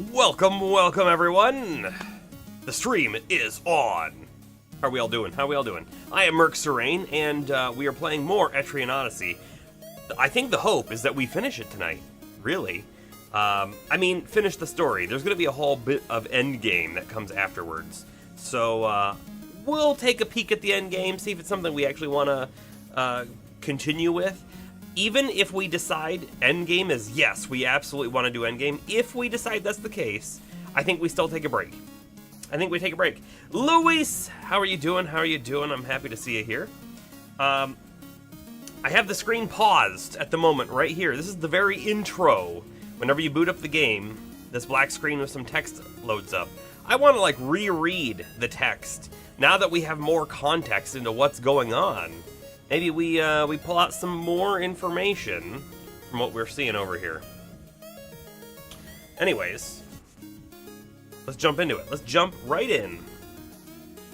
Welcome everyone! The stream is on! How are we all doing? I am Merc Serene, and we are playing more Etrian Odyssey. I think the hope is that we finish it tonight. Really. Finish the story. There's going to be a whole bit of endgame that comes afterwards. So, we'll take a peek at the endgame, see if it's something we actually want to continue with. Even if we decide endgame is yes, we absolutely want to do endgame. If we decide that's the case, I think we still take a break. Luis, how are you doing? I'm happy to see you here. I have the screen paused at the moment right here. This is the very intro. Whenever you boot up the game, this black screen with some text loads up. I want to reread the text now that we have more context into what's going on. Maybe we pull out some more information from what we're seeing over here. Anyways, let's jump into it. Let's jump right in.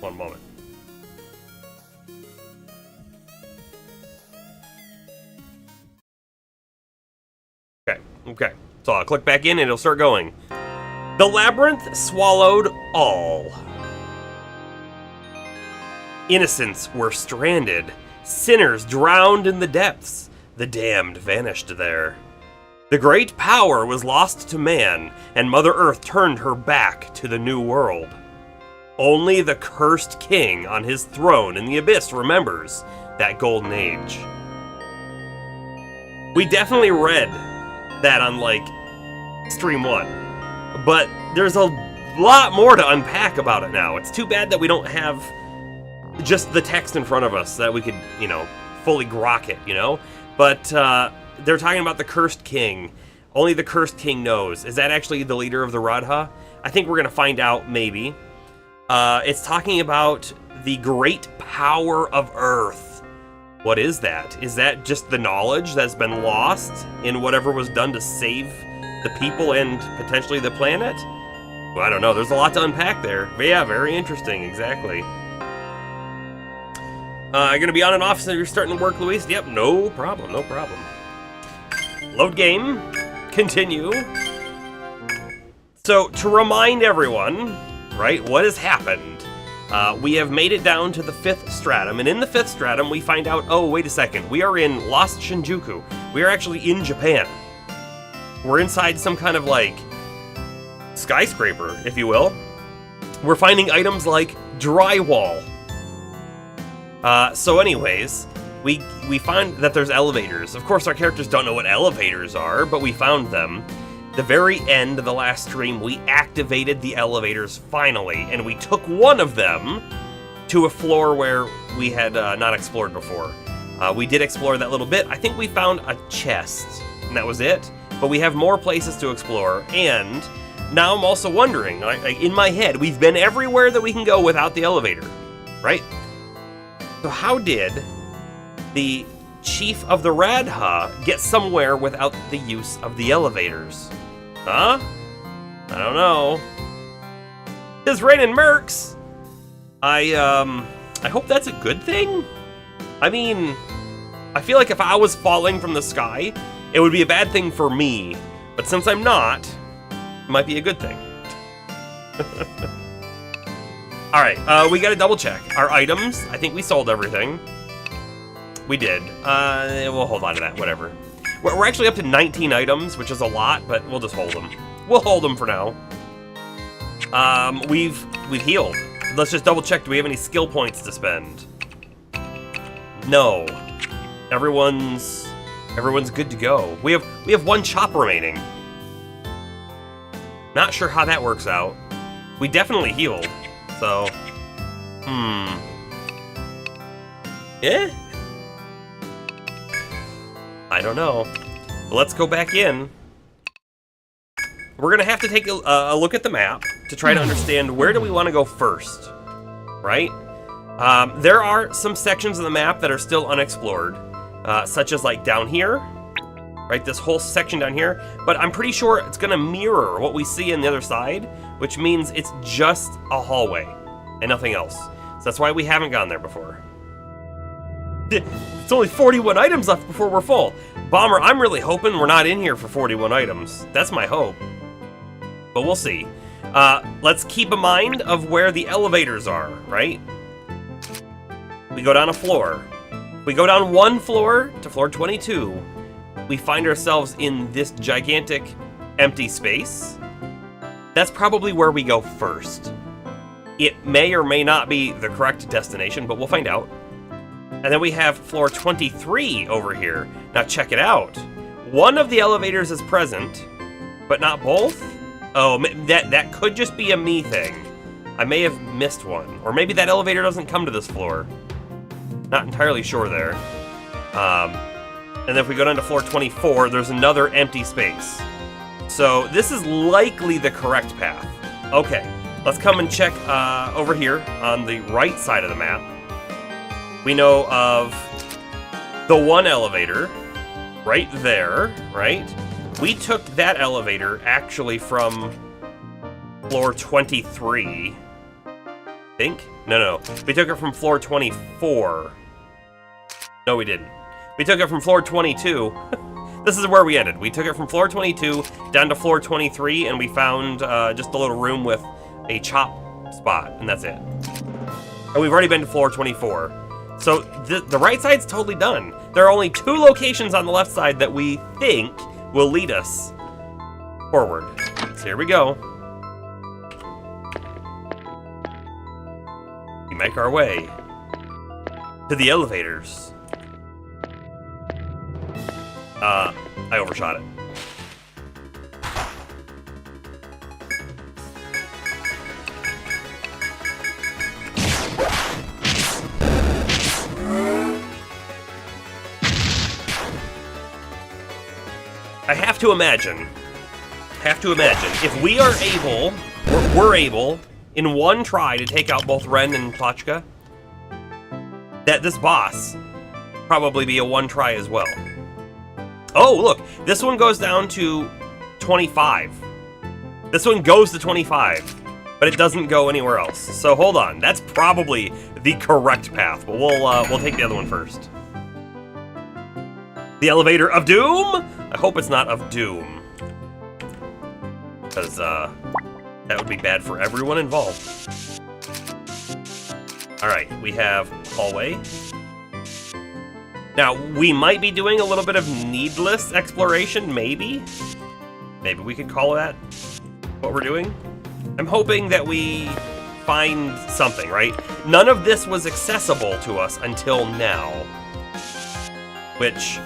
One moment. Okay. So I'll click back in and it'll start going. The Labyrinth swallowed all. Innocents were stranded. Sinners drowned in the depths, the damned vanished there. The great power was lost to man, and Mother Earth turned her back to the new world. Only the cursed king on his throne in the abyss remembers that golden age. We definitely read that on, Stream 1, but there's a lot more to unpack about it now. It's too bad that we don't have just the text in front of us that we could, fully grok it, But they're talking about the cursed king. Only the cursed king knows. Is that actually the leader of the Radha? I think we're going to find out, maybe. It's talking about the great power of Earth. What is that? Is that just the knowledge that's been lost in whatever was done to save the people and potentially the planet? Well, I don't know. There's a lot to unpack there. But yeah, very interesting. Exactly. Gonna be on and off since you're starting to work, Luis? Yep, no problem. Load game. Continue. So, to remind everyone, right, what has happened, we have made it down to the Fifth Stratum, and in the Fifth Stratum, we find out, oh, wait a second, we are in Lost Shinjuku. We are actually in Japan. We're inside some kind of, skyscraper, if you will. We're finding items like drywall. So anyways, we find that there's elevators. Of course, our characters don't know what elevators are, but we found them. The very end of the last stream, we activated the elevators finally, and we took one of them to a floor where we had not explored before. We did explore that little bit. I think we found a chest, and that was it. But we have more places to explore, and now I'm also wondering, in my head, we've been everywhere that we can go without the elevator, right? So how did the chief of the Radha get somewhere without the use of the elevators? Huh? I don't know. It's raining mercs! I hope that's a good thing? I mean, I feel like if I was falling from the sky, it would be a bad thing for me. But since I'm not, it might be a good thing. Alright, we gotta double check. Our items, I think we sold everything. We did. We'll hold on to that, whatever. We're actually up to 19 items, which is a lot, but we'll just hold them. We'll hold them for now. We've healed. Let's just double check, do we have any skill points to spend? No. Everyone's good to go. We have one chop remaining. Not sure how that works out. We definitely healed. So, yeah? I don't know. But let's go back in. We're gonna have to take a look at the map to try to understand where do we want to go first, right? There are some sections of the map that are still unexplored, such as down here, right? This whole section down here, but I'm pretty sure it's gonna mirror what we see on the other side, which means it's just a hallway and nothing else. So that's why we haven't gone there before. It's only 41 items left before we're full. Bomber, I'm really hoping we're not in here for 41 items. That's my hope. but we'll see. Let's keep a mind of where the elevators are, right? We go down a floor. We go down one floor to floor 22. We find ourselves in this gigantic empty space. That's probably where we go first. It may or may not be the correct destination, but we'll find out. And then we have floor 23 over here. Now check it out. One of the elevators is present, but not both? Oh, that could just be a me thing. I may have missed one. Or maybe that elevator doesn't come to this floor. Not entirely sure there. And then if we go down to floor 24, there's another empty space. So this is likely the correct path. Okay, let's come and check over here on the right side of the map. We know of the one elevator right there, right? We took that elevator actually from floor 23. Think? No. We took it from floor 24. No, we didn't. We took it from floor 22. This is where we ended. We took it from floor 22 down to floor 23, and we found just a little room with a chop spot, and that's it. And we've already been to floor 24. So the right side's totally done. There are only 2 locations on the left side that we think will lead us forward. So here we go. We make our way to the elevators. I overshot it. I have to imagine, if we are able, we're able, in one try to take out both Ren and Plachka, that this boss probably be a one try as well. Oh, look, this one goes down to 25. This one goes to 25, but it doesn't go anywhere else. So hold on, that's probably the correct path, but we'll take the other one first. The elevator of doom? I hope it's not of doom, because that would be bad for everyone involved. All right, we have hallway. Now, we might be doing a little bit of needless exploration, maybe? Maybe we could call that what we're doing? I'm hoping that we find something, right? None of this was accessible to us until now. Which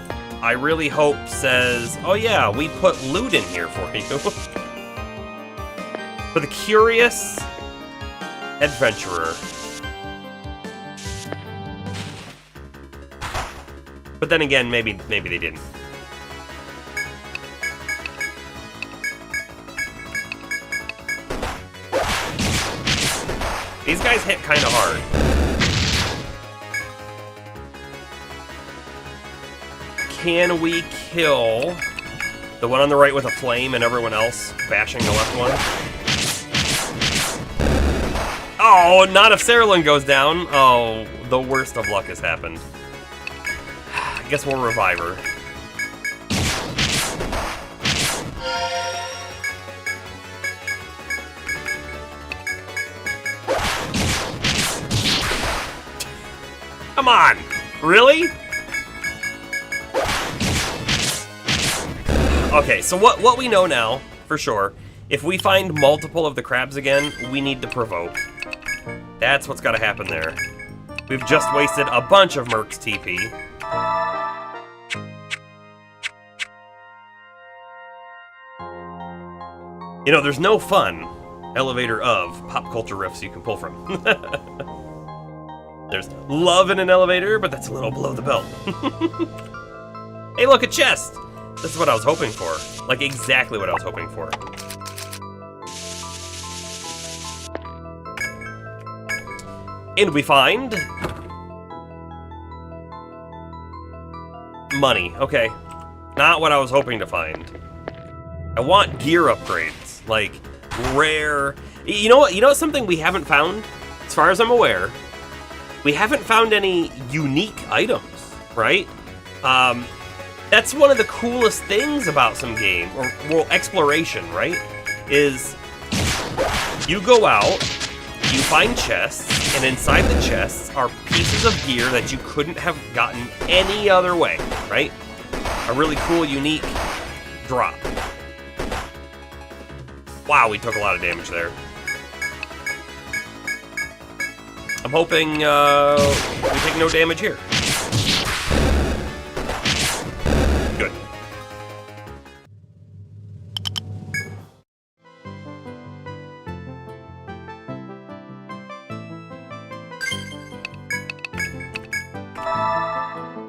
I really hope says, oh yeah, we put loot in here for you. For the curious adventurer. But then again, maybe they didn't. These guys hit kind of hard. Can we kill the one on the right with a flame and everyone else bashing the left one? Oh, not if Cerulean goes down. Oh, the worst of luck has happened. I guess we'll revive her. Come on! Really? Okay, so what we know now, for sure, if we find multiple of the crabs again, we need to provoke. That's what's gotta happen there. We've just wasted a bunch of Merc's TP. You know, there's no fun elevator of pop culture riffs you can pull from. There's love in an elevator, but that's a little below the belt. Hey, look, a chest! This is what I was hoping for. Like, exactly what I was hoping for. And we find... money. Okay. Not what I was hoping to find. I want gear upgrades. Like, rare... You know what? You know something we haven't found? As far as I'm aware, we haven't found any unique items, right? That's one of the coolest things about some game, or well, exploration, right? is you go out, you find chests, and inside the chests are pieces of gear that you couldn't have gotten any other way, right? A really cool, unique drop. Wow, we took a lot of damage there. I'm hoping we take no damage here. Good.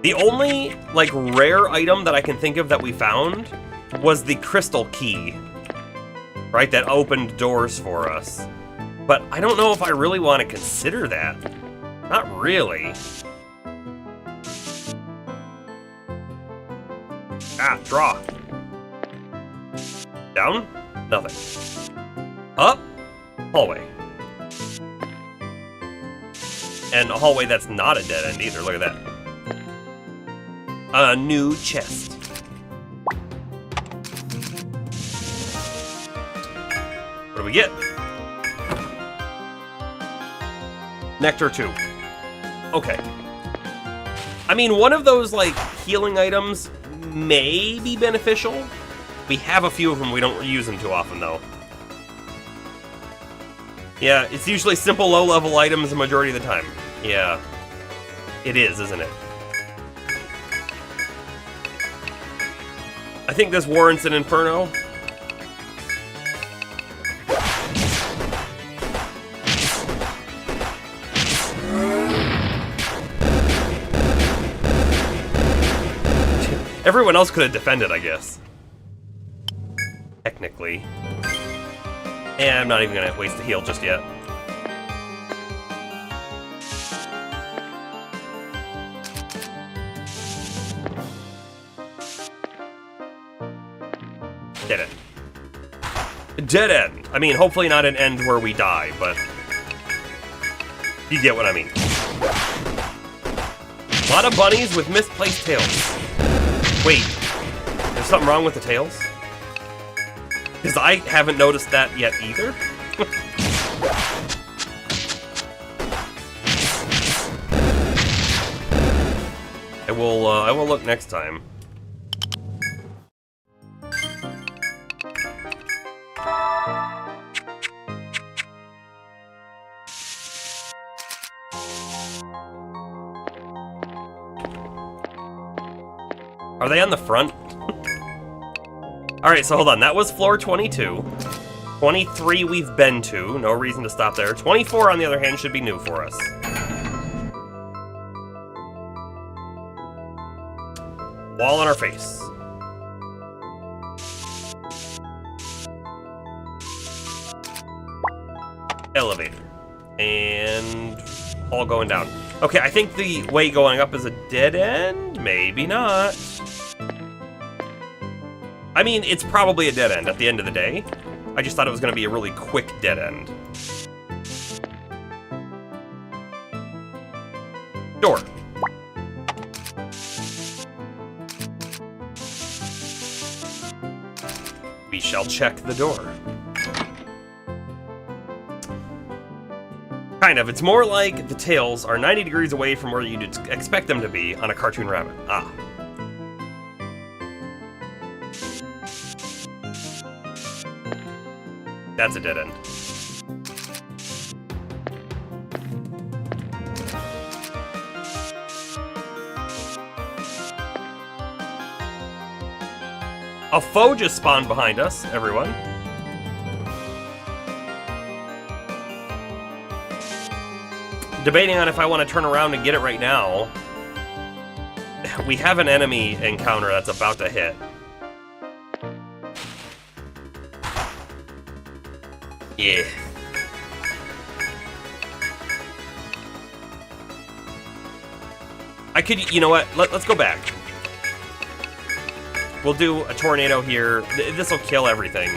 The only, like, rare item that I can think of that we found was the crystal key, right? That opened doors for us. But I don't know if I really want to consider that. Not really. Ah, draw. Down? Nothing. Up? Hallway. And a hallway that's not a dead end either, look at that. A new chest. What do we get? Nectar 2. Okay. I mean, one of those, like, healing items may be beneficial. We have a few of them, we don't use them too often, though. Yeah, it's usually simple low-level items the majority of the time. Yeah. It is, isn't it? I think this warrants an Inferno. Everyone else could have defended, I guess. Technically. And I'm not even gonna waste a heal just yet. Dead end. Dead end. I mean, hopefully not an end where we die, but you get what I mean. A lot of bunnies with misplaced tails. Wait, there's something wrong with the tails? Because I haven't noticed that yet either. I will look next time. Are they on the front? Alright, so hold on. That was floor 22. 23 we've been to. No reason to stop there. 24, on the other hand, should be new for us. Wall on our face. Elevator. And all going down. Okay, I think the way going up is a dead end? Maybe not. I mean, it's probably a dead end at the end of the day. I just thought it was going to be a really quick dead end. Door. We shall check the door. Kind of. It's more like the tails are 90 degrees away from where you'd expect them to be on a cartoon rabbit. Ah. That's a dead end. A F.O.E just spawned behind us, everyone. Debating on if I want to turn around and get it right now. We have an enemy encounter that's about to hit. Yeah. I could, you know what? Let's go back. We'll do a tornado here. This'll kill everything.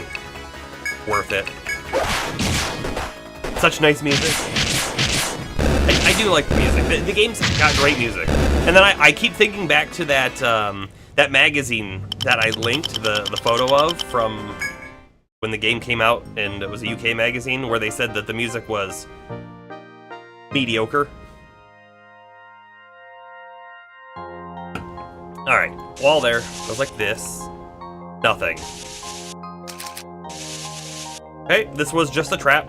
Worth it. Such nice music. I do like the music. The game's got great music. And then I keep thinking back to that that magazine that I linked the photo of from when the game came out, and it was a UK magazine, where they said that the music was mediocre. Alright, wall there. Goes like this. Nothing. Okay, this was just a trap.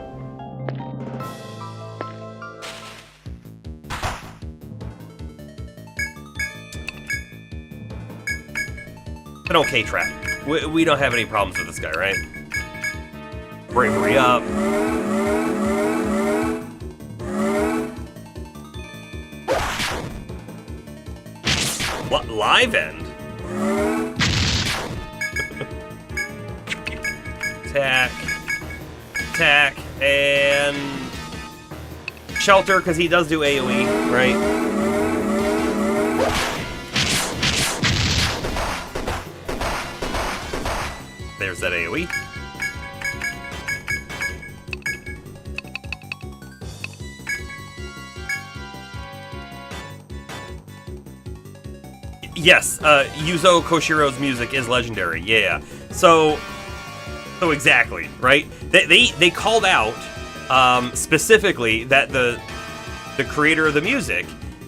An okay trap. We don't have any problems with this guy, right? Bravery up. What? Live end? Attack. Attack. And... shelter, because he does do AoE, right? There's that AoE. Yes, Yuzo Koshiro's music is legendary. Yeah. So exactly, right? They called out specifically that the creator of the music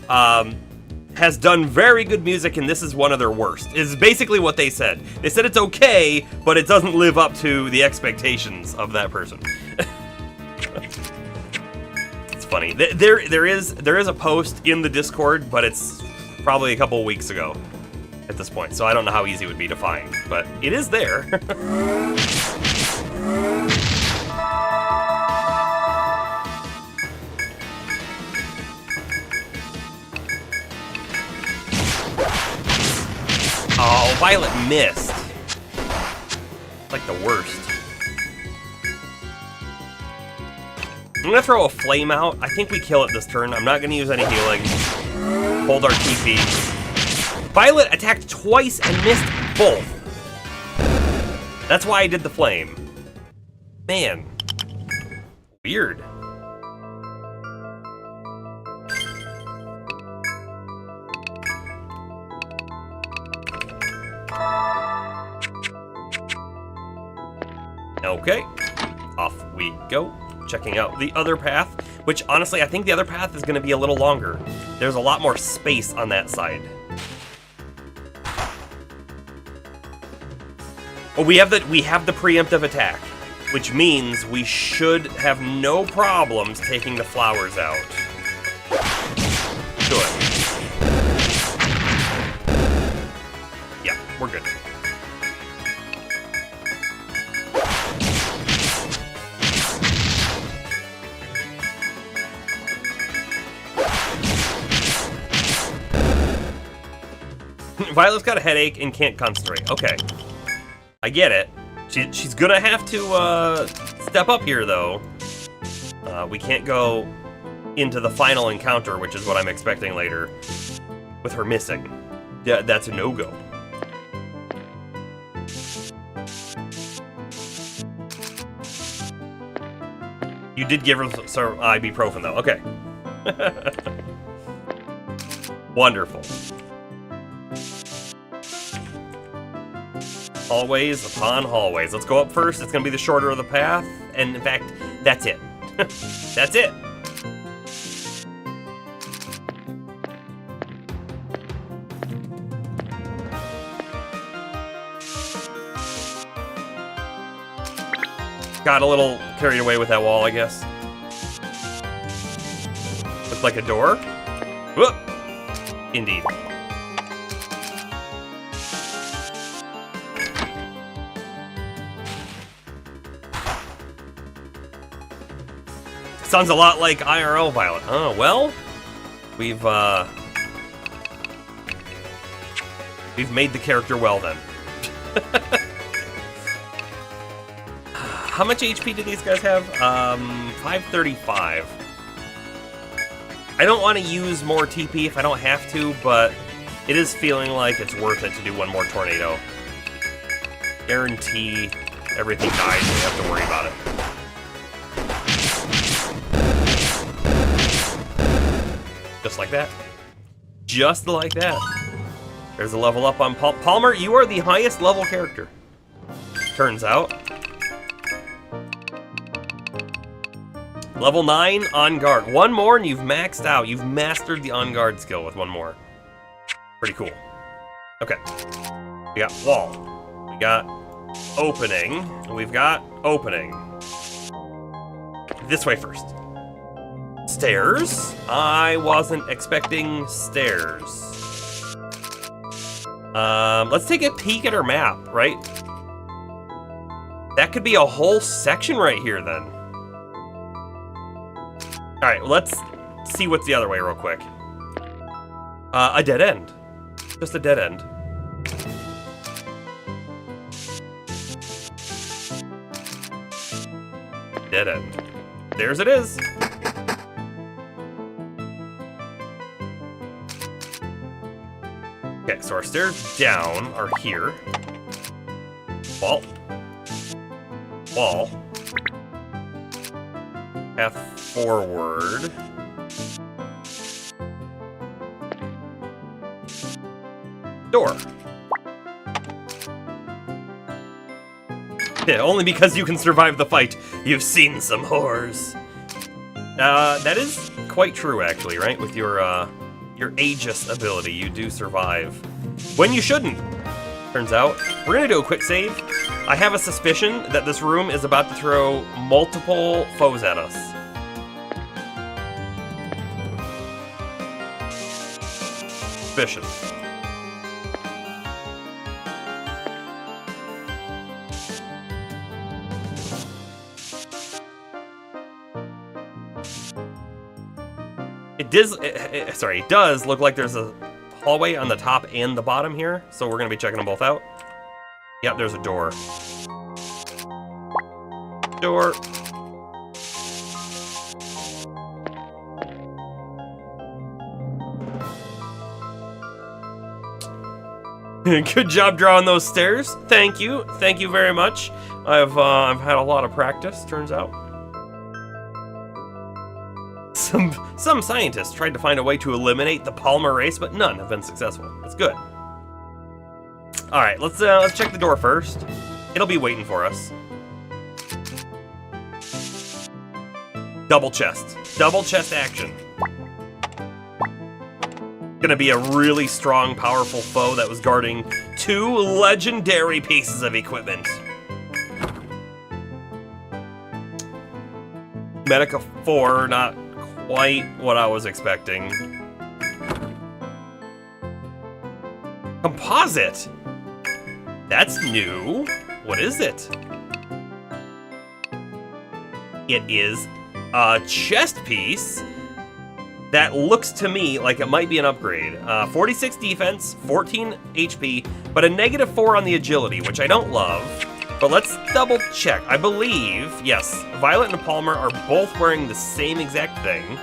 has done very good music, and this is one of their worst. Is basically what they said. They said it's okay, but it doesn't live up to the expectations of that person. It's funny. There is a post in the Discord, but it's probably a couple of weeks ago at this point, so I don't know how easy it would be to find, but it is there. Oh, Violet missed. Like the worst. I'm gonna throw a flame out. I think we kill it this turn. I'm not gonna use any healing. Hold our TP. Violet attacked twice and missed both. That's why I did the flame. Man. Weird. Okay. Off we go. Checking out the other path, which honestly I think the other path is going to be a little longer. There's a lot more space on that side. Well, we have the preemptive attack, which means we should have no problems taking the flowers out. Good. Yeah, we're good. Violet's got a headache and can't concentrate. Okay. I get it. She's gonna have to step up here, though. We can't go into the final encounter, which is what I'm expecting later, with her missing. Yeah, that's a no-go. You did give her some ibuprofen, though. Okay. Wonderful. Hallways upon hallways. Let's go up first. It's going to be the shorter of the path. And in fact, that's it. That's it. Got a little carried away with that wall, I guess. Looked like a door. Whoop. Indeed. Sounds a lot like IRL Violet. Oh, well, we've made the character well then. How much HP do these guys have? 535. I don't want to use more TP if I don't have to, but it is feeling like it's worth it to do one more tornado. Guarantee everything dies and we have to worry about it. Just like that. Just like that. There's a level up on Palmer. You are the highest level character. Turns out. Level 9, On Guard. One more and you've maxed out. You've mastered the On Guard skill with one more. Pretty cool. Okay. We got wall. We got opening. We've got opening. This way first. Stairs. I wasn't expecting stairs. Let's take a peek at our map, right? That could be a whole section right here then. All right, let's see what's the other way real quick. A dead end. Just a dead end. Dead end. There's it is. Okay, so our stairs down are here. Wall. Wall. Path forward. Door. Yeah, only because you can survive the fight, you've seen some horrors. That is quite true, actually, right? With your Aegis ability, you do survive. When you shouldn't, turns out. We're gonna do a quick save. I have a suspicion that this room is about to throw multiple foes at us. Suspicion. It does look like there's a hallway on the top and the bottom here, so we're gonna be checking them both out. Yep, there's a door. Door. Good job drawing those stairs. Thank you very much. I've had a lot of practice, turns out. Some scientists tried to find a way to eliminate the Palmer race, but none have been successful. That's good. All right, let's check the door first. It'll be waiting for us. Double chest action. Gonna be a really strong, powerful foe that was guarding 2 legendary pieces of equipment. Medica 4, not quite what I was expecting. Composite! That's new. What is it? It is a chest piece that looks to me like it might be an upgrade. 46 defense, 14 HP, but a -4 on the agility, which I don't love. But let's double check. I believe, yes, Violet and Palmer are both wearing the same exact thing.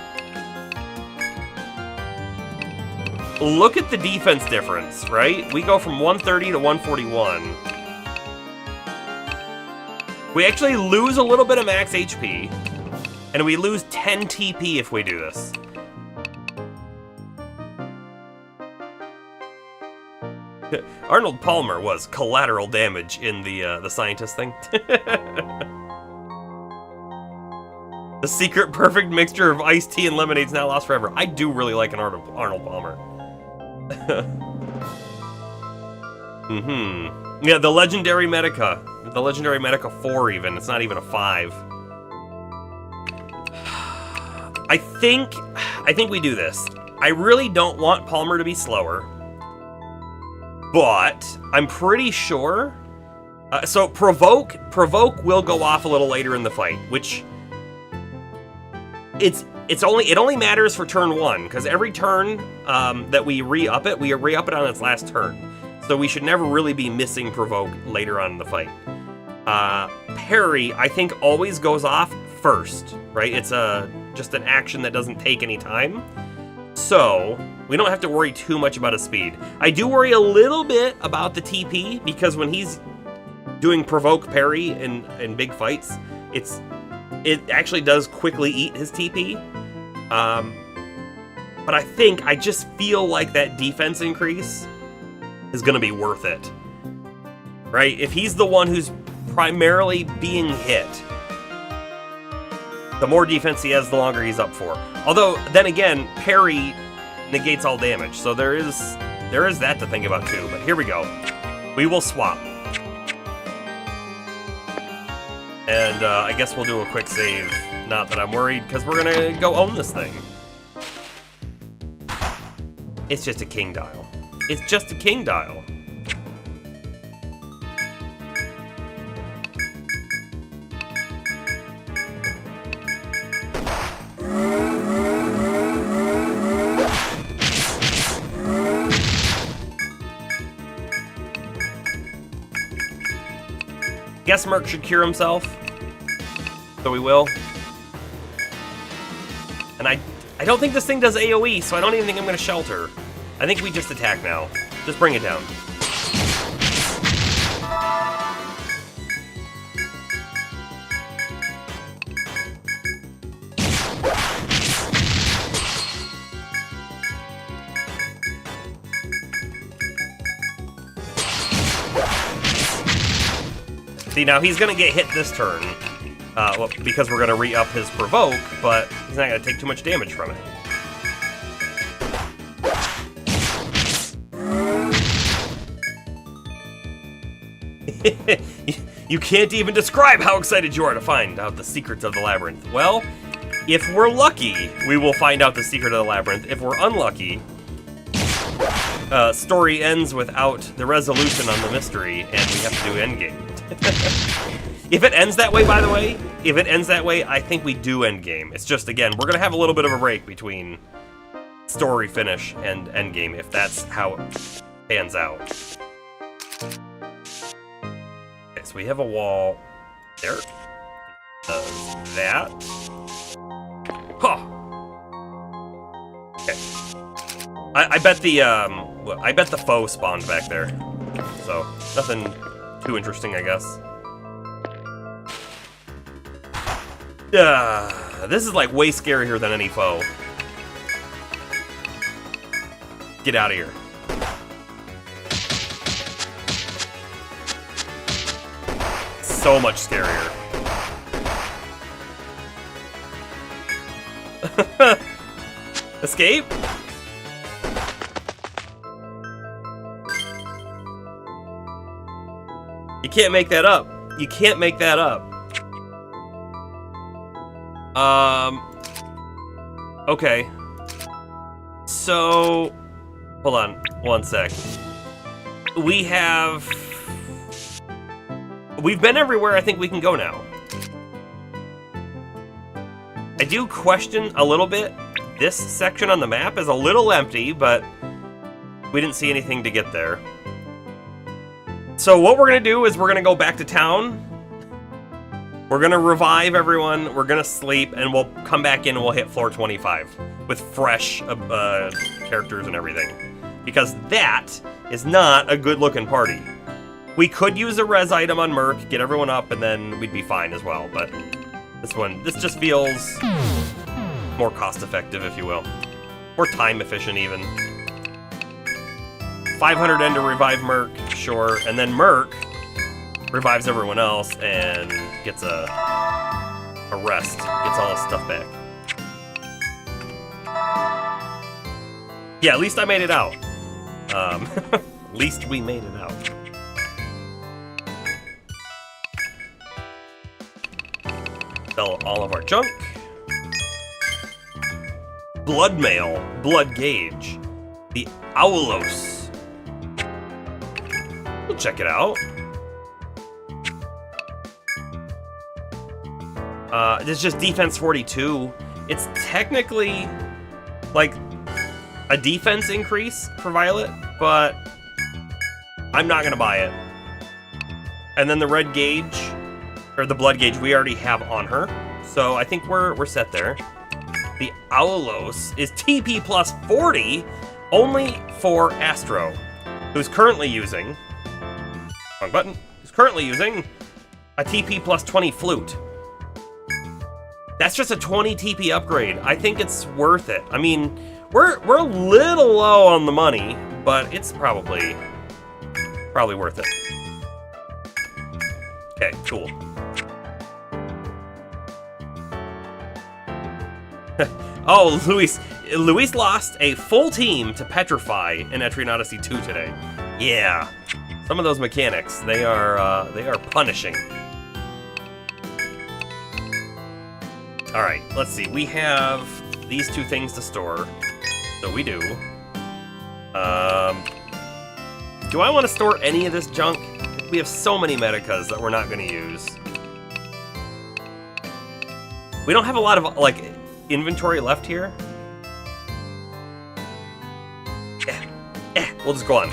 Look at the defense difference, right? We go from 130 to 141. We actually lose a little bit of max HP, and we lose 10 TP if we do this. Arnold Palmer was collateral damage in the scientist thing. The secret perfect mixture of iced tea and lemonade's now lost forever. I do really like an Arnold Palmer. Yeah, the legendary Medica. The legendary Medica 4 even. It's not even a 5. I think we do this. I really don't want Palmer to be slower. But I'm pretty sure. So provoke will go off a little later in the fight, which it only matters for turn 1, because every turn that we re-up it on its last turn. So we should never really be missing provoke later on in the fight. Parry, I think, always goes off first, right? It's just an action that doesn't take any time. So we don't have to worry too much about his speed. I do worry a little bit about the TP, because when he's doing provoke parry in big fights, it actually does quickly eat his TP. But I just feel like that defense increase is gonna be worth it, right? If he's the one who's primarily being hit, The more defense he has, the longer he's up for. Although, then again, parry negates all damage, so there is that to think about too. But here we go. We will swap. And I guess we'll do a quick save. Not that I'm worried, because we're gonna go own this thing. It's just a king dial. It's just a king dial. Guess Merc should cure himself. So we will. And I don't think this thing does AoE, so I don't even think I'm going to shelter. I think we just attack now. Just bring it down. See, now he's going to get hit this turn. Well, because we're going to re-up his provoke, but he's not going to take too much damage from it. You can't even describe how excited you are to find out the secrets of the Labyrinth. Well, if we're lucky, we will find out the secret of the Labyrinth. If we're unlucky, story ends without the resolution on the mystery, and we have to do endgame. If it ends that way, by the way, if it ends that way, I think we do endgame. It's just, again, we're going to have a little bit of a break between story finish and endgame, if that's how it pans out. Okay, so we have a wall there. That. Huh. Okay. I bet the F.O.E spawned back there. So, nothing too interesting, I guess. This is like way scarier than any foe. Get out of here. So much scarier. Escape? You can't make that up. You can't make that up. Okay. So, hold on one sec. We've been everywhere I think we can go now. I do question a little bit. This section on the map is a little empty, but we didn't see anything to get there. So what we're gonna do is we're gonna go back to town. We're gonna revive everyone, we're gonna sleep, and we'll come back in and we'll hit floor 25 with fresh characters and everything. Because that is not a good looking party. We could use a res item on Merc, get everyone up, and then we'd be fine as well, but this just feels more cost effective, if you will. More time efficient even. 500 N to revive Merc, sure, and then Merc revives everyone else and gets a rest, gets all his stuff back. Yeah, at least I made it out. At least we made it out. Sell all of our junk. Blood mail, blood gauge, the Owlos. We'll check it out. This is just defense 42. It's technically like a defense increase for Violet, but I'm not gonna buy it. And then the red gauge, or the blood gauge, we already have on her, so I think we're set there. The Owlos is TP plus 40 only for Astro, who's currently using, wrong button, who's currently using a TP plus 20 flute. That's just a 20 TP upgrade. I think it's worth it. I mean, we're a little low on the money, but it's probably worth it. Okay, cool. Oh, Luis lost a full team to Petrify in Etrian Odyssey 2 today. Yeah, some of those mechanics, they are punishing. All right, let's see. We have these two things to store, so we do. Do I want to store any of this junk? We have so many medicas that we're not going to use. We don't have a lot of, like, inventory left here. We'll just go on.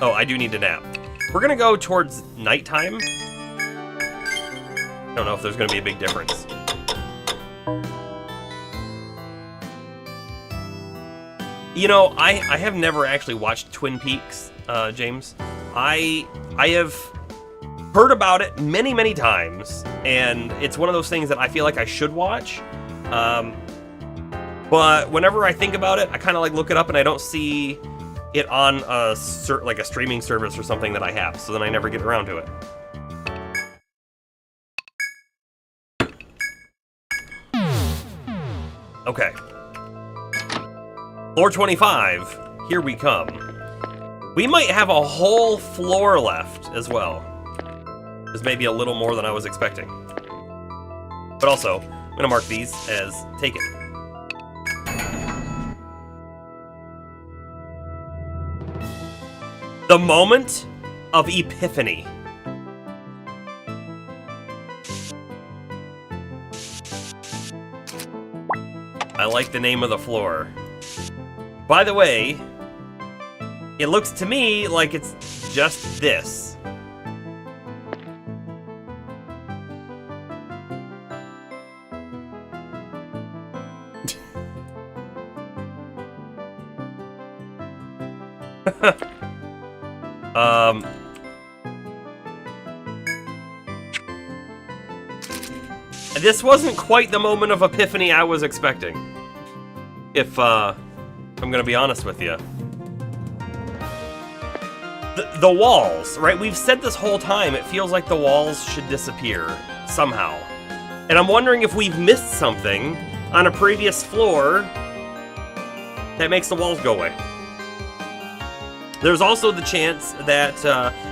Oh, I do need to nap. We're going to go towards nighttime. I don't know if there's going to be a big difference. You know, I have never actually watched Twin Peaks, James. I have heard about it many, many times, and it's one of those things that I feel like I should watch. But whenever I think about it, I kind of like look it up and I don't see it on a streaming service or something that I have, so then I never get around to it. Okay. Floor 25, here we come. We might have a whole floor left as well. There's maybe a little more than I was expecting. But also, I'm gonna mark these as taken. The moment of epiphany. I like the name of the floor. By the way, it looks to me like it's just this. This wasn't quite the moment of epiphany I was expecting. If I'm gonna be honest with you. The walls, right? We've said this whole time, it feels like the walls should disappear somehow. And I'm wondering if we've missed something on a previous floor that makes the walls go away. There's also the chance that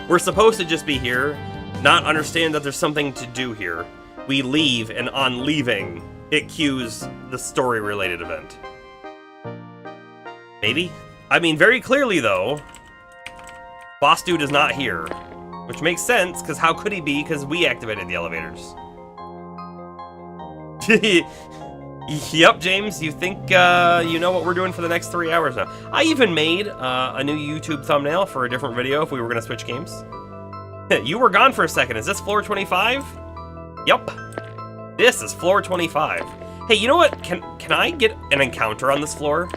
we're supposed to just be here, not understand that there's something to do here. We leave, and on leaving, it cues the story-related event. Maybe? I mean, very clearly, though, Boss Dude is not here. Which makes sense, because how could he be? Because we activated the elevators. Yep, James, you think you know what we're doing for the next 3 hours now. I even made a new YouTube thumbnail for a different video if we were going to switch games. You were gone for a second. Is this floor 25? Yep. This is floor 25. Hey, you know what? Can I get an encounter on this floor?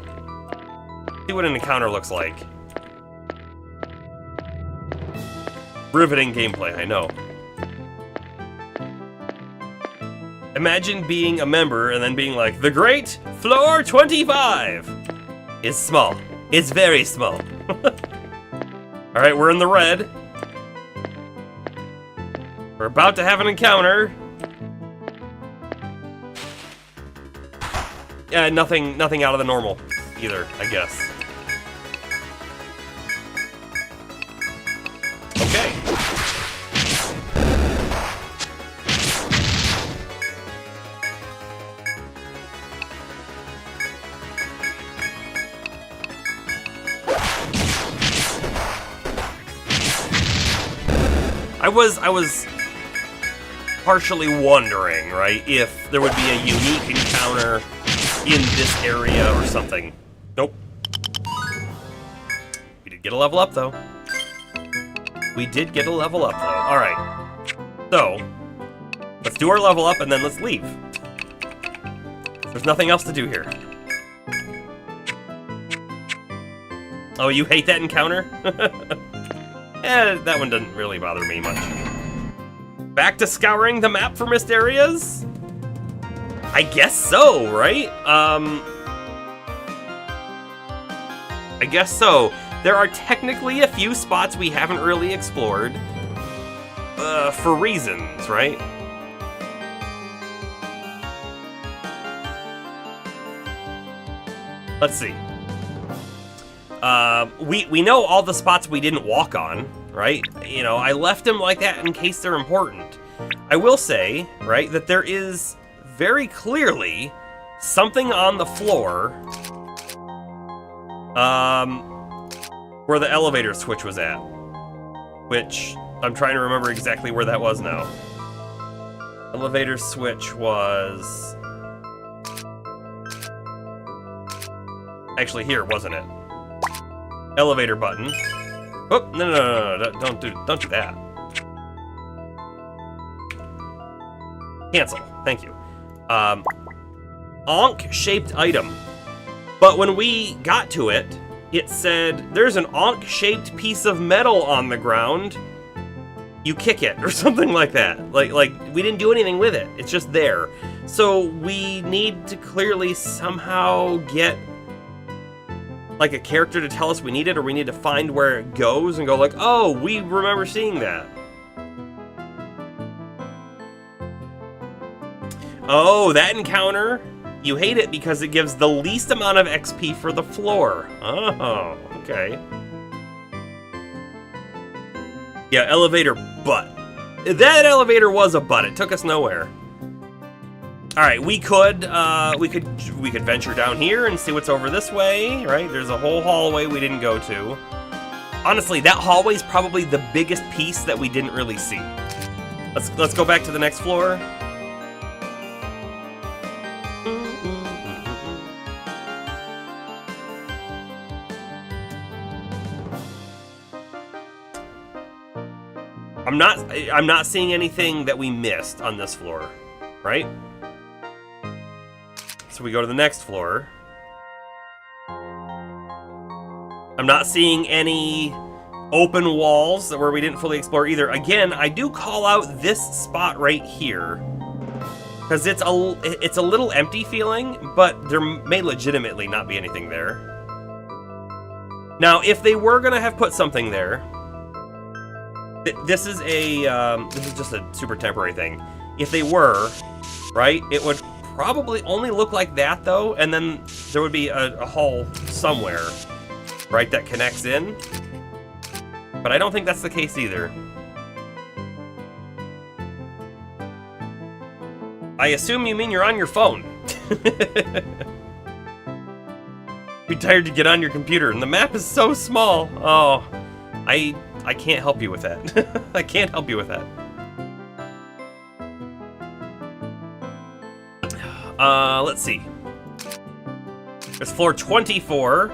See what an encounter looks like. Riveting gameplay, I know. Imagine being a member and then being like, the great floor 25 is small. It's very small. Alright, we're in the red. We're about to have an encounter. Yeah, nothing out of the normal either, I guess. Okay. I was partially wondering, right, if there would be a unique encounter in this area or something. Nope. We did get a level up, though. We did get a level up, though. Alright. So, let's do our level up and then let's leave. There's nothing else to do here. Oh, you hate that encounter? That one doesn't really bother me much. Back to scouring the map for missed areas? I guess so, right? I guess so. There are technically a few spots we haven't really explored. For reasons, right? Let's see. We know all the spots we didn't walk on, right? You know, I left them like that in case they're important. I will say, right, that there is very clearly something on the floor where the elevator switch was at, which I'm trying to remember exactly where that was now. Elevator switch was actually here, wasn't it? Elevator button. Oh, no, don't do that. Cancel, thank you. Ankh-shaped item. But when we got to it, it said, there's an ankh-shaped piece of metal on the ground. You kick it, or something like that. Like we didn't do anything with it. It's just there. So we need to clearly somehow get like a character to tell us we need it, or we need to find where it goes and go like, oh, we remember seeing that. Oh, that encounter, you hate it because it gives the least amount of XP for the floor. Oh, okay. Yeah, elevator butt. That elevator was a butt. It took us nowhere. All right, we could venture down here and see what's over this way, right? There's a whole hallway we didn't go to. Honestly, that hallway is probably the biggest piece that we didn't really see. Let's go back to the next floor. I'm not seeing anything that we missed on this floor, right? So we go to the next floor. I'm not seeing any open walls where we didn't fully explore either. Again, I do call out this spot right here because it's a little empty feeling, but there may legitimately not be anything there. Now, if they were gonna have put something there, this is just a super temporary thing. If they were, right, it would probably only look like that though, and then there would be a hall somewhere, right, that connects in. But I don't think that's the case either. I assume you mean you're on your phone. You're tired to get on your computer, and the map is so small. Oh, I can't help you with that. I can't help you with that. Let's see. There's floor 24.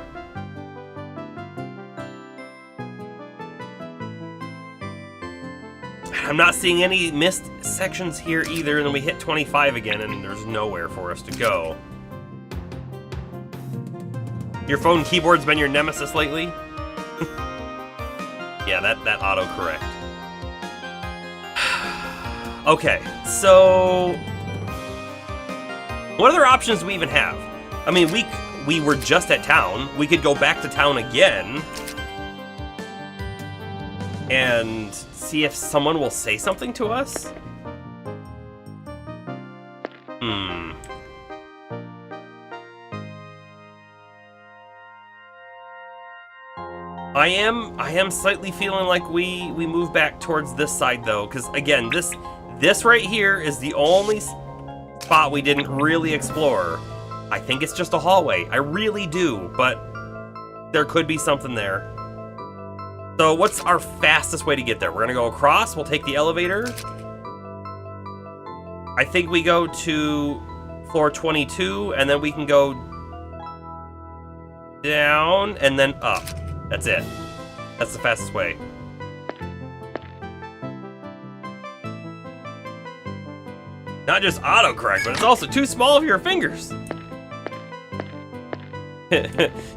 I'm not seeing any missed sections here either, and then we hit 25 again, and there's nowhere for us to go. Your phone keyboard's been your nemesis lately? Yeah, that autocorrect. Okay, so what other options do we even have? I mean, we were just at town. We could go back to town again and see if someone will say something to us. I am slightly feeling like we move back towards this side though, because again, this right here is the only spot we didn't really explore. I think it's just a hallway. I really do, but there could be something there. So what's our fastest way to get there? We're gonna go across, we'll take the elevator. I think we go to floor 22, and then we can go down and then up. That's it. That's the fastest way. Not just autocorrect, but it's also too small for your fingers.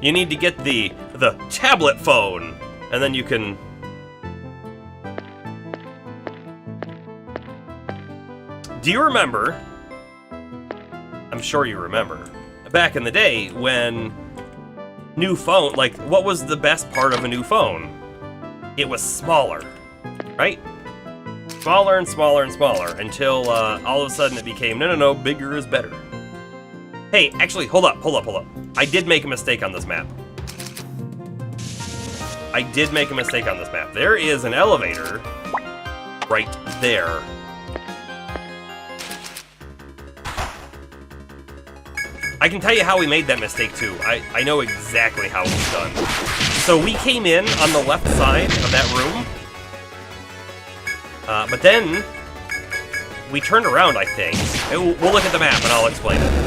You need to get the tablet phone, and then you can... Do you remember? I'm sure you remember. Back in the day when new phone, like, what was the best part of a new phone? It was smaller, right? Smaller and smaller and smaller until all of a sudden it became, no, bigger is better. Hey, actually, hold up. I did make a mistake on this map. There is an elevator right there. I can tell you how we made that mistake, too. I know exactly how it was done. So we came in on the left side of that room. But then we turned around, I think. We'll look at the map and I'll explain it.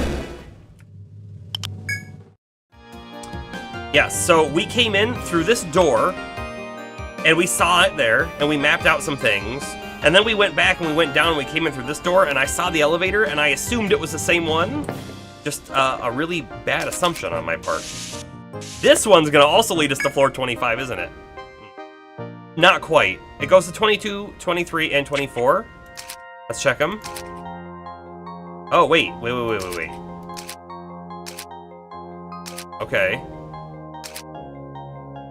Yeah, so we came in through this door, and we saw it there, and we mapped out some things, and then we went back and we went down and we came in through this door, and I saw the elevator, and I assumed it was the same one. Just a really bad assumption on my part. This one's gonna also lead us to floor 25, isn't it? Not quite. It goes to 22, 23, and 24. Let's check them. Oh, wait. Okay.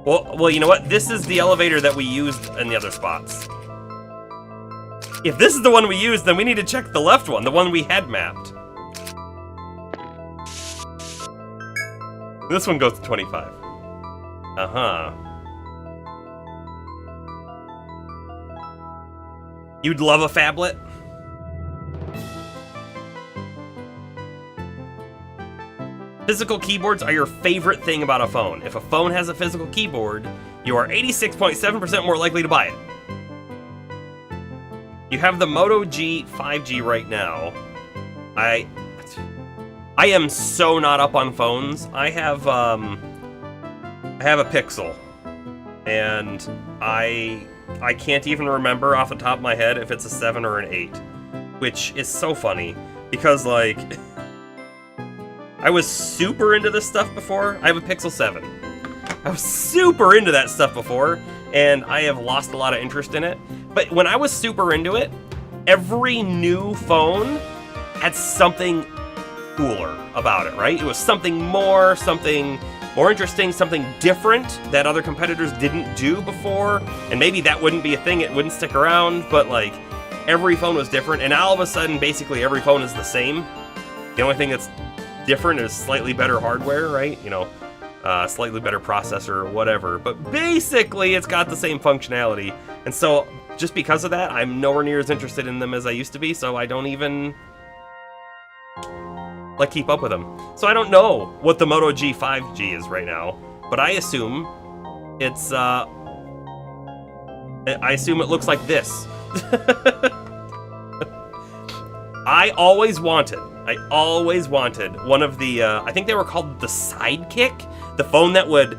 Well, you know what? This is the elevator that we used in the other spots. If this is the one we used, then we need to check the left one, the one we had mapped. This one goes to 25. Uh-huh. You'd love a phablet? Physical keyboards are your favorite thing about a phone. If a phone has a physical keyboard, you are 86.7% more likely to buy it. You have the Moto G 5G right now. I am so not up on phones. I have a Pixel, and I can't even remember off the top of my head if it's a 7 or an 8, which is so funny because, like, I was super into this stuff before. I have a Pixel 7. I was super into that stuff before, and I have lost a lot of interest in it. But when I was super into it, every new phone had something cooler about it, right? It was something more interesting, something different that other competitors didn't do before. And maybe that wouldn't be a thing, it wouldn't stick around, but like every phone was different. And all of a sudden, basically every phone is the same. The only thing that's different is slightly better hardware, right? You know, slightly better processor or whatever. But basically, it's got the same functionality. And so, just because of that, I'm nowhere near as interested in them as I used to be, so I don't even, like, keep up with them. So I don't know what the Moto G 5G is right now, but I assume it's, I assume it looks like this. I always wanted one of the, I think they were called the Sidekick, the phone that would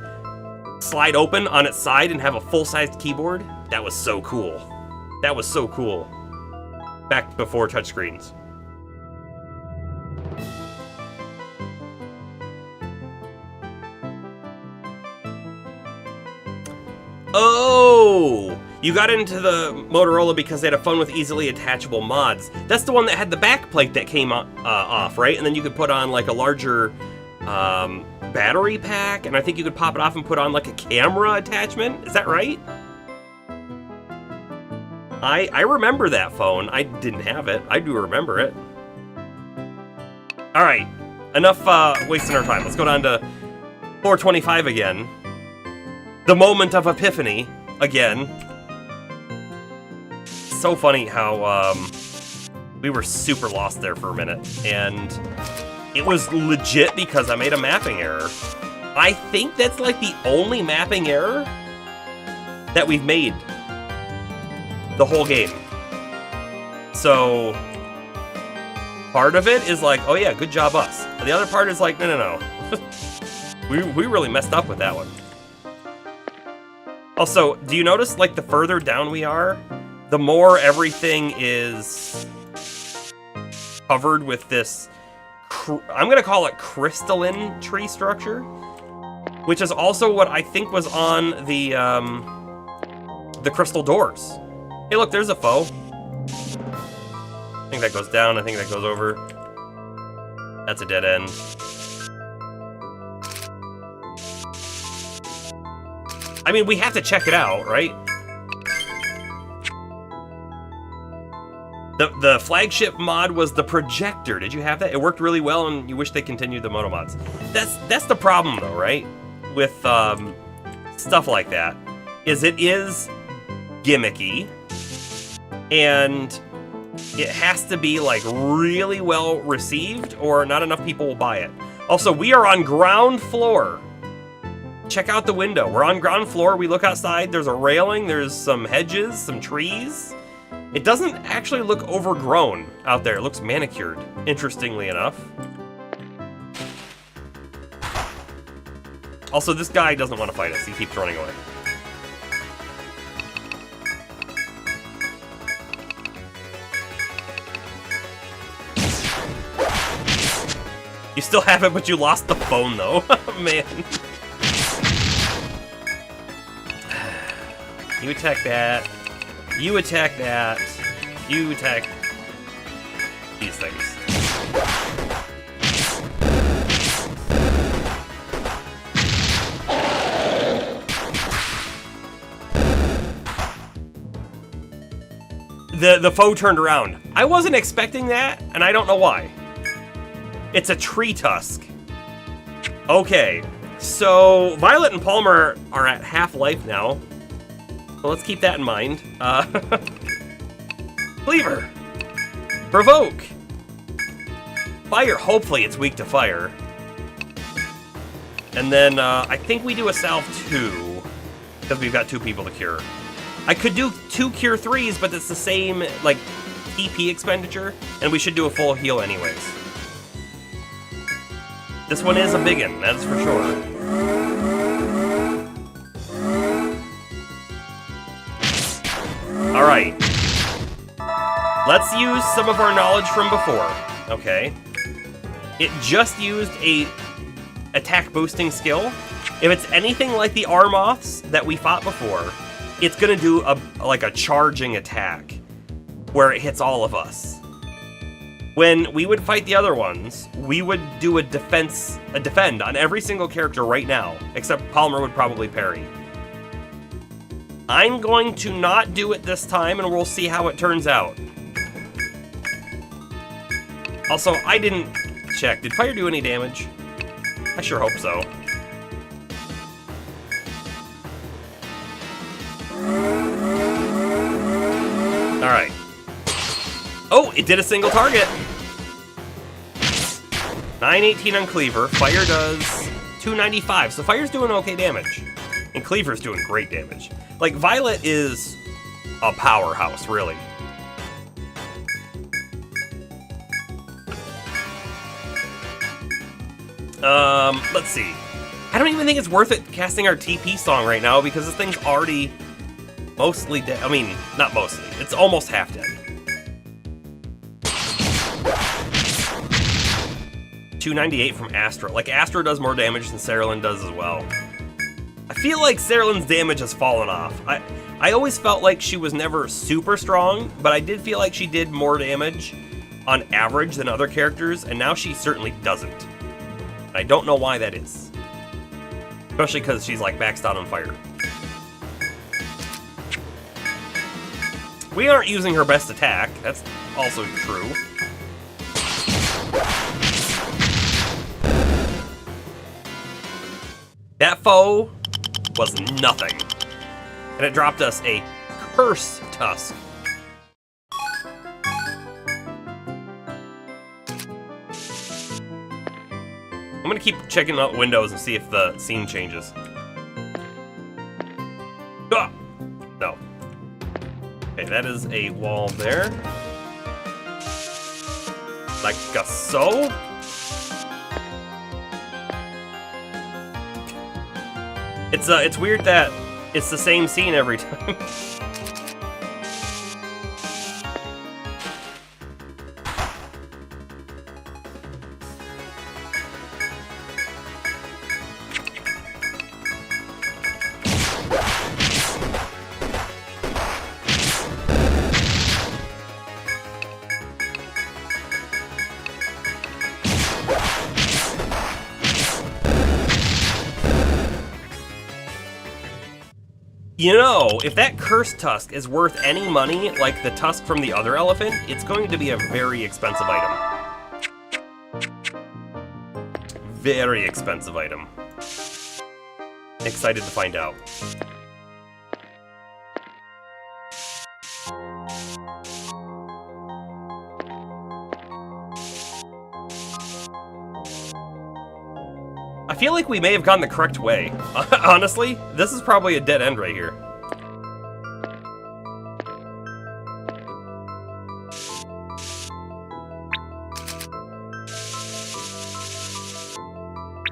slide open on its side and have a full-sized keyboard. That was so cool. That was so cool. Back before touchscreens. Oh! You got into the Motorola because they had a phone with easily attachable mods. That's the one that had the back plate that came off, right? And then you could put on like a larger battery pack, and I think you could pop it off and put on like a camera attachment. Is that right? I remember that phone. I didn't have it. I do remember it. All right, enough wasting our time. Let's go down to 425 again. The moment of epiphany again. So funny how we were super lost there for a minute, and it was legit because I made a mapping error. I think that's like the only mapping error that we've made the whole game. So part of it is like, oh yeah, good job us. And the other part is like, no. we really messed up with that one. Also, do you notice like the further down we are, the more everything is covered with this, I'm gonna call it crystalline tree structure, which is also what I think was on the crystal doors. Hey look, there's a F.O.E. I think that goes down, I think that goes over. That's a dead end. I mean, we have to check it out, right? The flagship mod was the projector. Did you have that? It worked really well, and you wish they continued the moto mods. That's the problem, though, right? With stuff like that, is it is gimmicky, and it has to be like really well received, or not enough people will buy it. Also, we are on ground floor. Check out the window. We're on ground floor. We look outside. There's a railing. There's some hedges, some trees. It doesn't actually look overgrown out there. It looks manicured, interestingly enough. Also, this guy doesn't want to fight us. He keeps running away. You still have it, but you lost the phone, though. Man. You attack that. You attack that. You attack these things. The foe turned around. I wasn't expecting that, and I don't know why. It's a tree tusk. Okay, so Violet and Palmer are at half life now. So let's keep that in mind. Cleaver. Provoke. Fire. Hopefully it's weak to fire. And then I think we do a salve 2, because we've got 2 people to cure. I could do 2 cure 3s, but it's the same like TP expenditure, and we should do a full heal anyways. This one is a biggin, that's for sure. Alright. Let's use some of our knowledge from before, okay? It just used a attack boosting skill. If it's anything like the Armoths that we fought before, it's gonna do like a charging attack, where it hits all of us. When we would fight the other ones, we would do a defend on every single character right now, except Palmer would probably parry. I'm going to not do it this time, and we'll see how it turns out. Also, I didn't check. Did fire do any damage? I sure hope so. Alright. Oh, it did a single target. 918 on Cleaver. Fire does 295. So Fire's doing okay damage. And Cleaver's doing great damage. Like, Violet is a powerhouse, really. Let's see. I don't even think it's worth it casting our TP song right now, because this thing's already mostly dead. I mean, not mostly. It's almost half dead. 298 from Astra. Like, Astra does more damage than Cerulean does as well. I feel like Cerulean's damage has fallen off. I always felt like she was never super strong, but I did feel like she did more damage on average than other characters, and now she certainly doesn't. I don't know why that is. Especially because she's like maxed out on fire. We aren't using her best attack. That's also true. That foe was nothing. And it dropped us a Curse Tusk. I'm gonna keep checking out windows and see if the scene changes. Ah! No. Okay, that is a wall there. Like so. It's weird that it's the same scene every time. You know, if that cursed tusk is worth any money, like the tusk from the other elephant, it's going to be a very expensive item. Very expensive item. Excited to find out. I feel like we may have gone the correct way. Honestly, this is probably a dead end right here.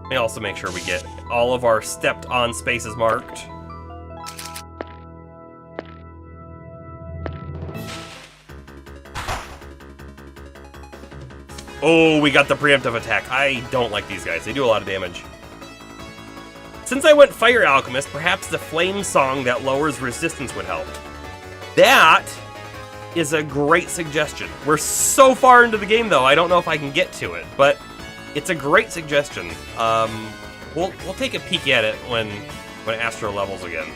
Let me also make sure we get all of our stepped on spaces marked. Oh, we got the preemptive attack. I don't like these guys. They do a lot of damage. Since I went Fire Alchemist, perhaps the Flame Song that lowers resistance would help. That is a great suggestion. We're so far into the game, though, I don't know if I can get to it, but it's a great suggestion. We'll take a peek at it when Astro levels again.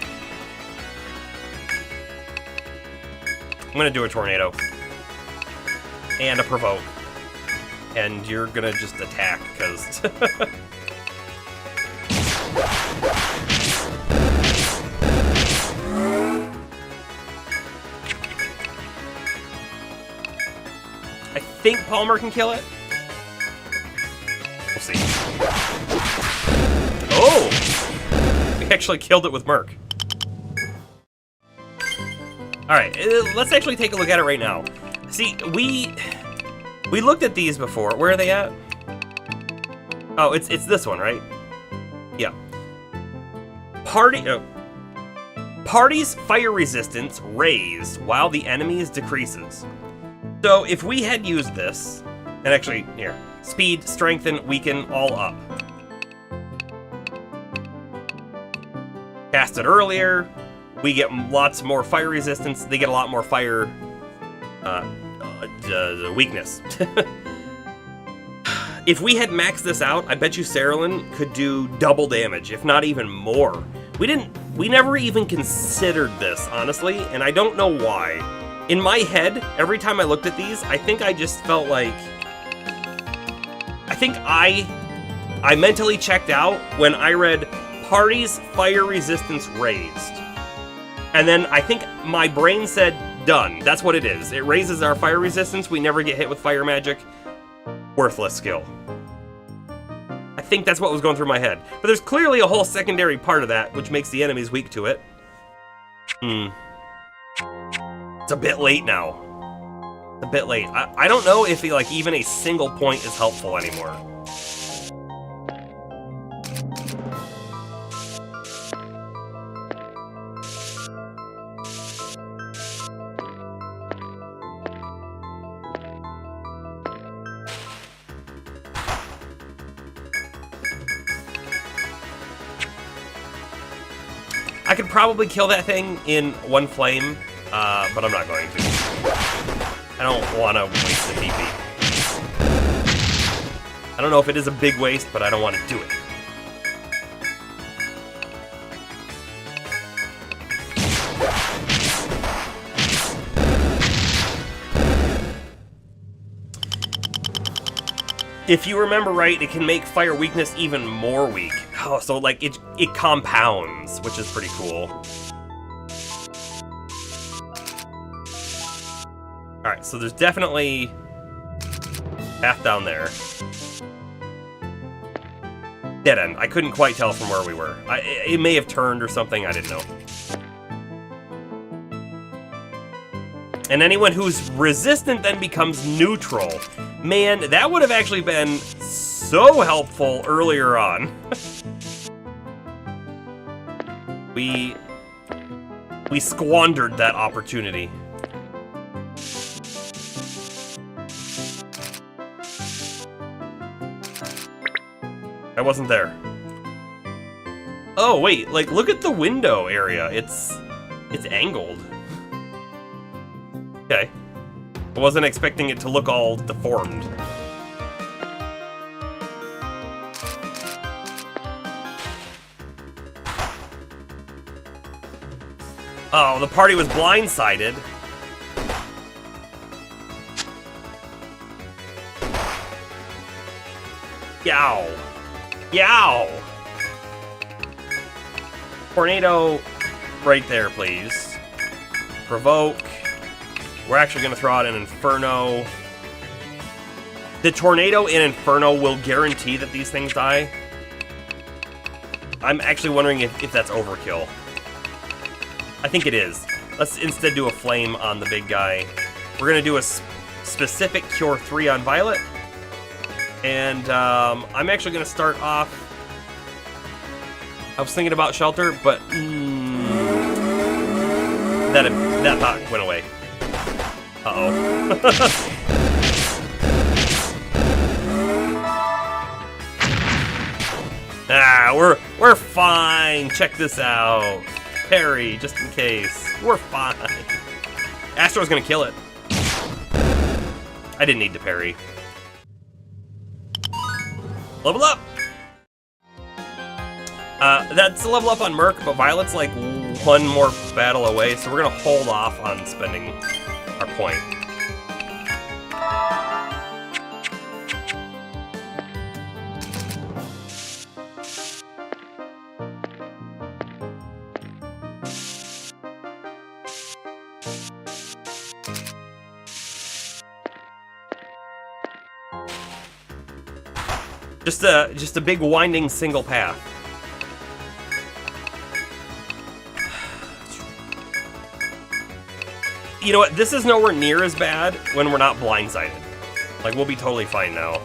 I'm gonna do a Tornado. And a Provoke. And you're gonna just attack, because... I think Palmer can kill it. We'll see. Oh! We actually killed it with Merc. Alright, let's actually take a look at it right now. See, we looked at these before. Where are they at? Oh, it's this one, right? Yeah. Party's fire resistance raised while the enemy's decreases. So if we had used this, and actually, here, speed, strengthen, weaken, all up. Cast it earlier, we get lots more fire resistance, they get a lot more fire weakness. If we had maxed this out, I bet you Cerulean could do double damage, if not even more. We never even considered this, honestly, and I don't know why. In my head, every time I looked at these, I think I just felt like... I think I mentally checked out when I read Party's Fire Resistance Raised. And then I think my brain said, done. That's what it is. It raises our fire resistance. We never get hit with fire magic. Worthless skill. I think that's what was going through my head. But there's clearly a whole secondary part of that, which makes the enemies weak to it. It's a bit late now. It's a bit late. I don't know if like even a single point is helpful anymore. I could probably kill that thing in one flame, but I'm not going to. I don't want to waste the DP. I don't know if it is a big waste, but I don't want to do it. If you remember right, it can make fire weakness even more weak. Oh, so like it compounds, which is pretty cool. Alright, so there's definitely path down there. Dead end. I couldn't quite tell from where we were. It may have turned or something, I didn't know. And anyone who's resistant then becomes neutral. Man, that would have actually been so helpful earlier on. We squandered that opportunity. I wasn't there. Oh wait, like look at the window area. It's angled. Okay. I wasn't expecting it to look all deformed. Oh, the party was blindsided. Yow. Yow. Tornado right there, please. Provoke. We're actually going to throw out an Inferno. The Tornado and Inferno will guarantee that these things die. I'm actually wondering if that's overkill. I think it is. Let's instead do a Flame on the big guy. We're going to do a specific Cure 3 on Violet. And I'm actually going to start off... I was thinking about Shelter, but... that thought went away. Uh-oh. We're fine. Check this out. Parry, just in case. We're fine. Astro's gonna kill it. I didn't need to parry. Level up! That's a level up on Merc, but Violet's like one more battle away, so we're gonna hold off on spending our point. Just a big winding single path. You know what? This is nowhere near as bad when we're not blindsided. Like, we'll be totally fine now.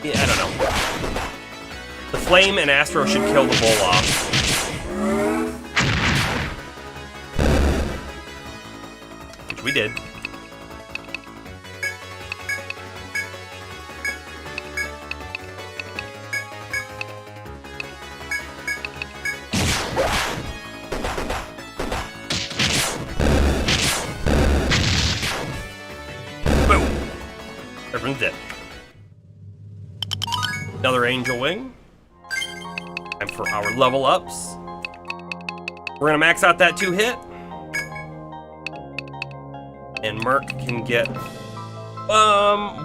Yeah, I don't know. The Flame and Astro should kill the bull off. Which we did. Everyone's dead. Another Angel Wing. Time for our level ups. We're gonna max out that 2-hit. And Merc can get...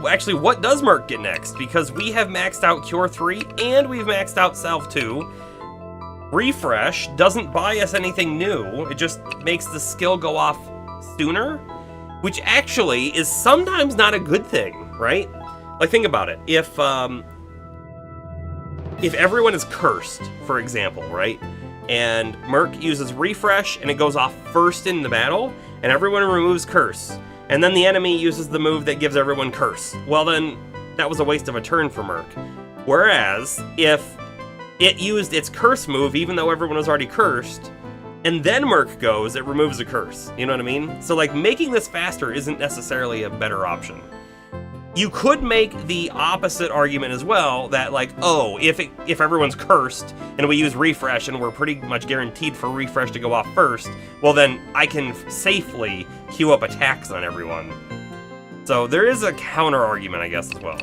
actually, what does Merc get next? Because we have maxed out Cure 3 and we've maxed out Salve 2. Refresh doesn't buy us anything new. It just makes the skill go off sooner. Which actually is sometimes not a good thing, right? Like, think about it. If everyone is cursed, for example, right? And Merc uses Refresh and it goes off first in the battle, and everyone removes Curse. And then the enemy uses the move that gives everyone Curse. Well then, that was a waste of a turn for Merc. Whereas, if it used its Curse move, even though everyone was already cursed, and then Merc goes, it removes a curse. You know what I mean? So, like, making this faster isn't necessarily a better option. You could make the opposite argument as well, that, like, oh, if everyone's cursed, and we use Refresh, and we're pretty much guaranteed for Refresh to go off first, well then, I can safely queue up attacks on everyone. So, there is a counter-argument, I guess, as well.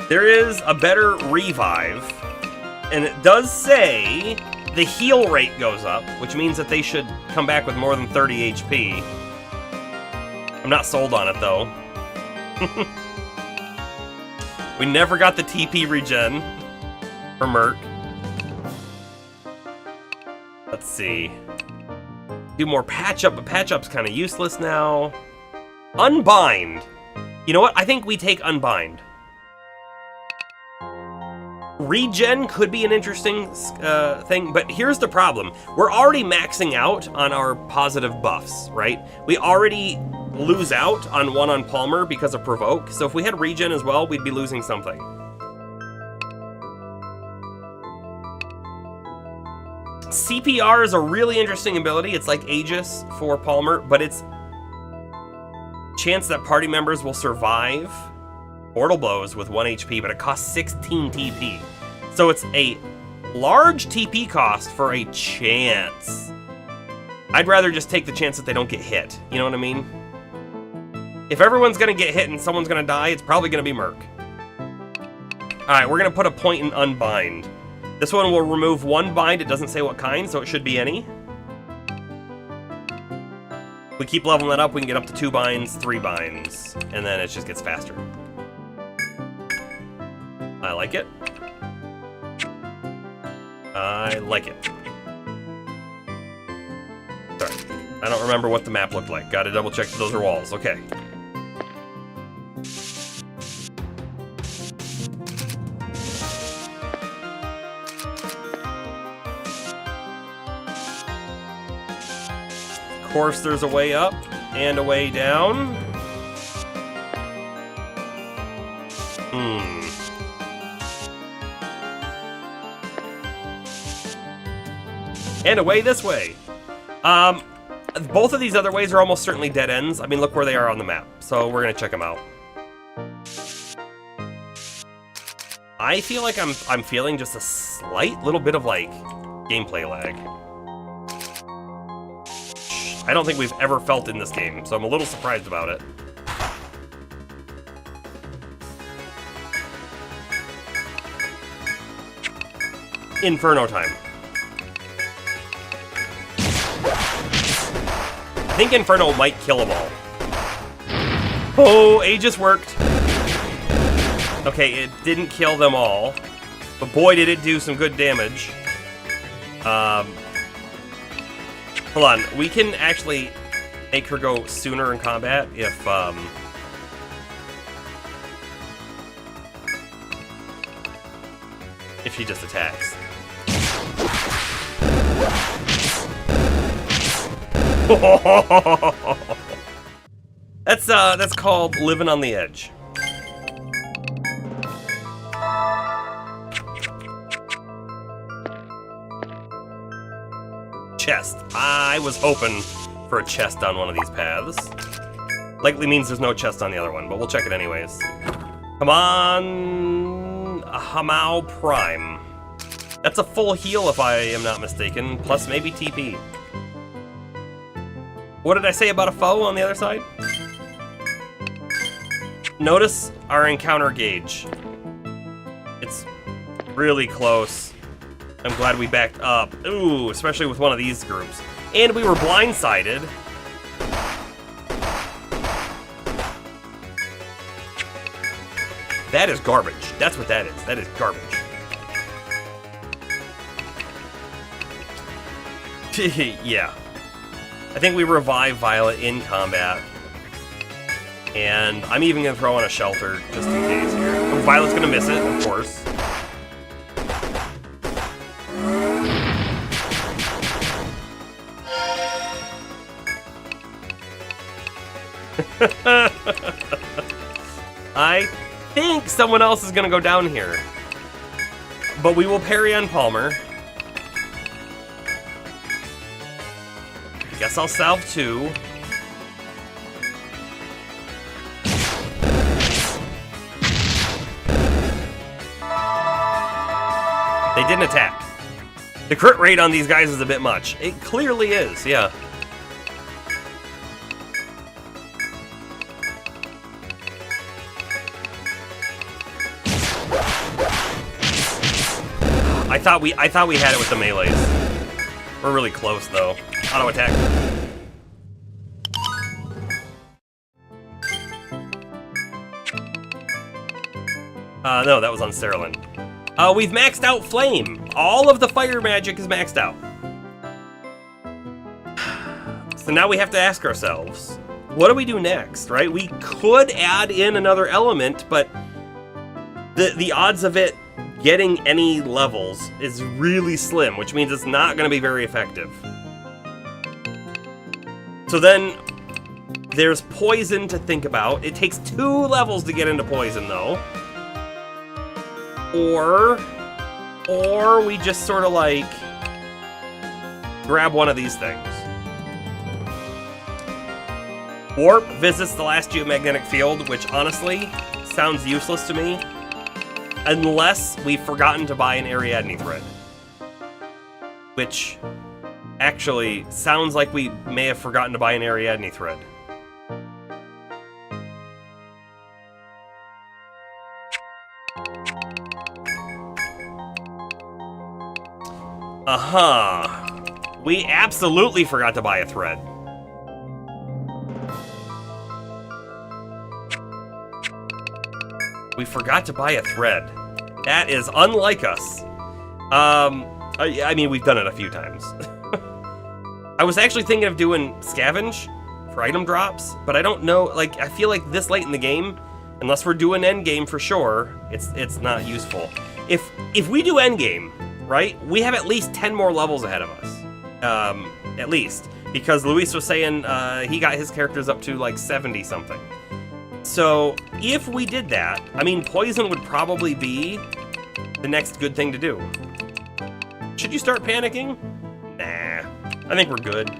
There is a better Revive. And it does say the heal rate goes up, which means that they should come back with more than 30 HP. I'm not sold on it, though. We never got the TP regen for Merc. Let's see. Do more patch-up, but patch-up's kind of useless now. Unbind. You know what? I think we take Unbind. Regen could be an interesting thing, but here's the problem. We're already maxing out on our positive buffs, right? We already lose out on one on Palmer because of Provoke, so if we had Regen as well, we'd be losing something. CPR is a really interesting ability. It's like Aegis for Palmer, but it's chance that party members will survive Mortal Blows with 1 HP, but it costs 16 TP. So it's a large TP cost for a chance. I'd rather just take the chance that they don't get hit. You know what I mean? If everyone's gonna get hit and someone's gonna die, it's probably gonna be Merc. Alright, we're gonna put a point in unbind. This one will remove one bind, it doesn't say what kind, so it should be any. We keep leveling that up, we can get up to 2 binds, 3 binds, and then it just gets faster. I like it. I like it. Sorry, I don't remember what the map looked like. Gotta double check that those are walls, okay. Of course, there's a way up and a way down. And away this way. Both of these other ways are almost certainly dead ends. I mean, look where they are on the map. So we're gonna check them out. I feel like I'm feeling just a slight little bit of like gameplay lag. I don't think we've ever felt in this game, so I'm a little surprised about it. Inferno time. I think Inferno might kill them all. Oh, Aegis worked. Okay, it didn't kill them all, but boy did it do some good damage. Hold on, we can actually make her go sooner in combat if she just attacks. That's called living on the edge. Chest. I was hoping for a chest on one of these paths. Likely means there's no chest on the other one, but we'll check it anyways. Come on, Hamau Prime. That's a full heal if I am not mistaken, plus maybe TP. What did I say about a foe on the other side? Notice our encounter gauge. It's really close. I'm glad we backed up. Ooh, especially with one of these groups. And we were blindsided. That is garbage. That's what that is. That is garbage. Yeah. I think we revive Violet in combat. And I'm even going to throw on a shelter just in case here. Oh, Violet's going to miss it, of course. I think someone else is going to go down here. But we will parry on Palmer. Guess I'll salve 2. They didn't attack. The crit rate on these guys is a bit much. It clearly is, yeah. I thought we had it with the melees. We're really close though. Auto attack. No, that was on Cerulean. We've maxed out Flame. All of the fire magic is maxed out. So now we have to ask ourselves, what do we do next, right? We could add in another element, but the odds of it getting any levels is really slim, which means it's not going to be very effective. So then there's poison to think about. It takes 2 levels to get into poison, though. Or we just sort of like grab one of these things. Warp visits the last geomagnetic field, which honestly sounds useless to me, unless we've forgotten to buy an Ariadne thread. Which actually sounds like we may have forgotten to buy an Ariadne thread. Uh-huh. We absolutely forgot to buy a thread. We forgot to buy a thread. That is unlike us. I mean, we've done it a few times. I was actually thinking of doing scavenge for item drops, but I don't know, like, I feel like this late in the game, unless we're doing endgame for sure, it's not useful. If we do endgame, right, we have at least 10 more levels ahead of us. At least. Because Luis was saying he got his characters up to like 70 something. So if we did that, I mean, poison would probably be the next good thing to do. Should you start panicking? Nah, I think we're good.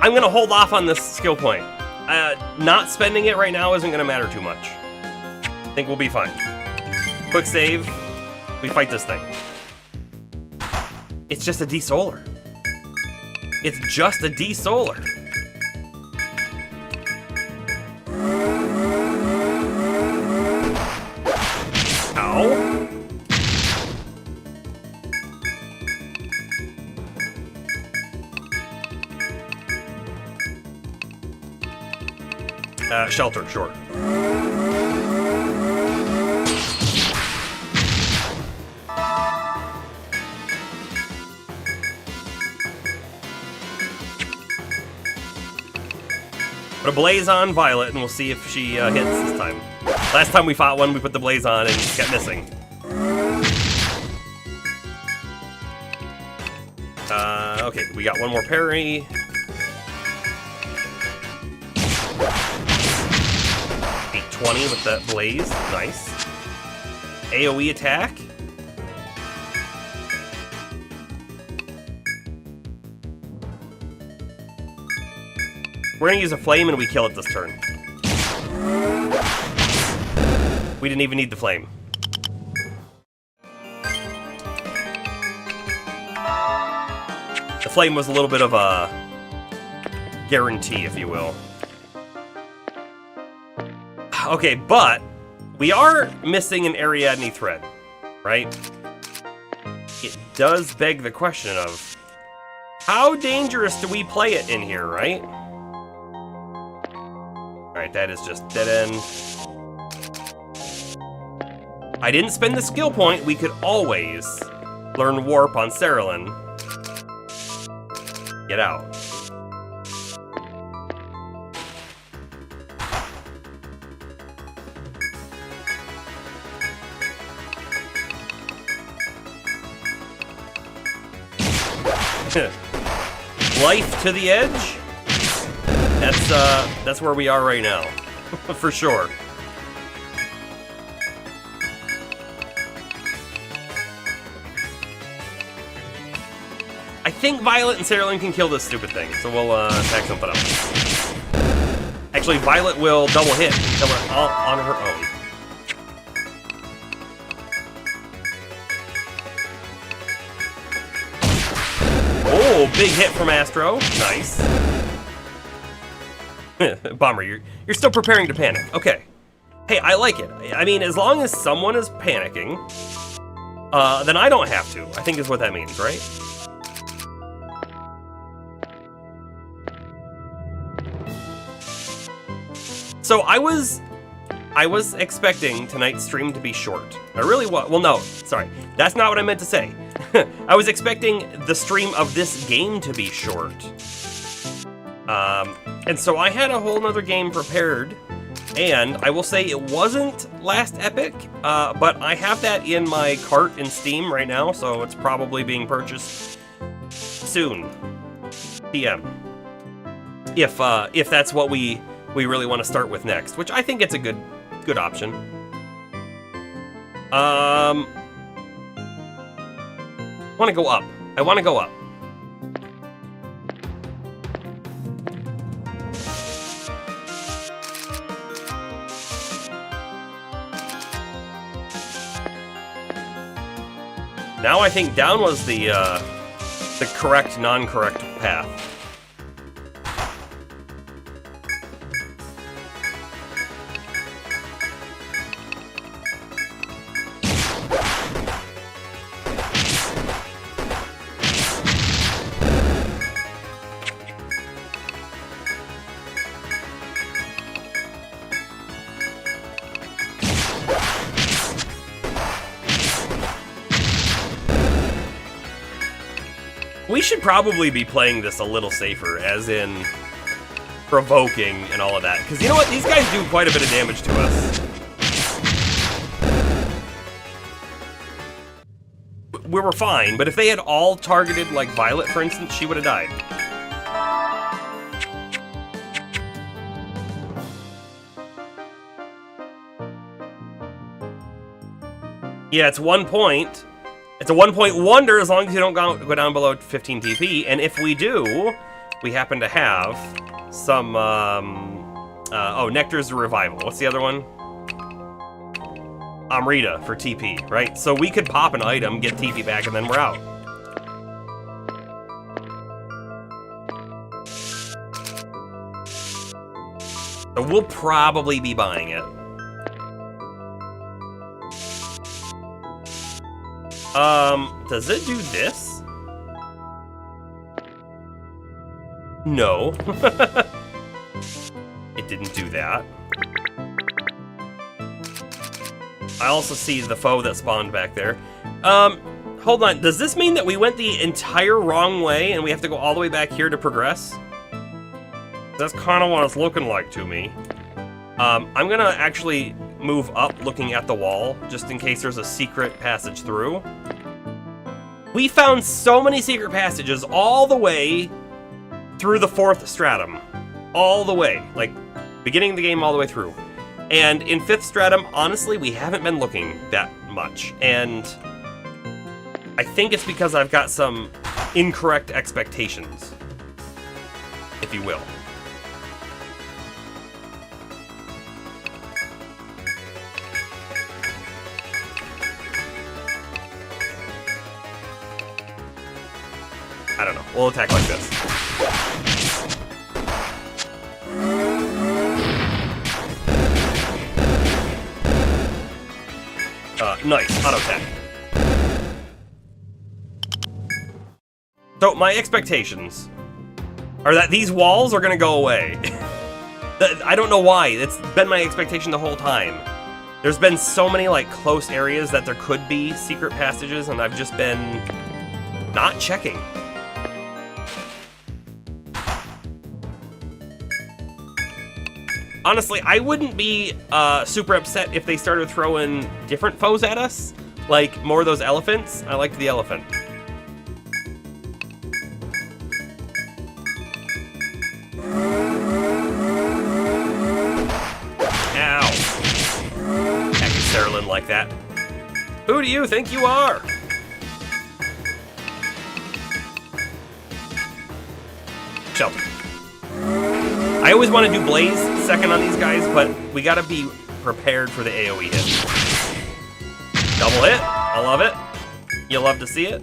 I'm going to hold off on this skill point. Not spending it right now isn't going to matter too much. I think we'll be fine. Quick save. We fight this thing. It's just a D-Solar. It's just a D-Solar. Ow. Shelter, sure. Put a blaze on Violet, and we'll see if she hits this time. Last time we fought one, we put the blaze on and kept missing. Okay, we got one more parry. 820 with that blaze, nice. AoE attack. We're gonna use a flame and we kill it this turn. We didn't even need the flame. The flame was a little bit of a guarantee, if you will. Okay, but we are missing an Ariadne thread, right? It does beg the question of how dangerous do we play it in here, right? Alright, that is just dead end. I didn't spend the skill point. We could always learn Warp on Cerulean. Get out. Life to the edge? That's where we are right now. For sure. I think Violet and Cerulean can kill this stupid thing, so we'll attack something else. Actually, Violet will double hit and kill her all on her own. Oh, big hit from Astro. Nice. Bomber, you're still preparing to panic. Okay. Hey, I like it. I mean, as long as someone is panicking, then I don't have to, I think is what that means, right? So I was expecting tonight's stream to be short. I really was. Well, no, sorry. That's not what I meant to say. I was expecting the stream of this game to be short. And so I had a whole nother game prepared, and I will say it wasn't Last Epic, but I have that in my cart in Steam right now, so it's probably being purchased soon. PM. If that's what we really want to start with next, which I think it's a good option. I want to go up. I want to go up. Now I think down was the correct, non-correct path. We should probably be playing this a little safer, as in provoking and all of that. Because you know what? These guys do quite a bit of damage to us. We were fine, but if they had all targeted, like Violet, for instance, she would have died. Yeah, it's 1 point. It's a 1 point wonder as long as you don't go down below 15 TP. And if we do, we happen to have some, oh, Nectar's Revival. What's the other one? Amrita for TP, right? So we could pop an item, get TP back, and then we're out. So we'll probably be buying it. Does it do this? No. It didn't do that. I also see the foe that spawned back there. Hold on. Does this mean that we went the entire wrong way and we have to go all the way back here to progress? That's kind of what it's looking like to me. I'm gonna actually move up looking at the wall, just in case there's a secret passage through. We found so many secret passages all the way through the 4th Stratum. All the way. Like, beginning of the game all the way through. And in 5th Stratum, honestly, we haven't been looking that much. And I think it's because I've got some incorrect expectations, if you will. I don't know. We'll attack like this. Nice. Auto attack. So my expectations are that these walls are going to go away. I don't know why. It's been my expectation the whole time. There's been so many like close areas that there could be secret passages, and I've just been not checking. Honestly, I wouldn't be super upset if they started throwing different foes at us, like more of those elephants. I liked the elephant. Ow! Attack Cerulean like that. Who do you think you are? Shelter. I always want to do Blaze second on these guys, but we gotta be prepared for the AoE hit. Double hit. I love it. You love to see it.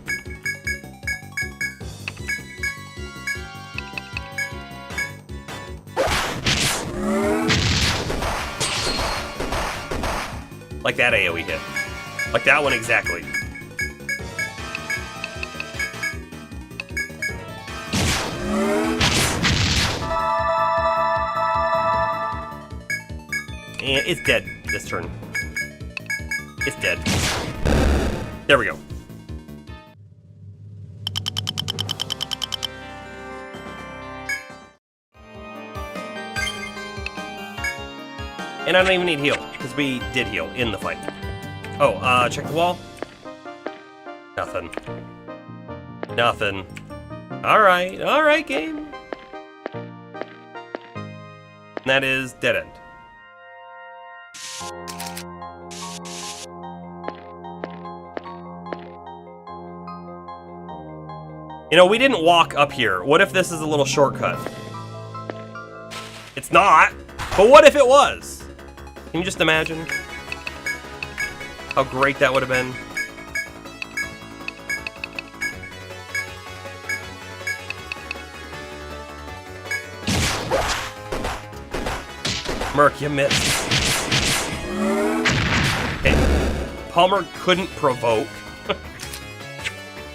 Like that AoE hit. Like that one exactly. And it's dead this turn. It's dead. There we go. And I don't even need heal, because we did heal in the fight. Oh, check the wall. Nothing. Nothing. Alright, game. And that is dead end. You know, we didn't walk up here. What if this is a little shortcut? It's not. But what if it was? Can you just imagine how great that would have been? Merc, you missed. Okay. Palmer couldn't provoke.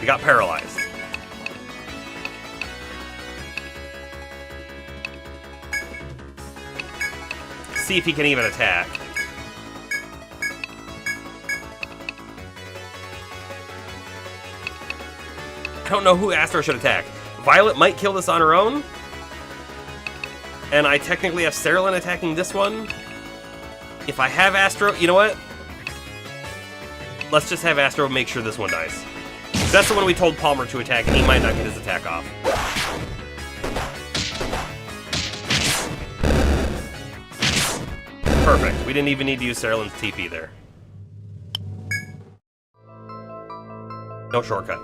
He got paralyzed. See if he can even attack. I don't know who Astro should attack. Violet might kill this on her own. And I technically have Cerulean attacking this one. If I have Astro, you know what? Let's just have Astro make sure this one dies. That's the one we told Palmer to attack, and he might not get his attack off. Perfect. We didn't even need to use Cerulean's TP there. No shortcut.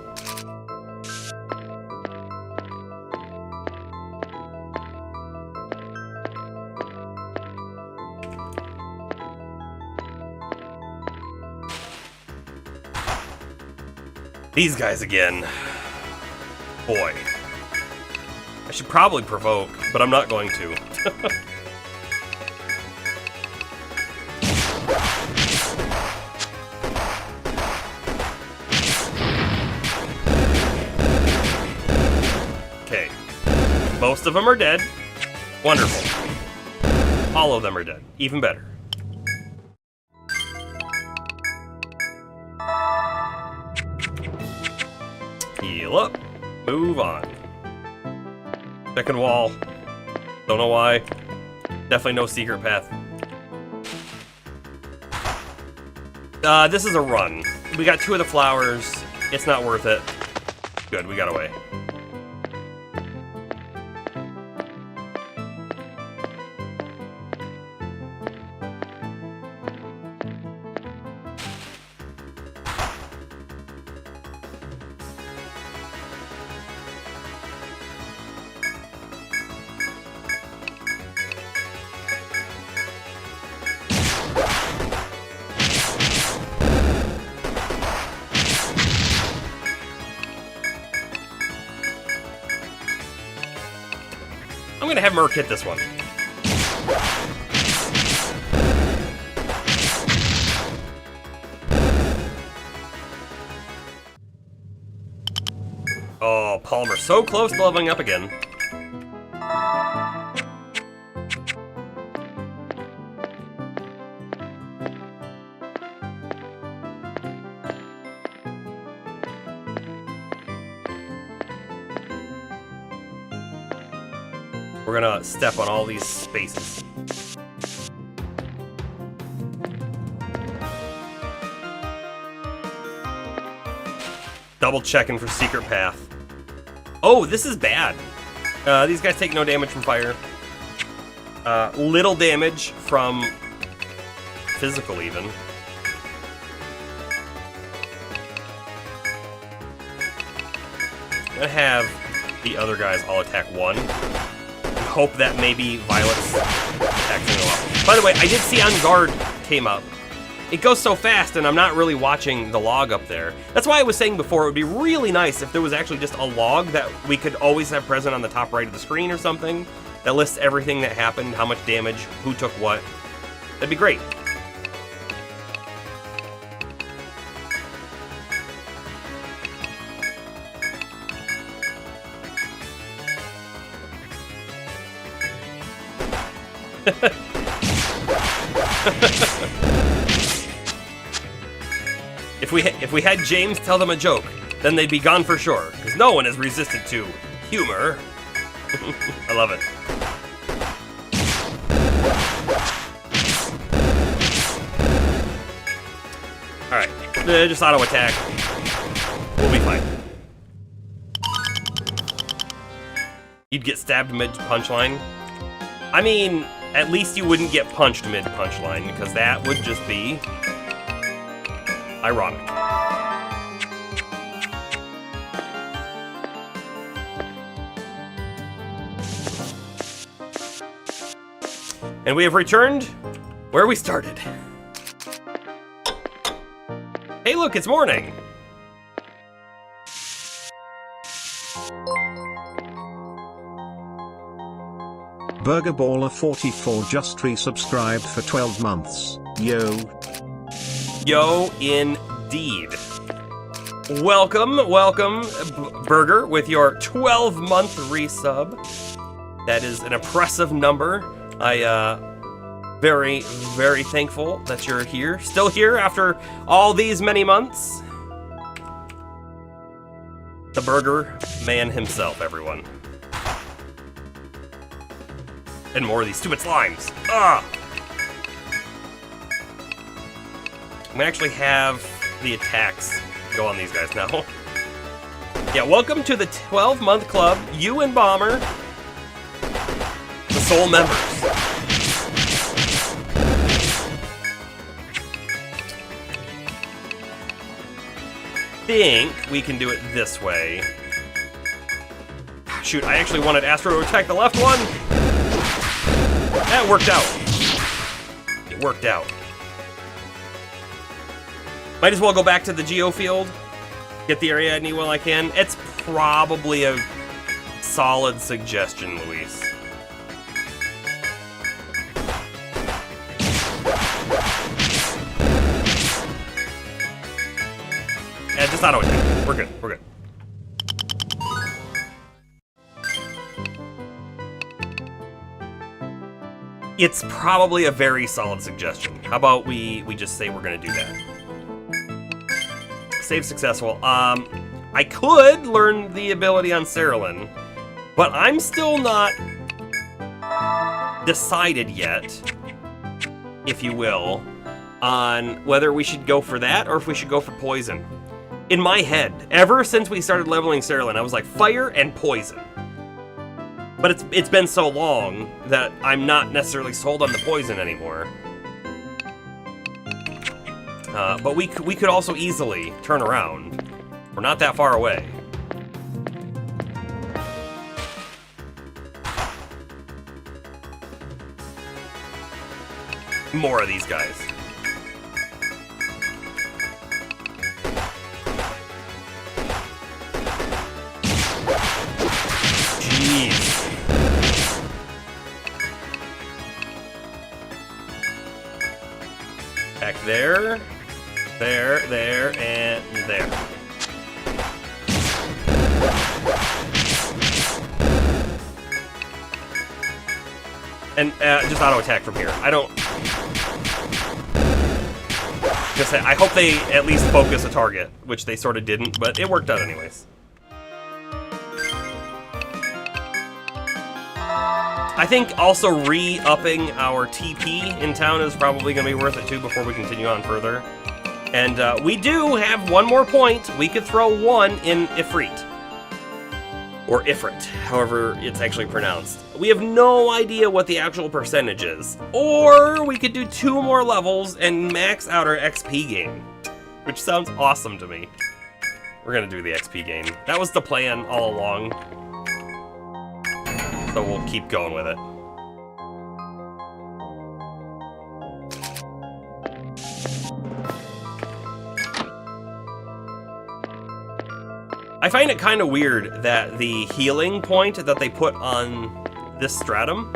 These guys again. Boy. I should probably provoke, but I'm not going to. Okay. Most of them are dead. Wonderful. All of them are dead. Even better. Heal up. Move on. Second wall. Don't know why. Definitely no secret path. This is a run. We got 2 of the flowers. It's not worth it. Good, we got away. I'm gonna have Merc hit this one. Oh, Palmer, so close to leveling up again. We're gonna step on all these spaces. Double checking for secret path. Oh, this is bad. These guys take no damage from fire. Little damage from physical even. I'm gonna have the other guys all attack one. Hope that maybe Violet's attack's gonna go off. By the way, I did see On Guard came up. It goes so fast, and I'm not really watching the log up there. That's why I was saying before, it would be really nice if there was actually just a log that we could always have present on the top right of the screen or something that lists everything that happened, how much damage, who took what. That'd be great. If we had James tell them a joke, then they'd be gone for sure, because no one has resisted to humor. I love it. Alright, just auto attack. We'll be fine. You'd get stabbed mid-punchline. I mean, at least you wouldn't get punched mid-punchline, because that would just be ironic. And we have returned where we started. Hey look, it's morning! BurgerBaller44 just resubscribed for 12 months. Yo. Yo, indeed. Welcome, Burger, with your 12-month resub. That is an impressive number. Very, very thankful that you're here. Still here after all these many months. The Burger Man himself, everyone. And more of these stupid slimes. Ugh! I'm gonna actually have the attacks go on these guys now. Yeah, welcome to the 12-month club. You and Bomber, the sole members. Think we can do it this way. Shoot, I actually wanted Astro to attack the left one. That worked out. It worked out. Might as well go back to the Geofield. Get the area I need while I can. It's probably a solid suggestion, Luis. Yeah, just auto attack. We're good. We're good. It's probably a very solid suggestion. How about we just say we're gonna do that? Save successful. I could learn the ability on Cerulean, but I'm still not decided yet, if you will, on whether we should go for that or if we should go for poison. In my head, ever since we started leveling Cerulean, I was like fire and poison. But it's been so long that I'm not necessarily sold on the poison anymore. But we could also easily turn around. We're not that far away. More of these guys. Jeez. Back there. There, and there. And just auto attack from here. I don't. Just say, I hope they at least focus a target, which they sort of didn't, but it worked out anyways. I think also re-upping our TP in town is probably going to be worth it too before we continue on further. And we do have one more point. We could throw one in Ifrit. Or Ifrit, however it's actually pronounced. We have no idea what the actual percentage is. Or we could do 2 more levels and max out our XP gain. Which sounds awesome to me. We're going to do the XP gain. That was the plan all along. So we'll keep going with it. I find it kind of weird that the healing point that they put on this stratum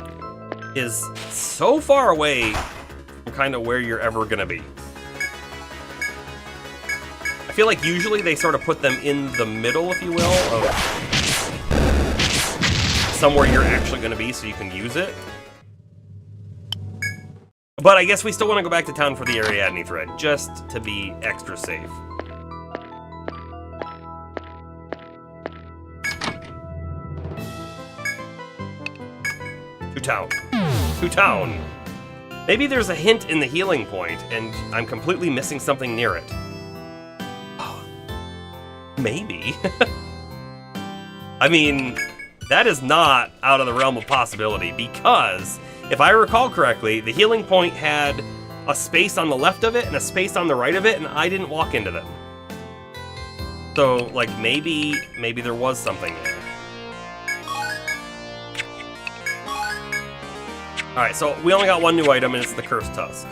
is so far away from kind of where you're ever gonna be. I feel like usually they sort of put them in the middle, if you will, of somewhere you're actually gonna be so you can use it. But I guess we still want to go back to town for the Ariadne thread, just to be extra safe. To town. Maybe there's a hint in the healing point, and I'm completely missing something near it. Maybe. I mean, that is not out of the realm of possibility, because if I recall correctly, the healing point had a space on the left of it and a space on the right of it, and I didn't walk into them. So, like, maybe there was something there. Alright, so we only got one new item, and it's the Cursed Tusk.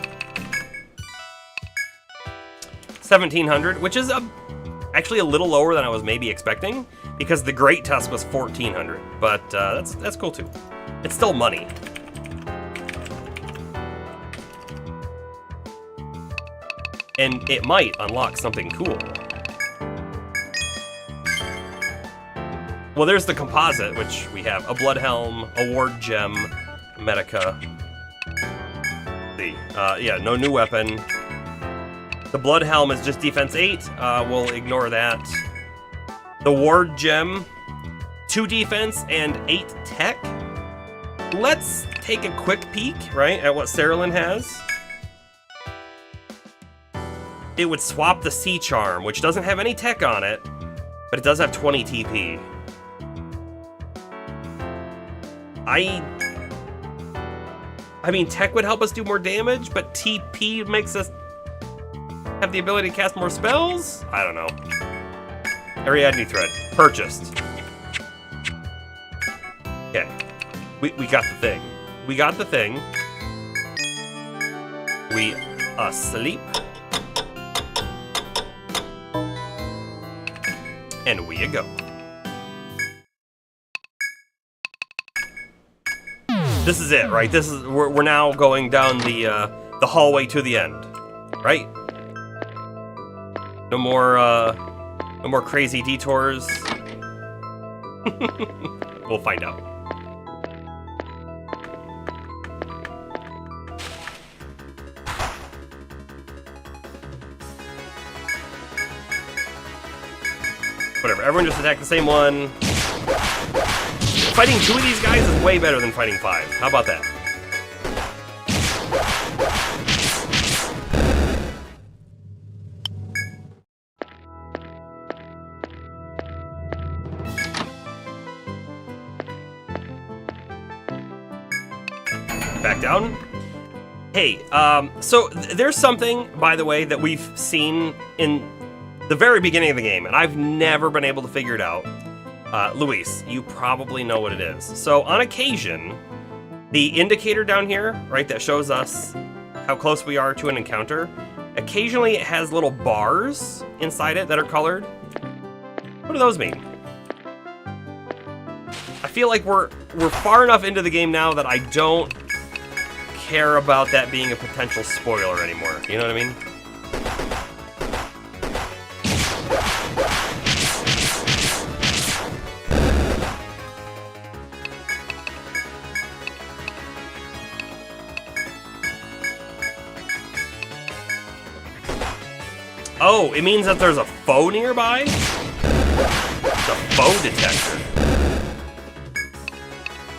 1,700, which is actually a little lower than I was maybe expecting, because the Great Tusk was 1,400, but that's cool too. It's still money. And it might unlock something cool. Well, there's the composite, which we have a blood helm, a ward gem, medica. Yeah, no new weapon. The blood helm is just defense 8. We'll ignore that. The ward gem, 2 defense and 8 tech. Let's take a quick peek, right, at what Cerulean has. It would swap the Sea Charm, which doesn't have any tech on it, but it does have 20 TP. I mean, tech would help us do more damage, but TP makes us have the ability to cast more spells? I don't know. Ariadne Thread. Purchased. Okay. We got the thing. We got the thing. We asleep. And we go. This is it, right? This is we're now going down the hallway to the end, right? No more crazy detours. We'll find out. Whatever. Everyone just attack the same one. Fighting 2 of these guys is way better than fighting 5. How about that? Back down. Hey, so there's something, by the way, that we've seen in the very beginning of the game, and I've never been able to figure it out. Luis, you probably know what it is. So on occasion, the indicator down here, right, that shows us how close we are to an encounter, occasionally it has little bars inside it that are colored. What do those mean? I feel like we're far enough into the game now that I don't care about that being a potential spoiler anymore. You know what I mean? Oh, it means that there's a foe nearby? It's a foe detector.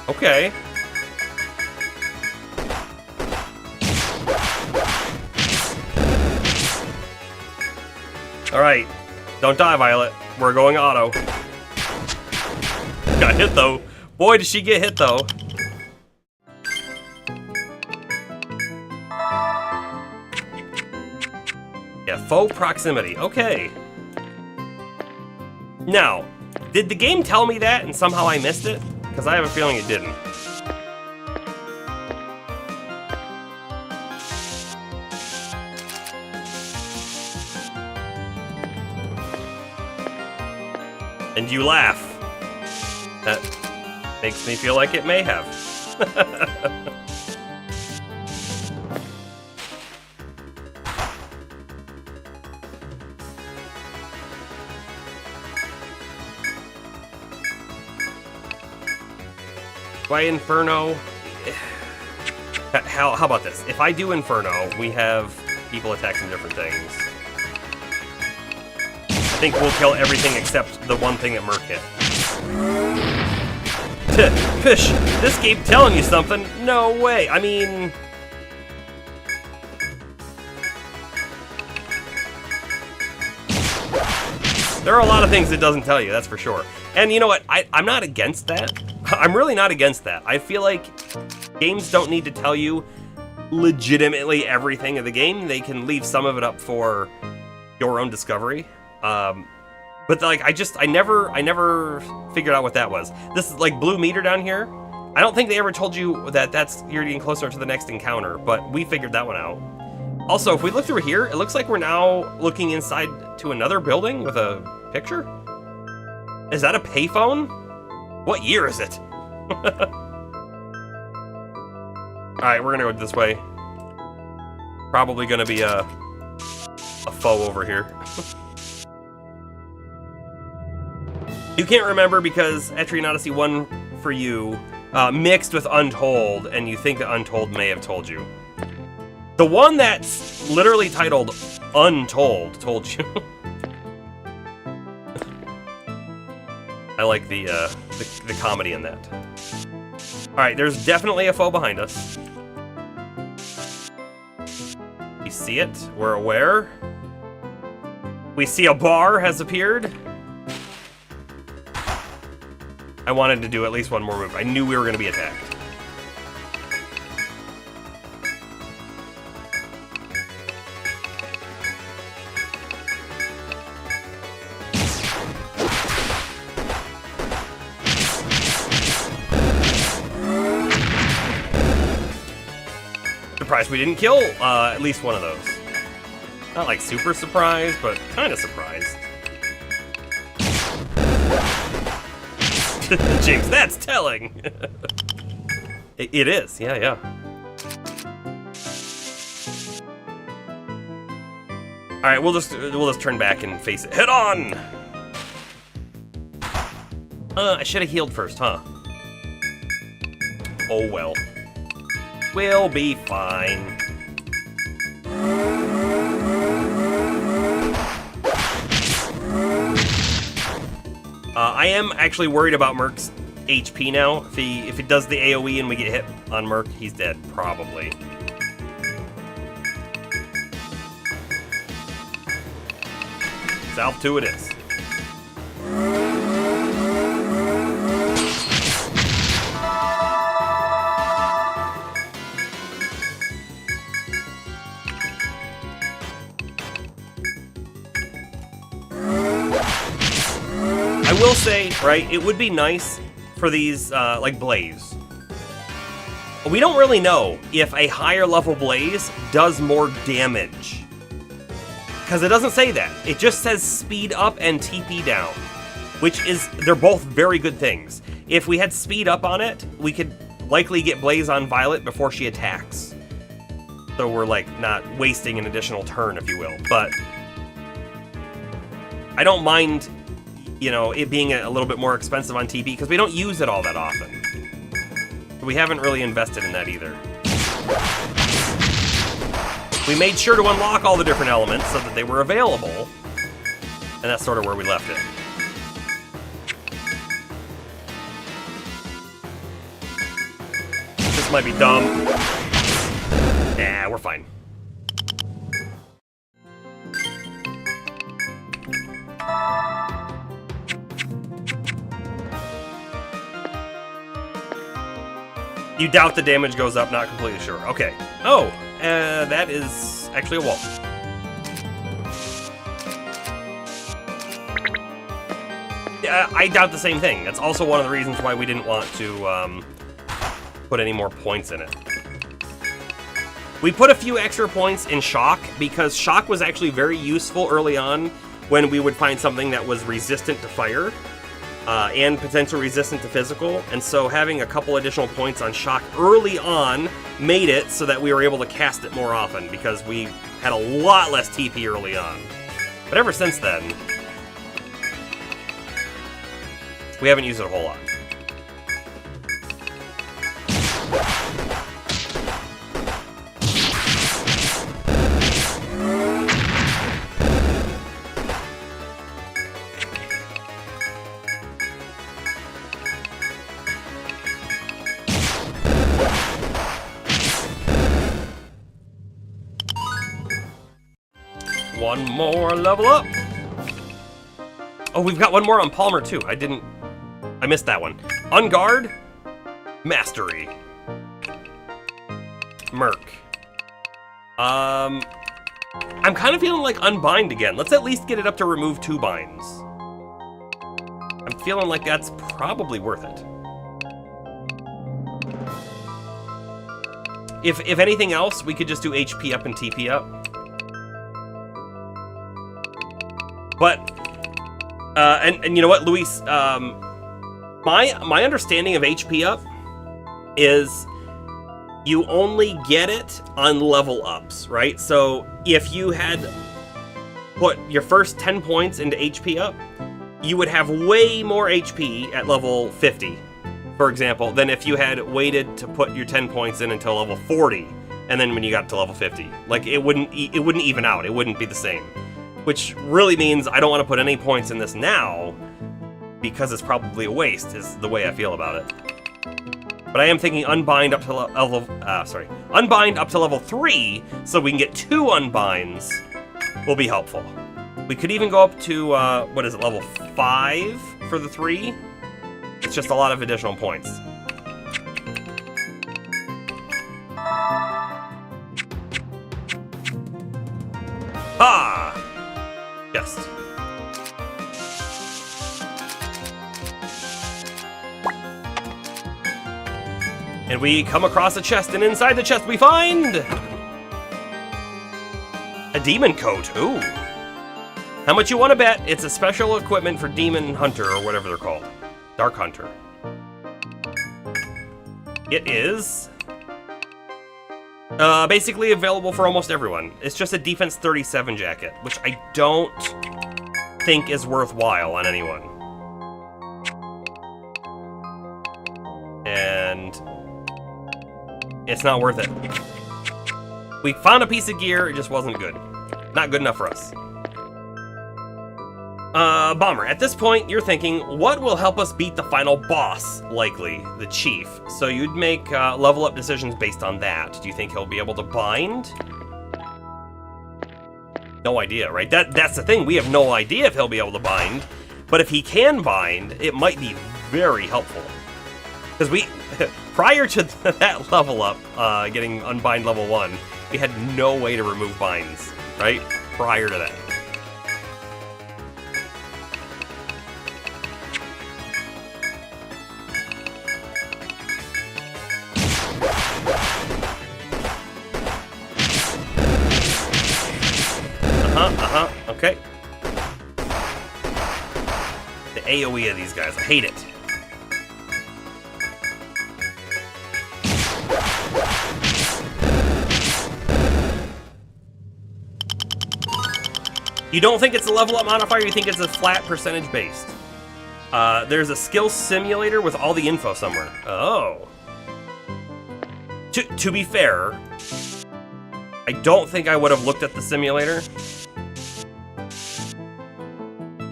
Okay. Alright. Don't die, Violet. We're going auto. Got hit, though. Boy, did she get hit, though. Yeah, foe proximity. Okay. Now, did the game tell me that and somehow I missed it? Because I have a feeling it didn't. And you laugh. That makes me feel like it may have. By Inferno, how about this? If I do Inferno, we have people attack some different things. I think we'll kill everything except the one thing that Merc hit. Fish, this game telling you something? No way. I mean... there are a lot of things it doesn't tell you, that's for sure. And you know what? I'm not against that. I'm really not against that. I feel like games don't need to tell you legitimately everything of the game. They can leave some of it up for your own discovery. But like, I never figured out what that was. This is like blue meter down here. I don't think they ever told you that you're getting closer to the next encounter, but we figured that one out. Also, if we look through here, it looks like we're now looking inside to another building with a picture. Is that a payphone? What year is it? Alright, we're gonna go this way. Probably gonna be a F.O.E over here. You can't remember because Etrian Odyssey 1 for you mixed with Untold, and you think that Untold may have told you. The one that's literally titled Untold told you. I like the comedy in that. Alright, there's definitely a F.O.E behind us. We see it. We're aware. We see a bar has appeared. I wanted to do at least one more move. I knew we were going to be attacked. Surprised we didn't kill at least one of those. Not like super surprised, but kind of surprised. Jinx, that's telling. It is, yeah. All right, we'll just turn back and face it head on. I should have healed first, huh? Oh well. We'll be fine. I am actually worried about Merc's HP now. If it does the AoE and we get hit on Merc, he's dead, probably. South 2 it is. I will say, right, it would be nice for these, like, Blaze. We don't really know if a higher level Blaze does more damage. Because it doesn't say that. It just says speed up and TP down. Which is, they're both very good things. If we had speed up on it, we could likely get Blaze on Violet before she attacks. So we're, like, not wasting an additional turn, if you will. But I don't mind, you know, it being a little bit more expensive on TP because we don't use it all that often. We haven't really invested in that either. We made sure to unlock all the different elements so that they were available, and that's sort of where we left it. This might be dumb. Nah, we're fine. You doubt the damage goes up, not completely sure. Okay. Oh, that is actually a wall. Yeah, I doubt the same thing. That's also one of the reasons why we didn't want to put any more points in it. We put a few extra points in Shock because Shock was actually very useful early on when we would find something that was resistant to fire. And potential resistant to physical, and so having a couple additional points on Shock early on made it so that we were able to cast it more often, because we had a lot less TP early on. But ever since then, we haven't used it a whole lot. One more level up. Oh, we've got one more on Palmer too. I missed that one. On guard, mastery. Merc. I'm kind of feeling like unbind again. Let's at least get it up to remove 2 binds. I'm feeling like that's probably worth it. If anything else, we could just do HP up and TP up. But, and you know what, Luis, my understanding of HP up is you only get it on level ups, right? So if you had put your first 10 points into HP up, you would have way more HP at level 50, for example, than if you had waited to put your 10 points in until level 40, and then when you got to level 50. Like, it wouldn't even out. It wouldn't be the same. Which really means I don't want to put any points in this now, because it's probably a waste, is the way I feel about it. But I am thinking unbind up to unbind up to level 3, so we can get 2 unbinds, will be helpful. We could even go up to, what is it, level 5 for the 3? It's just a lot of additional points. Ah! Yes. And we come across a chest, and inside the chest we find a demon coat. Ooh. How much you want to bet? It's a special equipment for demon hunter, or whatever they're called. Dark hunter. It is basically available for almost everyone. It's just a defense 37 jacket, which I don't think is worthwhile on anyone. And it's not worth it. We found a piece of gear, it just wasn't good. Not good enough for us. Bomber, at this point, you're thinking, what will help us beat the final boss? Likely, the chief. So you'd make level up decisions based on that. Do you think he'll be able to bind? No idea, right? That's the thing, we have no idea if he'll be able to bind. But if he can bind, it might be very helpful. Because we, prior to that level up, getting unbind level 1, we had no way to remove binds, right? Prior to that. Okay. The AoE of these guys, I hate it. You don't think it's a level up modifier, you think it's a flat percentage based. There's a skill simulator with all the info somewhere. Oh. To be fair, I don't think I would have looked at the simulator.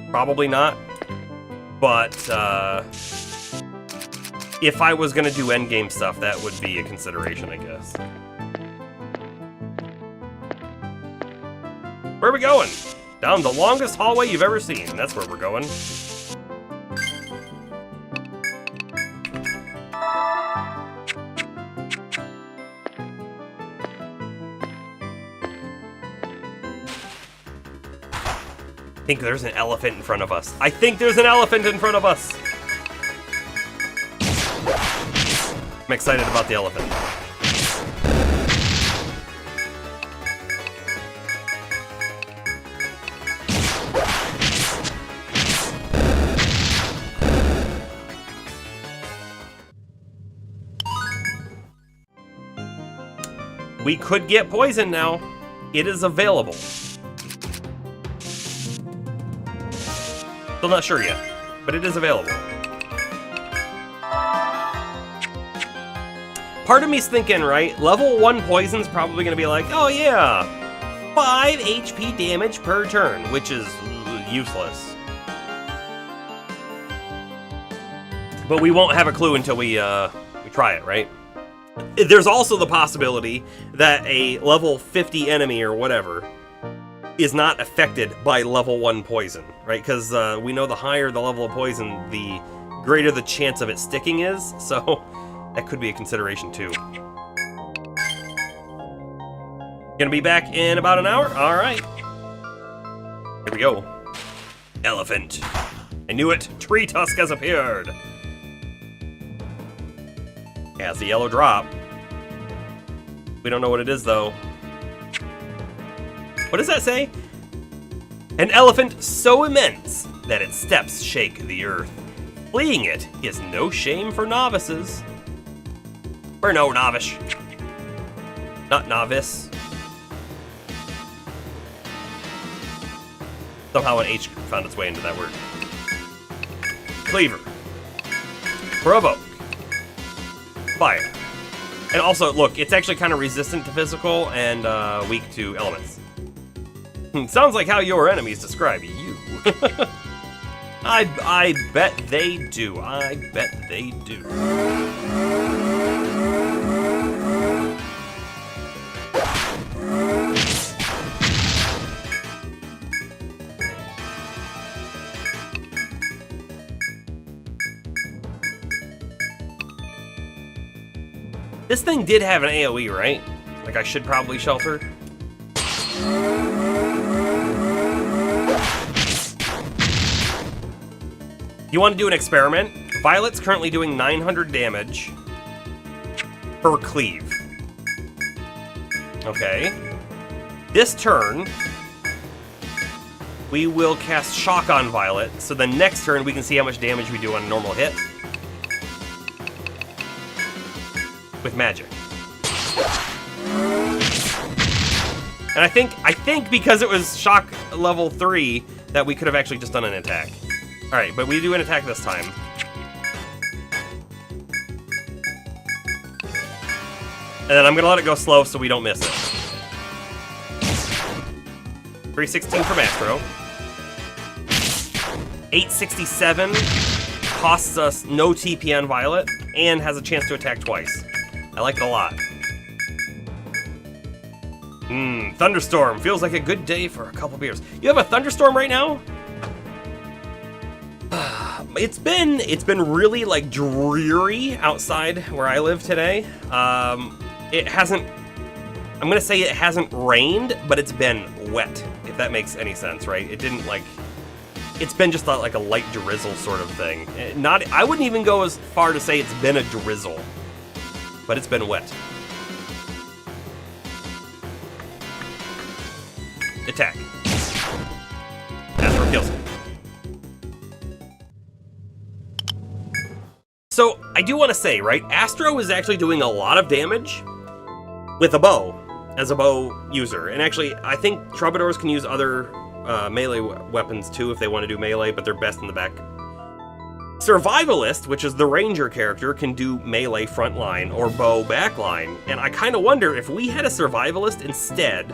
Probably not. But if I was gonna do endgame stuff, that would be a consideration, I guess. Where are we going? Down the longest hallway you've ever seen. That's where we're going. I think there's an elephant in front of us. I think there's an elephant in front of us. I'm excited about the elephant. We could get poison now. It is available. Still not sure yet, but it is available. Part of me's thinking, right, level 1 poison's probably gonna be like, oh yeah, 5 HP damage per turn, which is useless. But we won't have a clue until we try it, right? There's also the possibility that a level 50 enemy or whatever is not affected by level 1 poison, right? Because we know the higher the level of poison, the greater the chance of it sticking is, so that could be a consideration too. Gonna be back in about an hour? Alright. Here we go. Elephant. I knew it! Tree Tusk has appeared! It has the yellow drop. We don't know what it is though. What does that say? An elephant so immense that its steps shake the earth. Fleeing it is no shame for novices. We're no novice. Not novice. Somehow an H found its way into that word. Cleaver. Provoke. Fire. And also, look, it's actually kind of resistant to physical and weak to elements. Sounds like how your enemies describe you. I bet they do. I bet they do. This thing did have an AoE, right? Like I should probably shelter. You want to do an experiment? Violet's currently doing 900 damage per cleave. Okay. This turn, we will cast Shock on Violet, so the next turn we can see how much damage we do on a normal hit. With magic. And I think because it was Shock level 3 that we could have actually just done an attack. Alright, but we do an attack this time. And then I'm gonna let it go slow so we don't miss it. 316 from Astro. 867 costs us no TP on Violet and has a chance to attack twice. I like it a lot. Thunderstorm. Feels like a good day for a couple beers. You have a thunderstorm right now? It's been really like dreary outside where I live today. It hasn't, I'm gonna say it hasn't rained, but it's been wet, if that makes any sense, right? It didn't like, it's been just like a light drizzle sort of thing. I wouldn't even go as far to say it's been a drizzle. But it's been wet. Attack. Astro kills him. So, I do want to say, right, Astro is actually doing a lot of damage with a bow, as a bow user. And actually, I think Troubadours can use other melee weapons too if they want to do melee, but they're best in the back. Survivalist, which is the ranger character, can do melee frontline or bow backline, and I kind of wonder if we had a survivalist instead,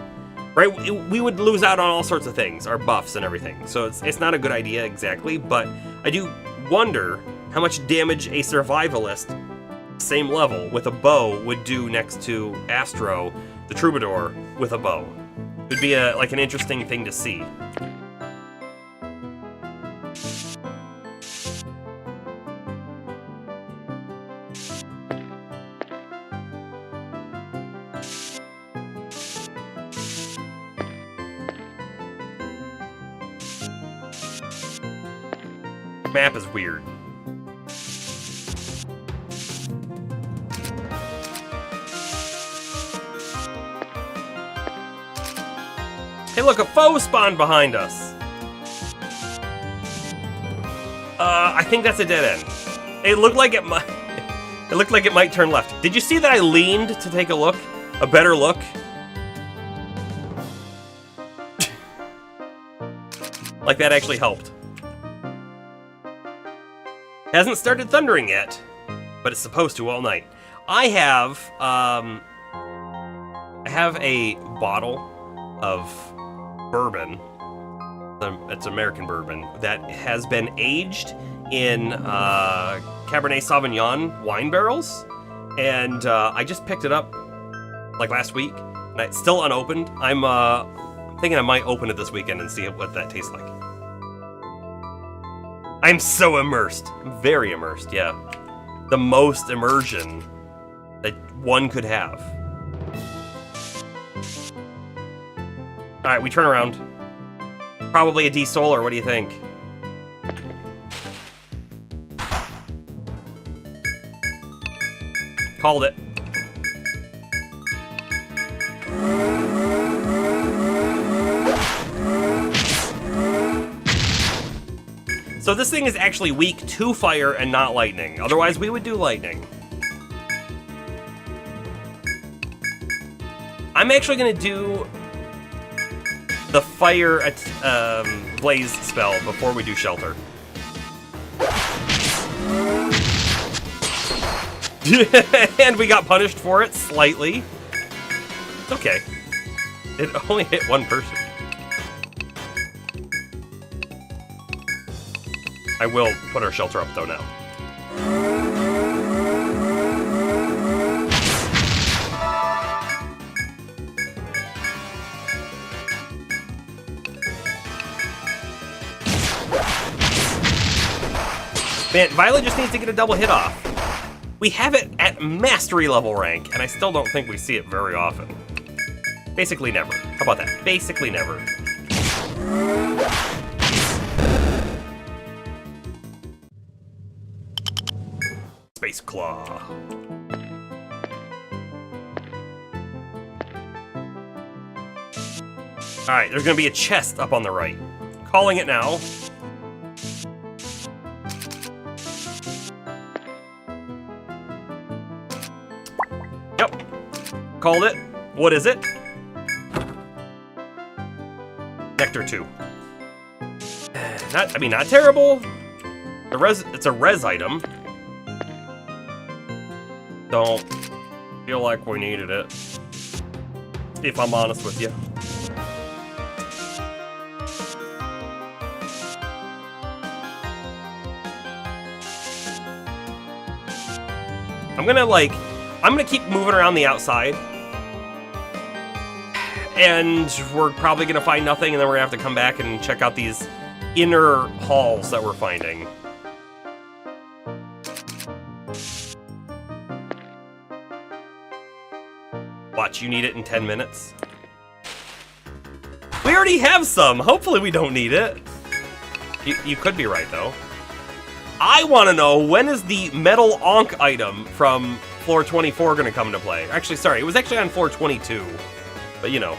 right? We would lose out on all sorts of things, our buffs and everything. So it's not a good idea exactly, but I do wonder how much damage a survivalist, same level, with a bow would do next to Astro, the Troubadour, with a bow. It would be like an interesting thing to see. Map is weird. Hey look, a foe spawned behind us. I think that's a dead end. It looked like it might turn left. Did you see that I leaned to take a look? A better look? Like that actually helped. Hasn't started thundering yet, but it's supposed to all night. I have a bottle of bourbon. It's American bourbon that has been aged in Cabernet Sauvignon wine barrels, and I just picked it up like last week, and it's still unopened. I'm thinking I might open it this weekend and see what that tastes like. I'm so immersed. Very immersed, yeah. The most immersion that one could have. Alright, we turn around. Probably a D-Solar, what do you think? Called it. So this thing is actually weak to fire and not lightning. Otherwise, we would do lightning. I'm actually gonna do the fire blaze spell before we do shelter. And we got punished for it slightly. It's okay. It only hit one person. I will put our shelter up though now. Man, Violet just needs to get a double hit off. We have it at mastery level rank, and I still don't think we see it very often. Basically never. How about that? Basically never. Space Claw. Alright, there's gonna be a chest up on the right. Calling it now. Yep. Called it. What is it? Nectar 2. Not terrible. It's a res item. Don't feel like we needed it, if I'm honest with you. I'm gonna keep moving around the outside. And we're probably gonna find nothing, and then we're gonna have to come back and check out these inner halls that we're finding. Watch, you need it in 10 minutes. We already have some. Hopefully we don't need it. You could be right, though. I want to know, when is the metal Ankh item from floor 24 going to come into play? Actually, sorry, it was actually on floor 22. But, you know.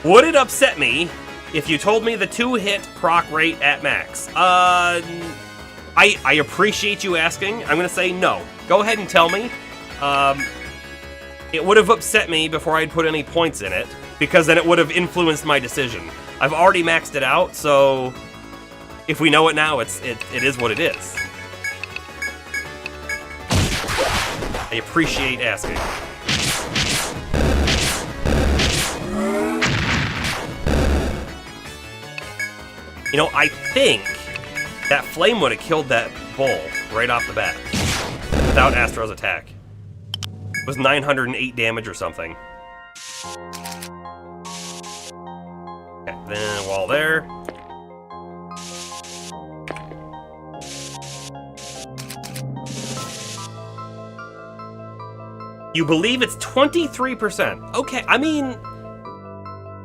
Would it upset me if you told me the 2-hit proc rate at max? I appreciate you asking. I'm going to say no. Go ahead and tell me. It would have upset me before I'd put any points in it, because then it would have influenced my decision. I've already maxed it out, so if we know it now, it is what it is. I appreciate asking. You know, I think that flame would have killed that bull right off the bat without Astro's attack. It was 908 damage or something. Okay, then while there. You believe it's 23%. Okay, I mean,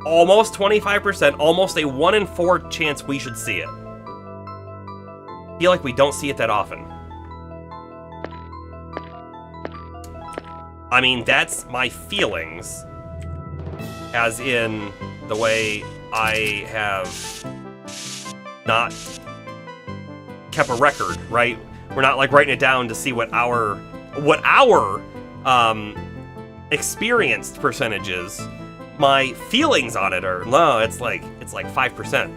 almost 25%, almost a 1 in 4 chance we should see it. I feel like we don't see it that often. I mean, that's my feelings, as in the way I have not kept a record, right? We're not like writing it down to see what our experienced percentage is. My feelings on it are, no, it's like 5%.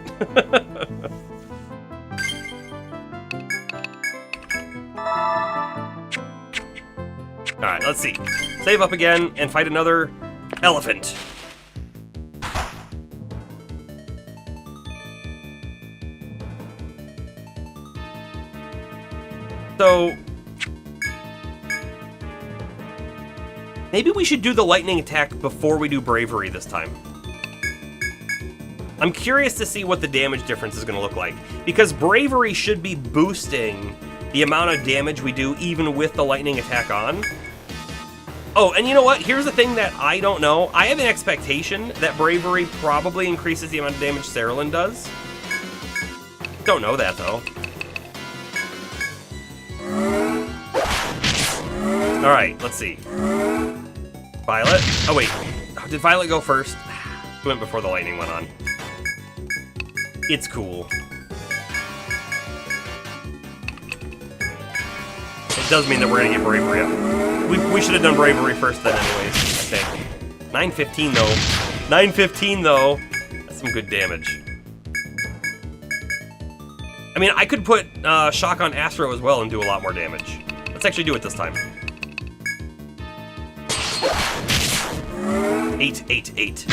Alright, let's see. Save up again and fight another elephant. So maybe we should do the lightning attack before we do bravery this time. I'm curious to see what the damage difference is going to look like, because bravery should be boosting the amount of damage we do even with the lightning attack on. Oh, and you know what? Here's the thing that I don't know. I have an expectation that bravery probably increases the amount of damage Cerulean does. Don't know that, though. Alright, let's see. Violet? Oh, wait. Did Violet go first? She went before the lightning went on. It's cool. It does mean that we're gonna get bravery up. We should have done bravery first then anyways, I 915 though. 915 though. That's some good damage. I mean, I could put Shock on Astro as well and do a lot more damage. Let's actually do it this time. 8, 8, 8.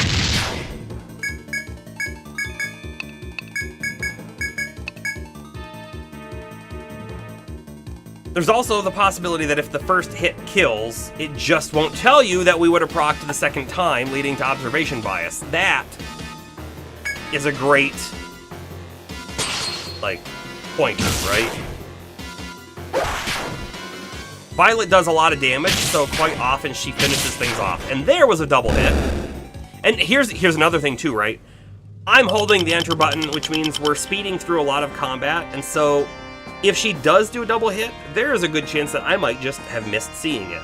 There's also the possibility that if the first hit kills, it just won't tell you that we would have procced the second time, leading to observation bias. That is a great, like, pointer, right? Violet does a lot of damage, so quite often she finishes things off. And there was a double hit. And here's another thing too, right? I'm holding the enter button, which means we're speeding through a lot of combat, and so if she does do a double hit, there is a good chance that I might just have missed seeing it.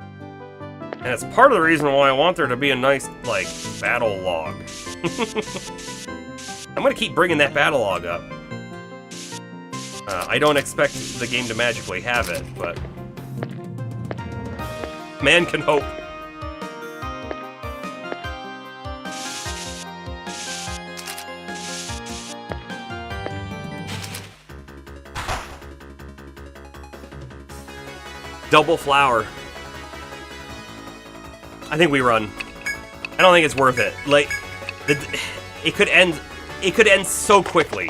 And it's part of the reason why I want there to be a nice, like, battle log. I'm gonna keep bringing that battle log up. I don't expect the game to magically have it, but man can hope. Double flower. I think we run. I don't think it's worth it. Like, it could end so quickly,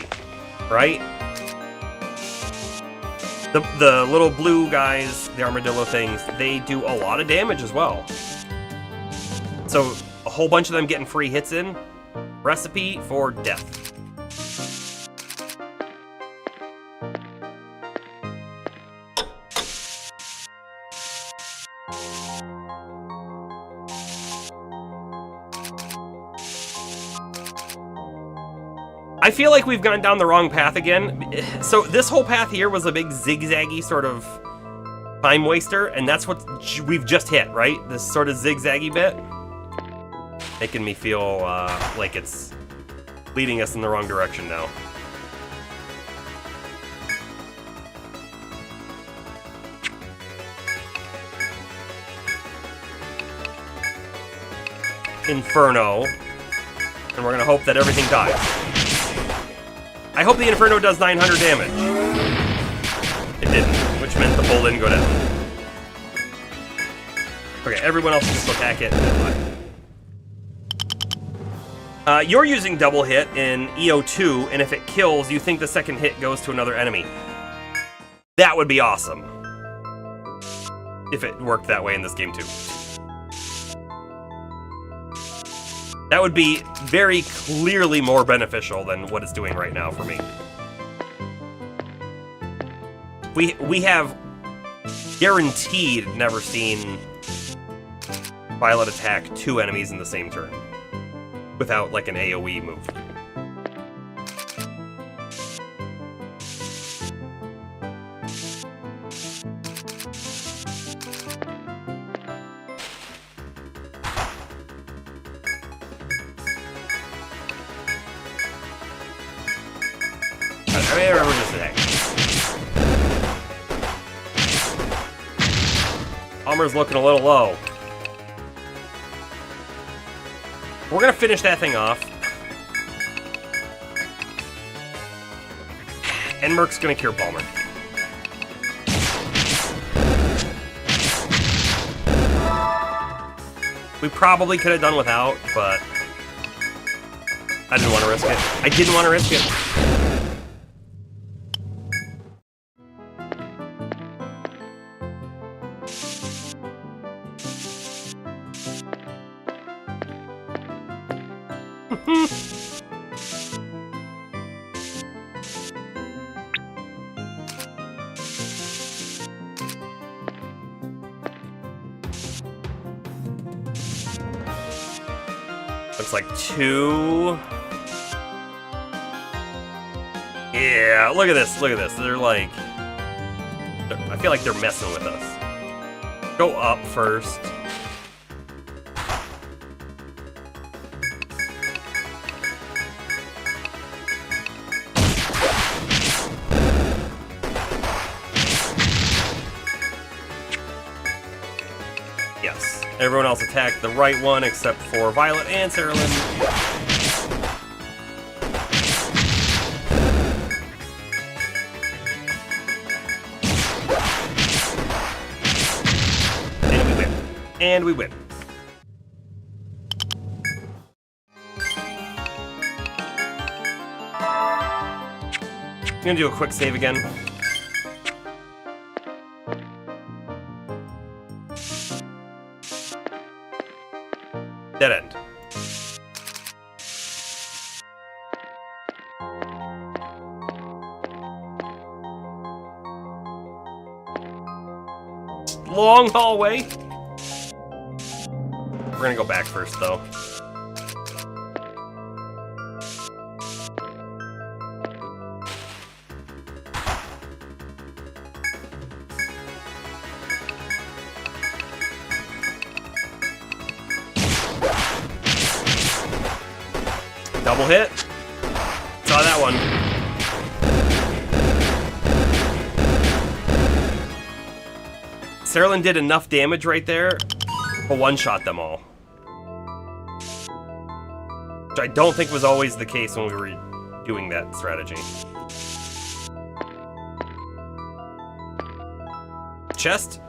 right? The little blue guys, the armadillo things, they do a lot of damage as well. So a whole bunch of them getting free hits in, recipe for death. I feel like we've gone down the wrong path again. So this whole path here was a big zigzaggy sort of time waster, and that's what we've just hit, right? This sort of zigzaggy bit. Making me feel like it's leading us in the wrong direction now. Inferno. And we're gonna hope that everything dies. I hope the Inferno does 900 damage. It didn't, which meant the bull didn't go down. Okay, everyone else just attack it and die. You're using double hit in EO2, and if it kills, you think the second hit goes to another enemy. That would be awesome. If it worked that way in this game too. That would be very clearly more beneficial than what it's doing right now for me. We have guaranteed never seen Violet attack 2 enemies in the same turn without like an AoE move. Palmer's looking a little low. We're gonna finish that thing off. And Merc's gonna cure Palmer. We probably could have done without, but I didn't want to risk it. I didn't want to risk it. Looks like 2. Yeah, look at this, look at this. They're like... I feel like they're messing with us. Go up first. Yes. Everyone else attacked the right one except for Violet and Sarah Lynn. And we win. And we win. I'm gonna do a quick save again. Dead end. Long hallway. We're gonna go back first, though. Double hit. Saw that one. Sarah Lynn did enough damage right there to one-shot them all. Which I don't think was always the case when we were doing that strategy. Chest?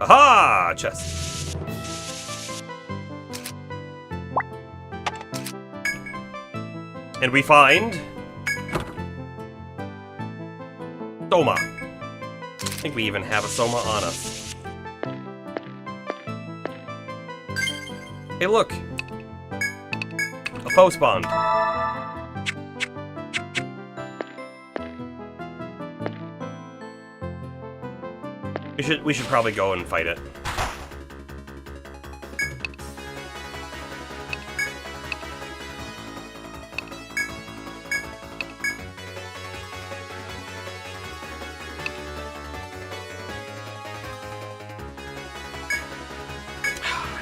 Aha! Chest. And we find Soma. I think we even have a Soma on us. Hey, look. A F.O.E spawned. We should probably go and fight it.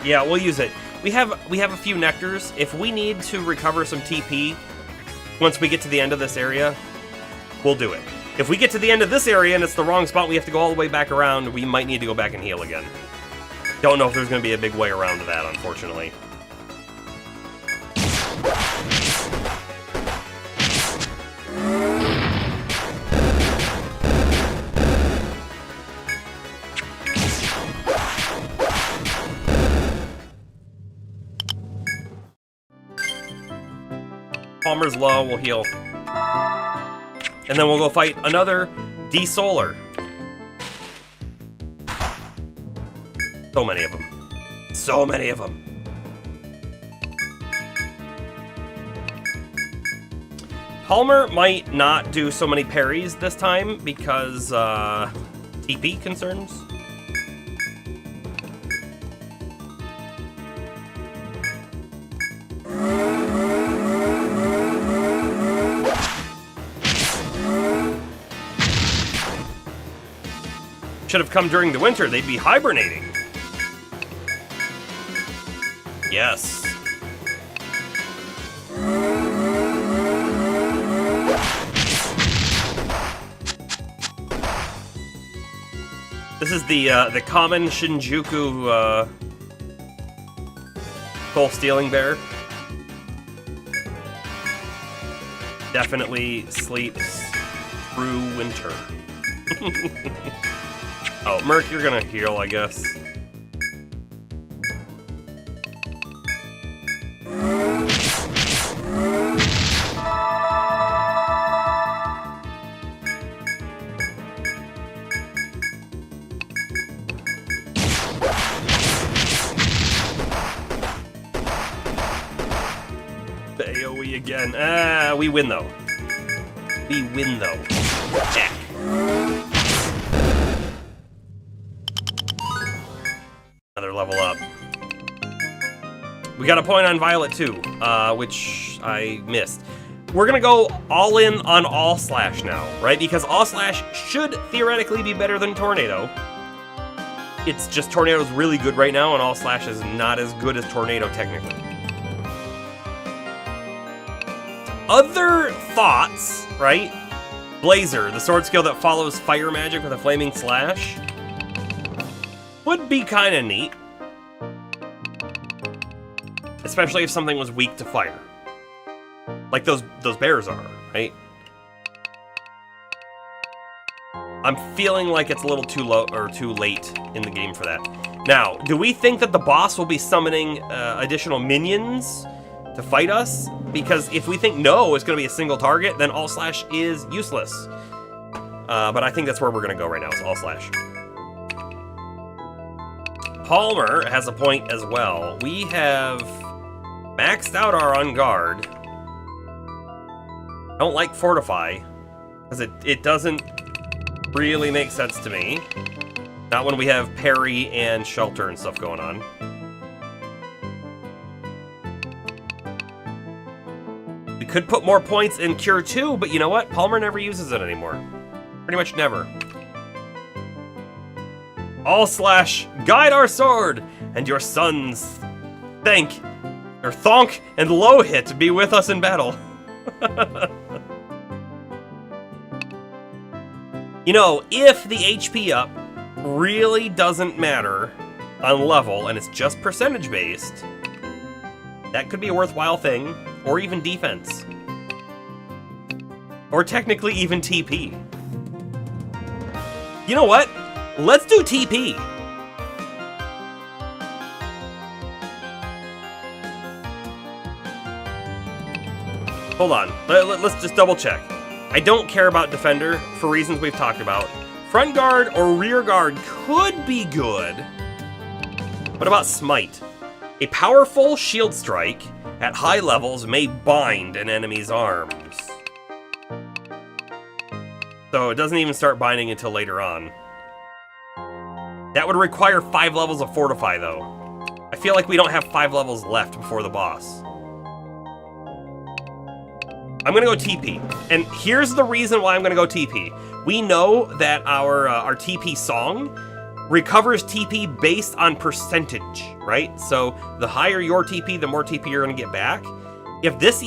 Yeah, we'll use it. We have a few nectars. If we need to recover some TP once we get to the end of this area, we'll do it. If we get to the end of this area and it's the wrong spot, we have to go all the way back around, we might need to go back and heal again. Don't know if there's going to be a big way around that, unfortunately. Palmer's low, we'll heal. And then we'll go fight another D-Solar. So many of them. So many of them. Palmer might not do so many parries this time because TP concerns. Should have come during the winter, they'd be hibernating. Yes. This is the common Shinjuku soul stealing bear. Definitely sleeps through winter. Oh, Merc, you're gonna heal, I guess. The AoE again. Ah, we win though. We win though. Check. Another level up. We got a point on Violet too, which I missed. We're gonna go all in on All Slash now, right? Because All Slash should theoretically be better than Tornado. It's just Tornado's really good right now, and All Slash is not as good as Tornado technically. Other thoughts, right? Blazer, the sword skill that follows fire magic with a flaming slash, would be kind of neat. Especially if something was weak to fire. Like those bears are, right? I'm feeling like it's a little too low or too late in the game for that. Now, do we think that the boss will be summoning additional minions to fight us? Because if we think no, it's going to be a single target, then all slash is useless. But I think that's where we're going to go right now, is all slash. Palmer has a point as well. We have maxed out our on guard. I don't like fortify, because it doesn't really make sense to me. Not when we have parry and shelter and stuff going on. We could put more points in Cure 2, but you know what? Palmer never uses it anymore. Pretty much never. All slash, guide our sword, and your sons thank, or thonk and low hit be with us in battle. You know, if the HP up really doesn't matter on level and it's just percentage based, that could be a worthwhile thing, or even defense. Or technically even TP. You know what? Let's do TP. Hold on, let's just double check. I don't care about Defender for reasons we've talked about. Front Guard or Rear Guard could be good. What about Smite? A powerful shield strike at high levels may bind an enemy's arms. So it doesn't even start binding until later on. That would require 5 levels of Fortify though. I feel like we don't have 5 levels left before the boss. I'm gonna go TP, and here's the reason why I'm gonna go TP. We know that our TP song recovers TP based on percentage, right? So the higher your TP, the more TP you're gonna get back. If this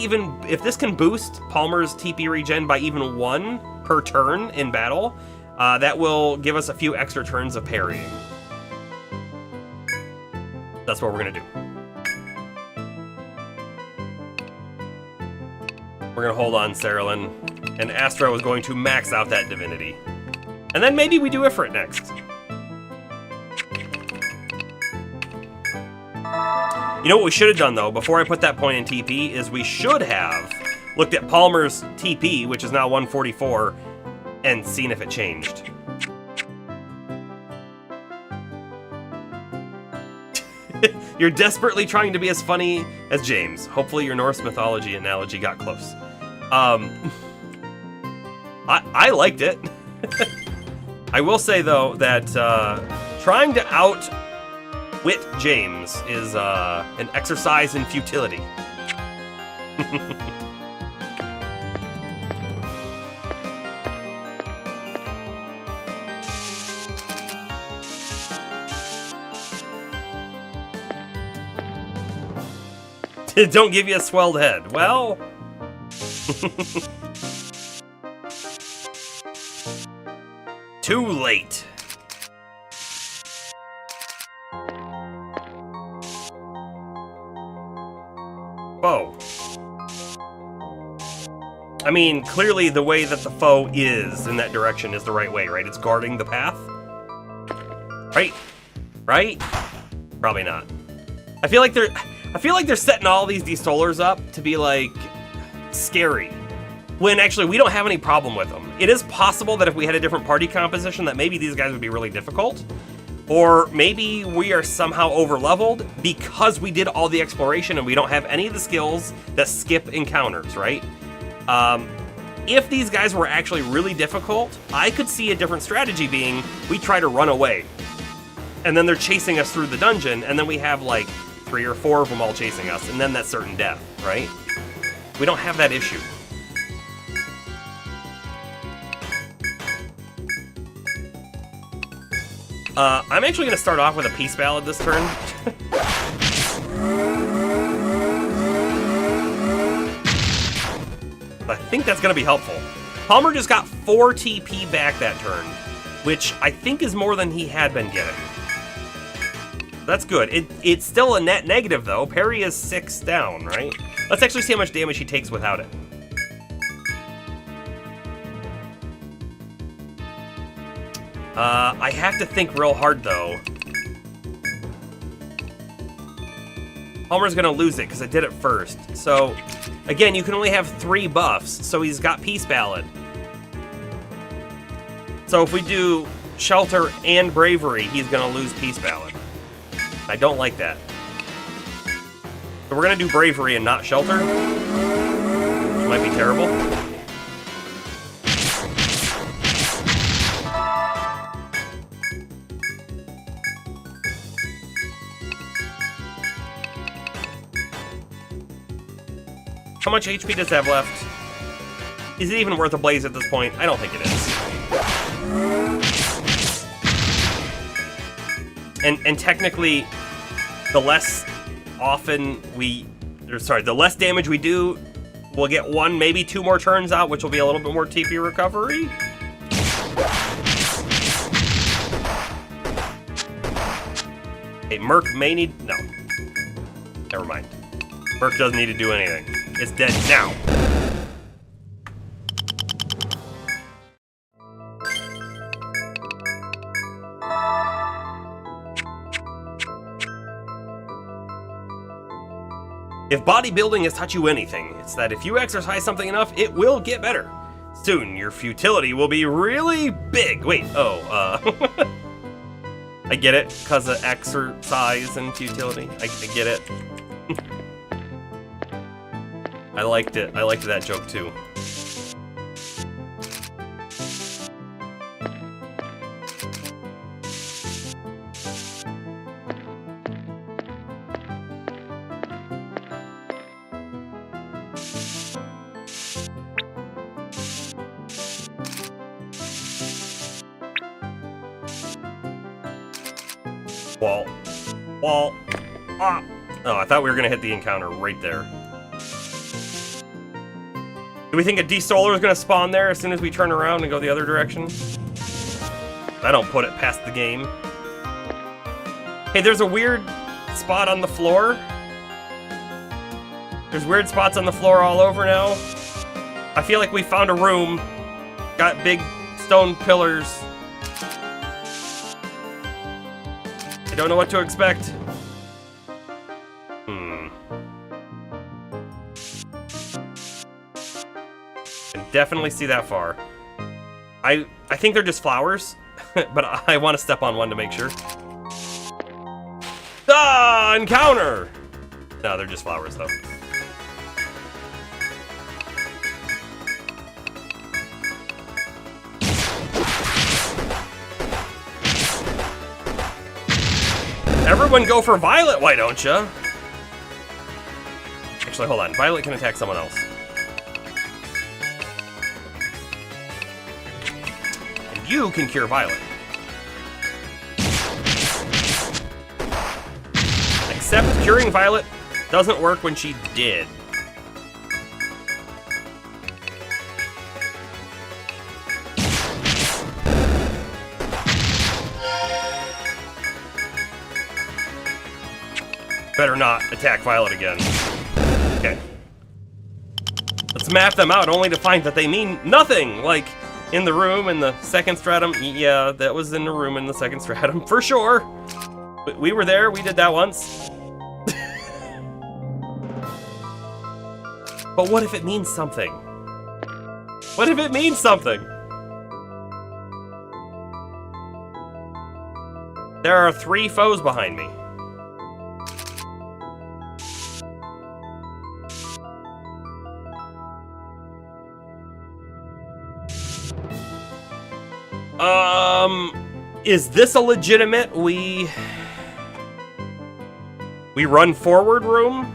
can boost Palmer's TP regen by even 1 per turn in battle, that will give us a few extra turns of parrying. That's what we're gonna do. We're gonna hold on Cerulean, and Astro is going to max out that divinity. And then maybe we do Ifrit next. You know what we should have done though, before I put that point in TP, is we should have looked at Palmer's TP, which is now 144, and seen if it changed. You're desperately trying to be as funny as James. Hopefully your Norse mythology analogy got close. I liked it. I will say though that trying to outwit James is an exercise in futility. Don't give you a swelled head. Well... Too late. F.O.E. I mean, clearly the way that the F.O.E. is in that direction is the right way, right? It's guarding the path? Right? Right? Probably not. I feel like they're setting all these Desolars up to be, like, scary. When actually we don't have any problem with them. It is possible that if we had a different party composition that maybe these guys would be really difficult. Or maybe we are somehow over-leveled because we did all the exploration and we don't have any of the skills that skip encounters, right? If these guys were actually really difficult, I could see a different strategy being we try to run away. And then they're chasing us through the dungeon, and then we have like 3 or 4 of them all chasing us, and then that's certain death, right? We don't have that issue. I'm actually going to start off with a Peace Ballad this turn. I think that's going to be helpful. Palmer just got 4 TP back that turn, which I think is more than he had been getting. That's good. It's still a net negative, though. Parry is 6 down, right? Let's actually see how much damage he takes without it. I have to think real hard, though. Homer's gonna lose it, because I did it first. So, again, you can only have 3 buffs, so he's got Peace Ballad. So if we do Shelter and Bravery, he's gonna lose Peace Ballad. I don't like that. So we're gonna do Bravery and not Shelter, which might be terrible. How much HP does it have left? Is it even worth a blaze at this point? I don't think it is. And technically, the less often the less damage we do, we'll get 1, maybe 2 more turns out, which will be a little bit more TP recovery. Hey, Merc may need, no. Never mind. Merc doesn't need to do anything. It's dead now. If bodybuilding has taught you anything, it's that if you exercise something enough, it will get better. Soon, your futility will be really big. Wait, I get it, because of exercise and futility. I get it. I liked it. I liked that joke, too. Wall. Ah! Oh, I thought we were gonna hit the encounter right there. Do we think a D-Solar is gonna spawn there as soon as we turn around and go the other direction? I don't put it past the game. Hey, there's a weird spot on the floor. There's weird spots on the floor all over now. I feel like we found a room. Got big stone pillars. I don't know what to expect. Can definitely see that far. I think they're just flowers, but I want to step on one to make sure. Ah, encounter! No, they're just flowers though. Everyone go for Violet, why don't ya? Actually, hold on. Violet can attack someone else. And you can cure Violet. Except curing Violet doesn't work when she did. Better not attack Violet again. Okay. Let's map them out only to find that they mean nothing. Like, in the room in the second stratum. Yeah, that was in the room in the second stratum, for sure. We were there, we did that once. But what if it means something? What if it means something? There are 3 foes behind me. Is this a legitimate we run forward room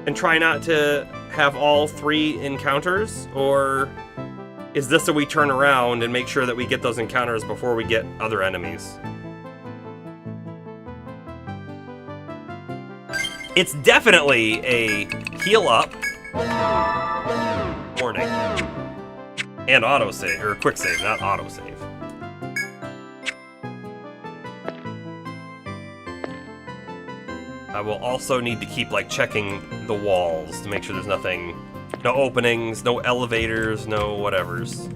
and try not to have all 3 encounters? Or is this a we turn around and make sure that we get those encounters before we get other enemies? It's definitely a heal up. Warning. And autosave, or quick save, not autosave. I will also need to keep, like, checking the walls to make sure there's nothing... No openings, no elevators, no whatevers.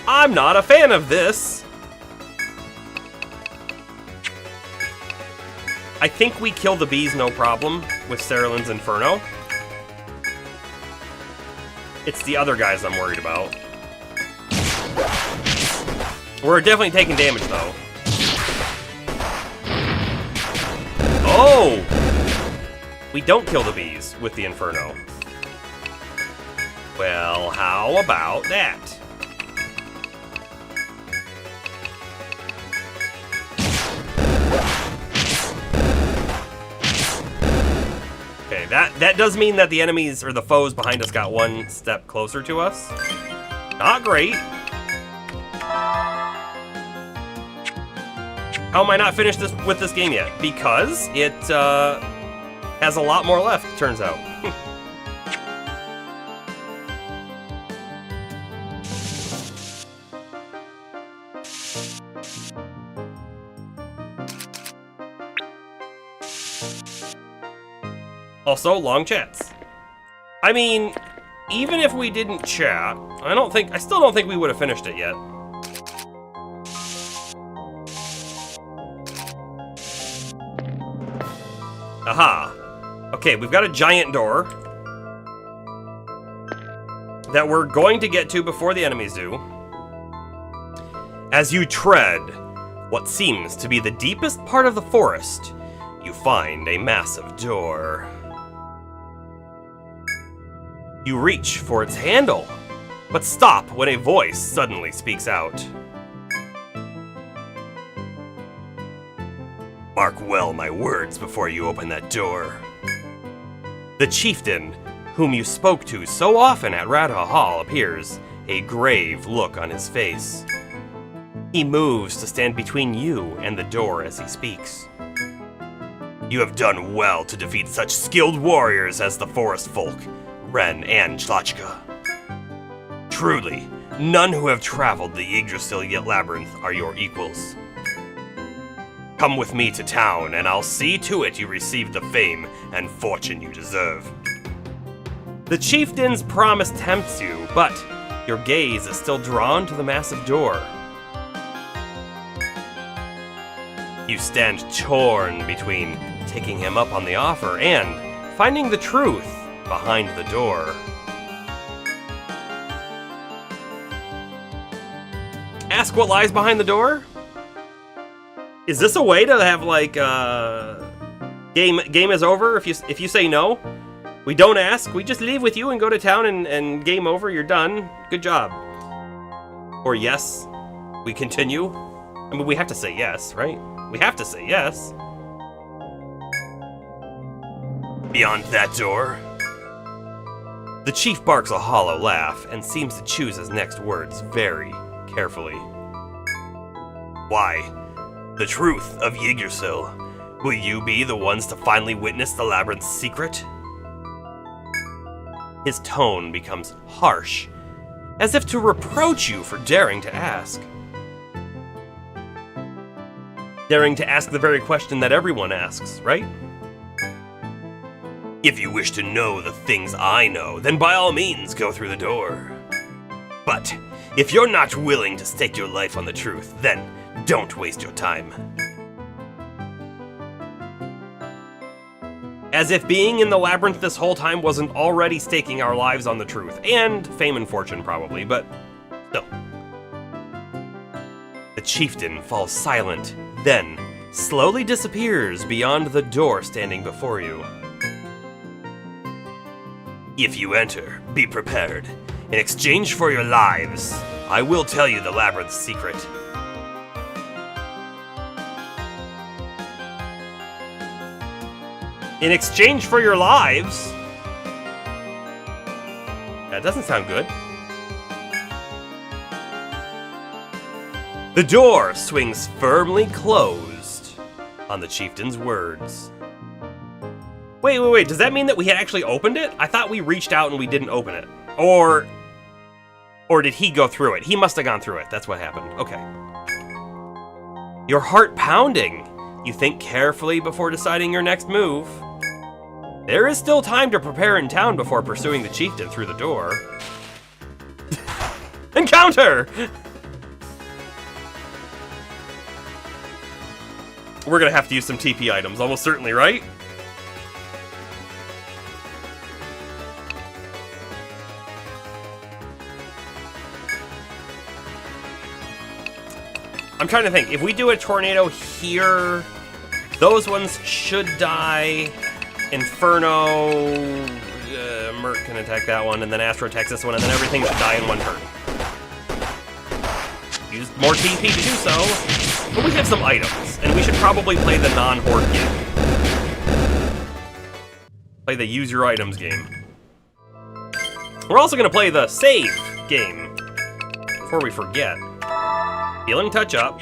I'm not a fan of this! I think we kill the bees no problem with Saralin's Inferno. It's the other guys I'm worried about. We're definitely taking damage, though. Oh! We don't kill the bees with the Inferno. Well, how about that? Okay, that does mean that the enemies, or the foes behind us, got one step closer to us. Not great. How am I not finished with this game yet? Because it has a lot more left, turns out. Also, long chats. I mean, even if we didn't chat, I still don't think we would have finished it yet. Aha. Okay, we've got a giant door that we're going to get to before the enemies do. As you tread what seems to be the deepest part of the forest, you find a massive door. You reach for its handle, but stop when a voice suddenly speaks out. Mark well my words before you open that door. The chieftain, whom you spoke to so often at Radha Hall, appears, a grave look on his face. He moves to stand between you and the door as he speaks. You have done well to defeat such skilled warriors as the forest folk, Ren and Chlachka. Truly, none who have traveled the Yggdrasil Labyrinth are your equals. Come with me to town, and I'll see to it you receive the fame and fortune you deserve. The chieftain's promise tempts you, but your gaze is still drawn to the massive door. You stand torn between taking him up on the offer and finding the truth behind the door. Ask what lies behind the door? Is this a way to have, like, game is over if you say no? We don't ask, we just leave with you and go to town and game over, you're done. Good job. Or yes, we continue. I mean, we have to say yes, right? We have to say yes. Beyond that door, the chief barks a hollow laugh and seems to choose his next words very carefully. Why, the truth of Yggdrasil. Will you be the ones to finally witness the Labyrinth's secret? His tone becomes harsh, as if to reproach you for daring to ask. Daring to ask the very question that everyone asks, right? If you wish to know the things I know, then by all means go through the door. But if you're not willing to stake your life on the truth, then don't waste your time. As if being in the Labyrinth this whole time wasn't already staking our lives on the truth. And fame and fortune, probably, but still. The chieftain falls silent, then slowly disappears beyond the door standing before you. If you enter, be prepared. In exchange for your lives, I will tell you the Labyrinth's secret. In exchange for your lives? That doesn't sound good. The door swings firmly closed on the chieftain's words. Wait, does that mean that we had actually opened it? I thought we reached out and we didn't open it. Or Or did he go through it? He must have gone through it. That's what happened. Okay. Your heart pounding. You think carefully before deciding your next move. There is still time to prepare in town before pursuing the chieftain through the door. Encounter! We're gonna have to use some TP items, almost certainly, right? I'm trying to think. If we do a tornado here, those ones should die. Inferno, Mert can attack that one, and then Astro attacks this one, and then everything should die in one turn. Use more TP to do so, but we have some items, and we should probably play the non-horde game. Play the use your items game. We're also going to play the save game, before we forget. Healing touch up.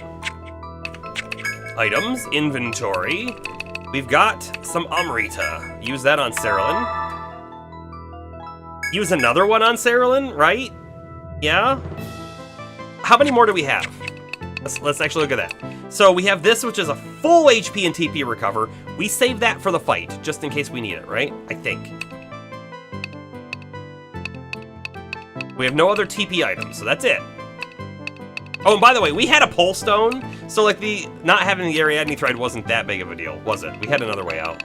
Items, inventory. We've got some Amrita. Use that on Cerulean. Use another one on Cerulean, right? Yeah? How many more do we have? Let's actually look at that. So we have this, which is a full HP and TP recover. We save that for the fight, just in case we need it, right? I think. We have no other TP items, so that's it. Oh, and by the way, we had a pole stone, so like the not having the Ariadne thread wasn't that big of a deal, was it? We had another way out.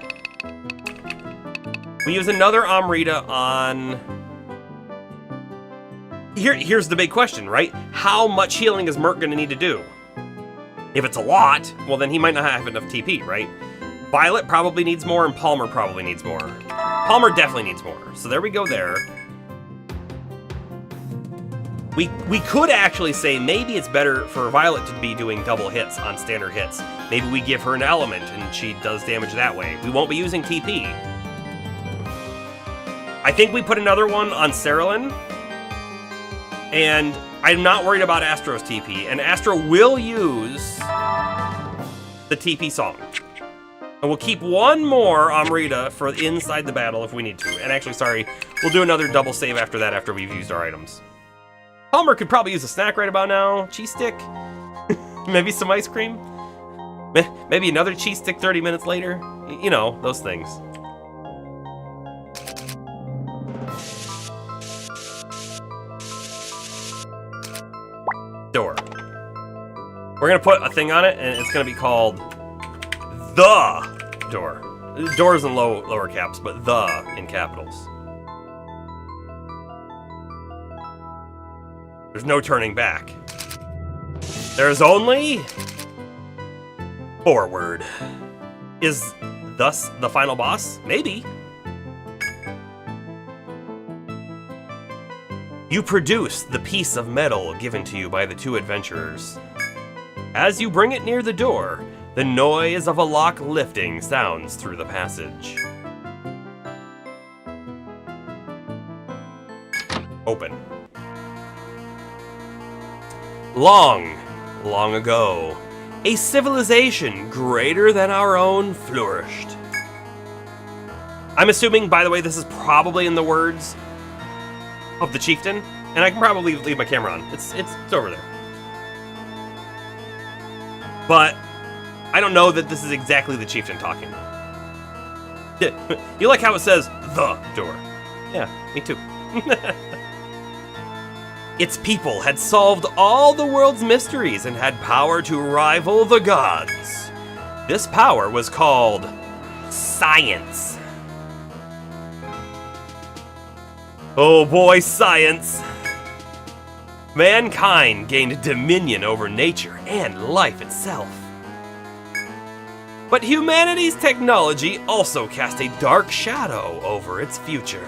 We use another Amrita on... Here's the big question, right? How much healing is Mert gonna need to do? If it's a lot, well then he might not have enough TP, right? Violet probably needs more, and Palmer probably needs more. Palmer definitely needs more, so there we go there. We could actually say maybe it's better for Violet to be doing double hits on standard hits. Maybe we give her an element and she does damage that way. We won't be using TP. I think we put another one on Cerulean. And I'm not worried about Astro's TP. And Astro will use the TP song. And we'll keep one more Amrita for inside the battle if we need to. And actually, sorry, we'll do another double save after that after we've used our items. Palmer could probably use a snack right about now. Cheese stick. Maybe some ice cream. Maybe another cheese stick 30 minutes later. You know, those things. Door. We're gonna put a thing on it, and it's gonna be called the door. Doors in lower caps, but the in capitals. There's no turning back. There's only forward. Is thus the final boss? Maybe. You produce the piece of metal given to you by the two adventurers. As you bring it near the door, the noise of a lock lifting sounds through the passage. Open. Long, long ago, a civilization greater than our own flourished. I'm assuming, by the way, this is probably in the words of the chieftain, and I can probably leave my camera on. It's over there. But I don't know that this is exactly the chieftain talking. You like how it says the door? Yeah, me too. Its people had solved all the world's mysteries and had power to rival the gods. This power was called science. Oh boy, science. Mankind gained dominion over nature and life itself. But humanity's technology also cast a dark shadow over its future.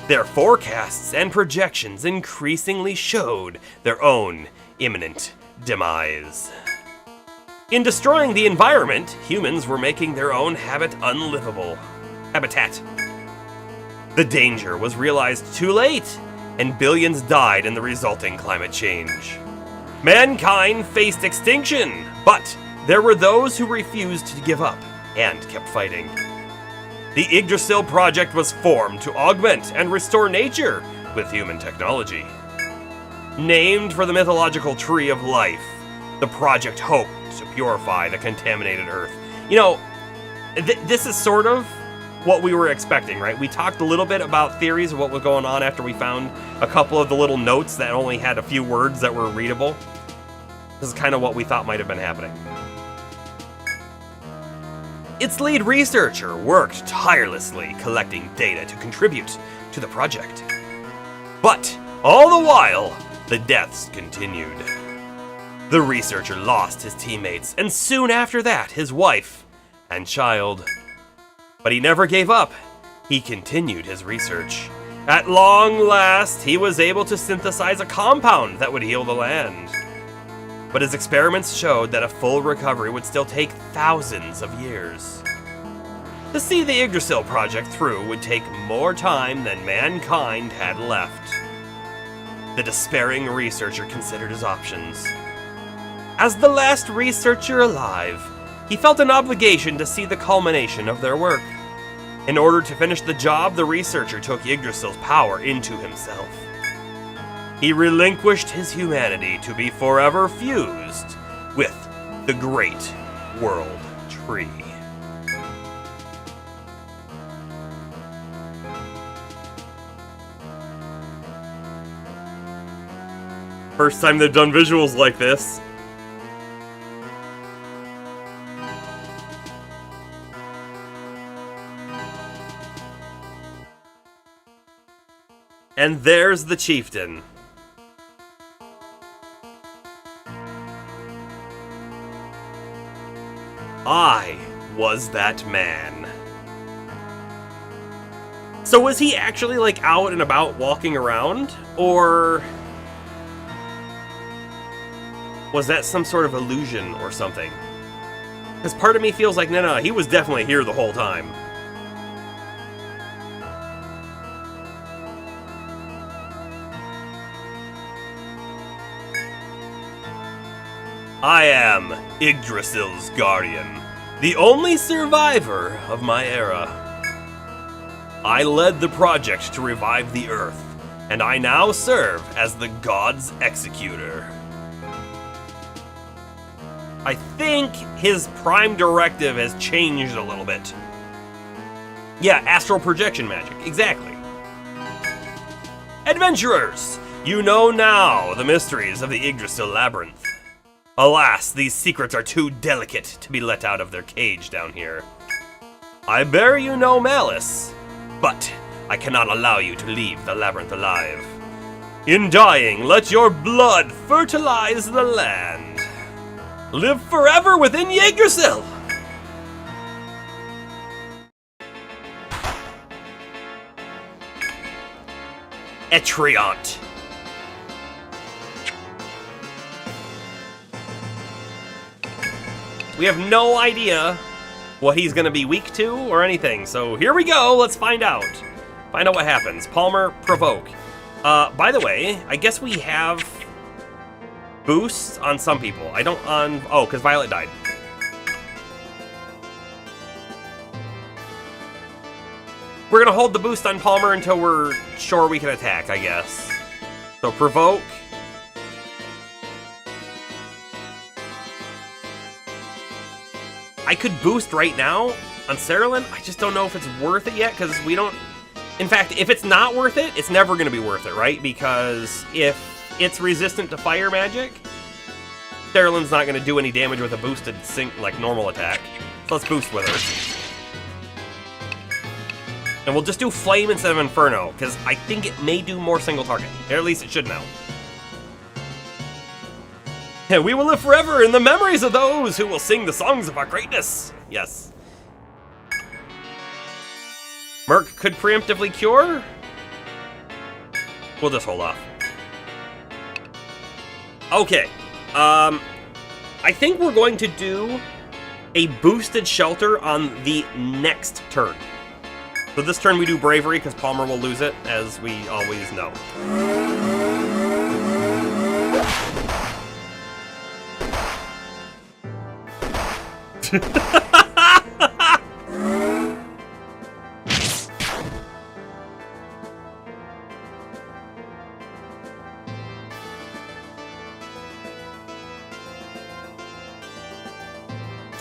Their forecasts and projections increasingly showed their own imminent demise. In destroying the environment, humans were making their own habitat unlivable. The danger was realized too late, and billions died in the resulting climate change. Mankind faced extinction, but there were those who refused to give up and kept fighting. The Yggdrasil Project was formed to augment and restore nature with human technology. named for the mythological tree of life. The project hoped to purify the contaminated Earth. You know, this is sort of what we were expecting, right? We talked a little bit about theories of what was going on after we found a couple of the little notes that only had a few words that were readable. This is kind of what we thought might have been happening. Its lead researcher worked tirelessly collecting data to contribute to the project. But all the while, the deaths continued. The researcher lost his teammates, and soon after that, his wife and child. But he never gave up. He continued his research. At long last, he was able to synthesize a compound that would heal the land. But his experiments showed that a full recovery would still take thousands of years. To see the Yggdrasil project through would take more time than mankind had left. The despairing researcher considered his options. As the last researcher alive, he felt an obligation to see the culmination of their work. In order to finish the job, the researcher took Yggdrasil's power into himself. He relinquished his humanity to be forever fused with the Great World Tree. First time they've done visuals like this. And there's the chieftain. I was that man. So was he actually like out and about walking around? Or was that some sort of illusion or something? Because part of me feels like, no, he was definitely here the whole time. I am Yggdrasil's guardian, the only survivor of my era. I led the project to revive the Earth, and I now serve as the god's executor. I think his prime directive has changed a little bit. Yeah, astral projection magic, exactly. Adventurers, you know now the mysteries of the Yggdrasil Labyrinth. Alas, these secrets are too delicate to be let out of their cage down here. I bear you no malice, but I cannot allow you to leave the labyrinth alive. In dying, let your blood fertilize the land. Live forever within Yggdrasil! Etrian. We have no idea what he's going to be weak to or anything, so here we go, let's find out. Find out what happens. Palmer, provoke. By the way, I guess we have boosts on some people. I don't on... Oh, because Violet died. We're going to hold the boost on Palmer until we're sure we can attack, I guess. So, provoke. I could boost right now on Cerulean. I just don't know if it's worth it yet, because we don't... In fact, if it's not worth it, it's never going to be worth it, right? Because if it's resistant to fire magic, Cerulean's not going to do any damage with a boosted like normal attack. So let's boost with her. And we'll just do Flame instead of Inferno, because I think it may do more single target. Or at least it should now. And we will live forever in the memories of those who will sing the songs of our greatness. Yes. Merc could preemptively cure? We'll just hold off. Okay. I think we're going to do a boosted shelter on the next turn. So this turn we do Bravery, because Palmer will lose it, as we always know.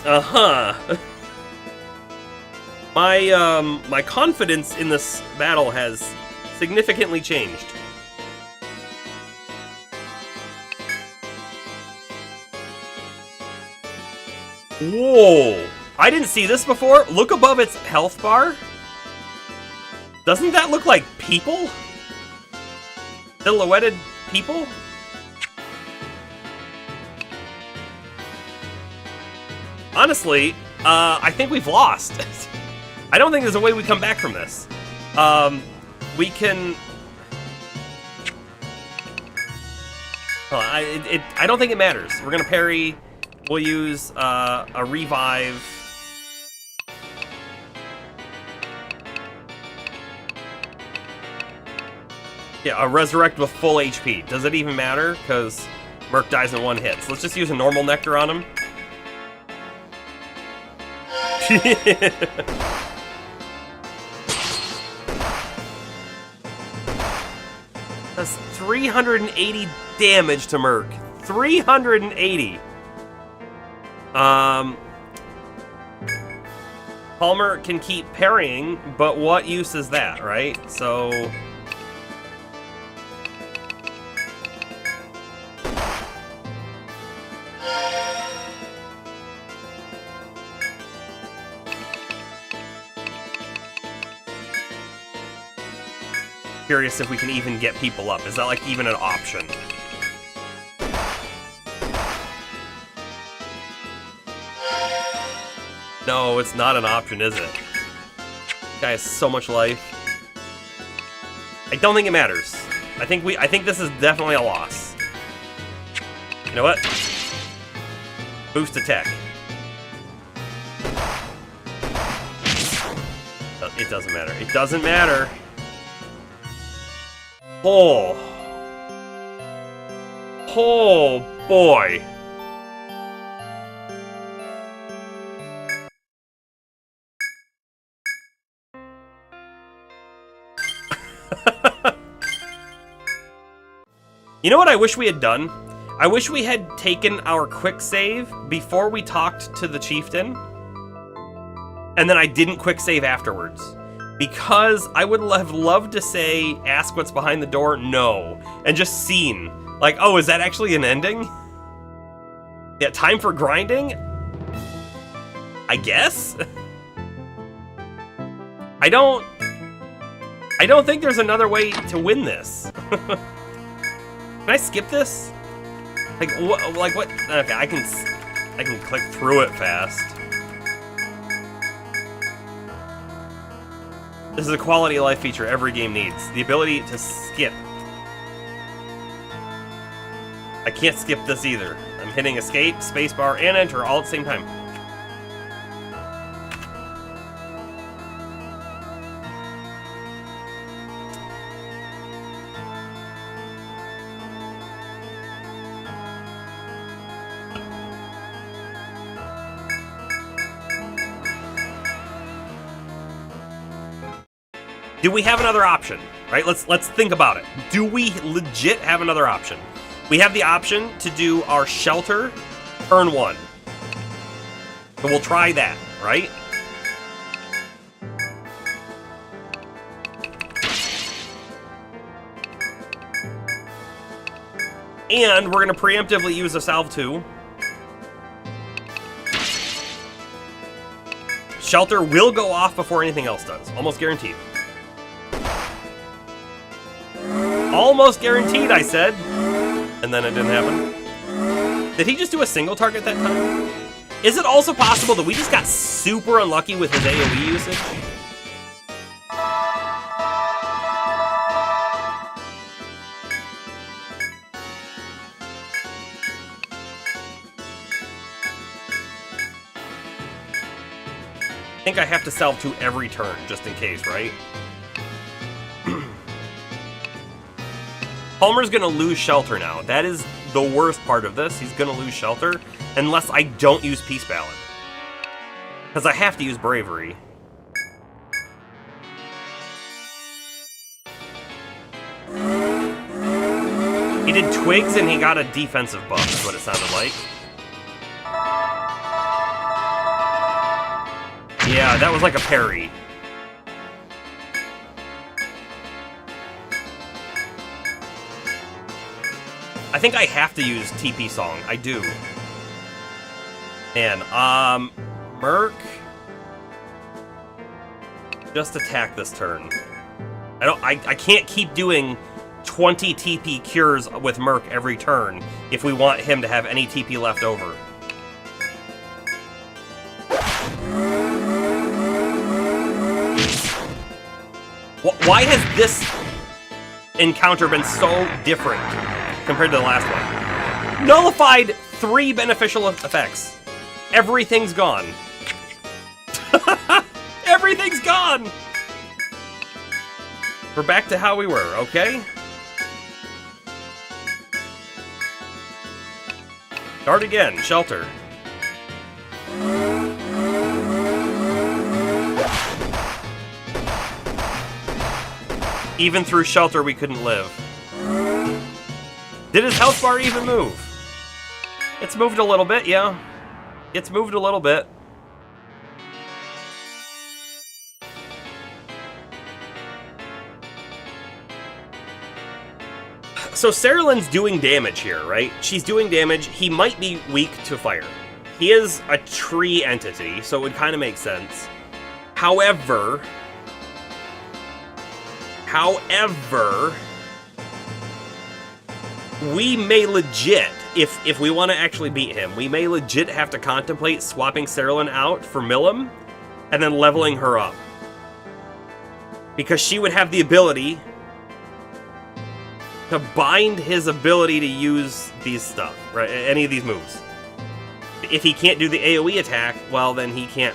Uh-huh. My confidence in this battle has significantly changed. Whoa! I didn't see this before. Look above its health bar. Doesn't that look like people? Silhouetted people? Honestly, I think we've lost. I don't think there's a way we come back from this. We can... I don't think it matters. We're gonna parry. We'll use a revive. Yeah, a resurrect with full HP. Does it even matter? Because Merc dies in one hit. So let's just use a normal nectar on him. That's 380 damage to Merc. 380. Palmer can keep parrying, but what use is that, right? So... Curious if we can even get people up. Is that like even an option? No, it's not an option, is it? This guy has so much life. I don't think it matters. I think this is definitely a loss. You know what? Boost attack. It doesn't matter. It doesn't matter. Oh. Oh boy. You know what I wish we had done? I wish we had taken our quick save before we talked to the chieftain, and then I didn't quick save afterwards. Because I would have loved to say, ask what's behind the door, no. And just seen. Like, oh, is that actually an ending? Yeah, time for grinding? I guess? I don't think there's another way to win this. Can I skip this? Like what? Okay, I can click through it fast. This is a quality of life feature every game needs. The ability to skip. I can't skip this either. I'm hitting escape, spacebar, and enter all at the same time. Do we have another option? Right? Let's think about it. Do we legit have another option? We have the option to do our shelter turn 1. So we'll try that, right? And we're gonna preemptively use a salve 2. Shelter will go off before anything else does. Almost guaranteed. Almost guaranteed, I said. And then it didn't happen. Did he just do a single target that time? Is it also possible that we just got super unlucky with his AoE usage? I think I have to salve 2 every turn, just in case, right? Palmer's gonna lose shelter now. That is the worst part of this. He's gonna lose shelter unless I don't use Peace Ballad. Because I have to use Bravery. He did Twigs and he got a defensive buff, is what it sounded like. That was like a parry. I think I have to use TP Song. I do. Man, Merc... Just attack this turn. I can't keep doing 20 TP cures with Merc every turn if we want him to have any TP left over. Why has this encounter been so different compared to the last one? Nullified 3 beneficial effects. Everything's gone. Everything's gone! We're back to how we were, okay? Start again, shelter. Even through shelter, we couldn't live. Did his health bar even move? It's moved a little bit, yeah. It's moved a little bit. So Sarah doing damage here, right? She's doing damage. He might be weak to fire. He is a tree entity, so it would kind of make sense. However, we may legit, if we want to actually beat him, we may legit have to contemplate swapping Sarah out for Milim and then leveling her up. Because she would have the ability to bind his ability to use these stuff, right? Any of these moves. If he can't do the AoE attack, well, then he can't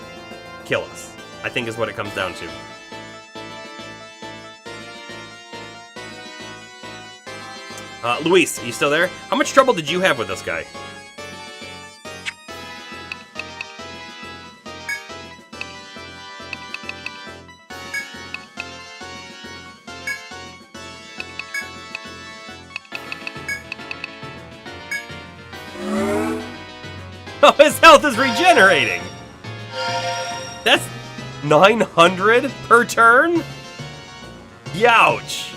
kill us, I think is what it comes down to. Luis, are you still there? How much trouble did you have with this guy? Oh, his health is regenerating! That's 900 per turn? Youch!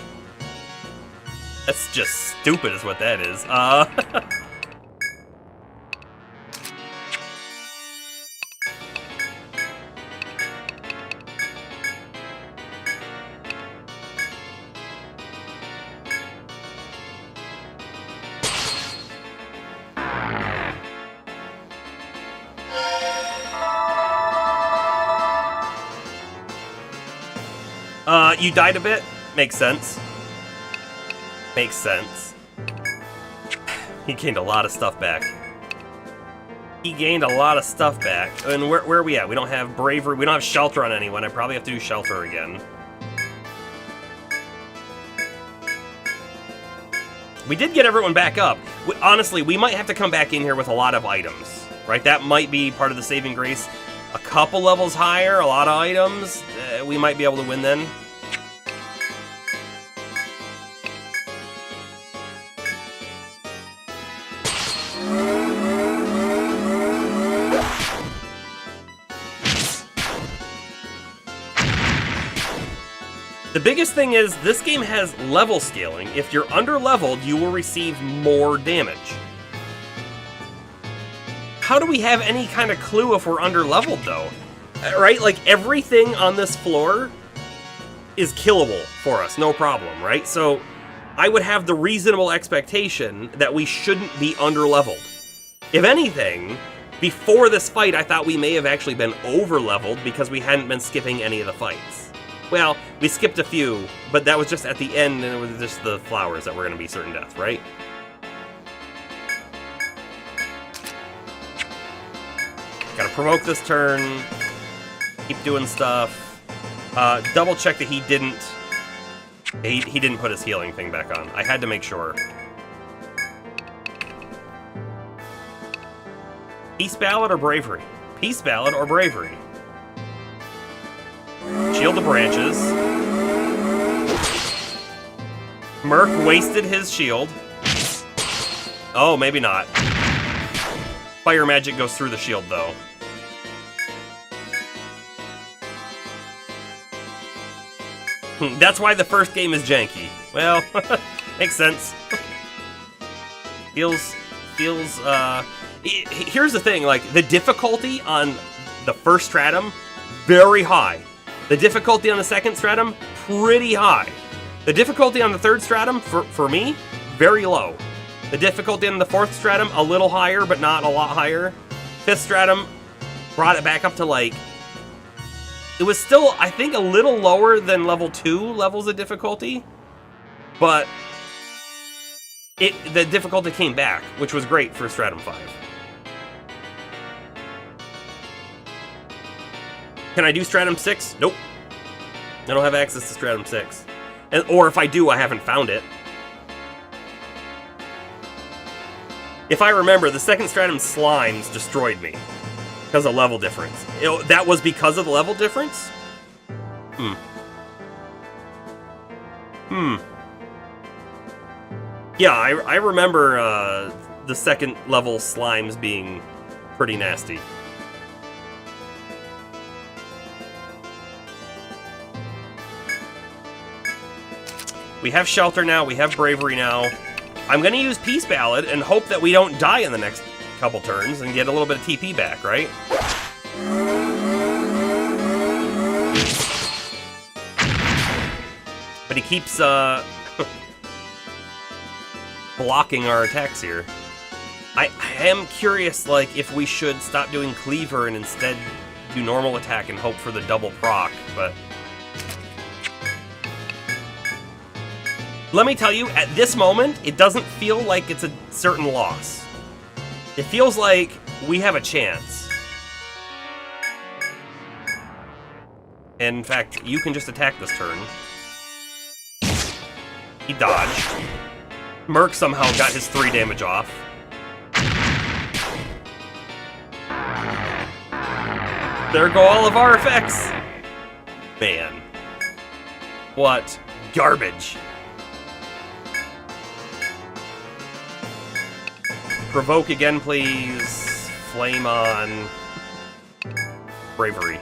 That's just stupid is what that is. You died a bit? Makes sense. Makes sense. He gained a lot of stuff back. He gained a lot of stuff back. And where are we at? We don't have bravery. We don't have shelter on anyone. I probably have to do shelter again. We did get everyone back up. Honestly, we might have to come back in here with a lot of items. Right? That might be part of the saving grace. A couple levels higher, a lot of items. We might be able to win then. The biggest thing is, this game has level scaling. If you're under-leveled, you will receive more damage. How do we have any kind of clue if we're under-leveled, though? Right? Like, everything on this floor is killable for us, no problem, right? So, I would have the reasonable expectation that we shouldn't be under-leveled. If anything, before this fight, I thought we may have actually been over-leveled because we hadn't been skipping any of the fights. Well, we skipped a few, but that was just at the end, and it was just the flowers that were going to be certain death, right? Gotta provoke this turn. Keep doing stuff. Double check that he didn't put his healing thing back on. I had to make sure. Peace Ballad or Bravery? Peace Ballad or Bravery? Shield the branches. Merc wasted his shield. Oh, maybe not. Fire magic goes through the shield, though. That's why the first game is janky. Well, makes sense. Feels, here's the thing, like, the difficulty on the first stratum, very high. The difficulty on the second stratum, pretty high. The difficulty on the third stratum, for me, very low. The difficulty on the fourth stratum, a little higher, but not a lot higher. Fifth stratum brought it back up to, like, it was still, I think, a little lower than level 2 levels of difficulty, but the difficulty came back, which was great for Stratum 5. Can I do Stratum 6? Nope. I don't have access to Stratum 6. Or if I do, I haven't found it. If I remember, the second Stratum slimes destroyed me. Because of level difference. That was because of the level difference? Yeah, I remember the second level slimes being pretty nasty. We have Shelter now, we have Bravery now. I'm gonna use Peace Ballad and hope that we don't die in the next couple turns and get a little bit of TP back, right? But he keeps blocking our attacks here. I am curious, like, if we should stop doing Cleaver and instead do normal attack and hope for the double proc, but let me tell you, at this moment, it doesn't feel like it's a certain loss. It feels like we have a chance. And in fact, you can just attack this turn. He dodged. Merc somehow got his 3 damage off. There go all of our effects! Man. What garbage. Provoke again, please. Flame on. Bravery.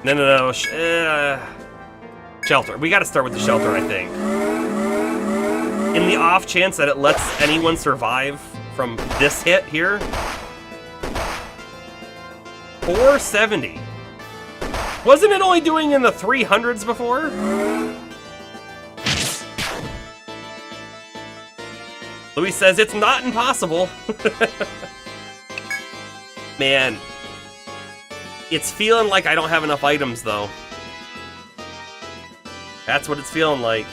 No. Shelter. We gotta start with the Shelter, I think. In the off chance that it lets anyone survive from this hit here. 470. Wasn't it only doing in the 300s before? Louis says it's not impossible. Man. It's feeling like I don't have enough items, though. That's what it's feeling like.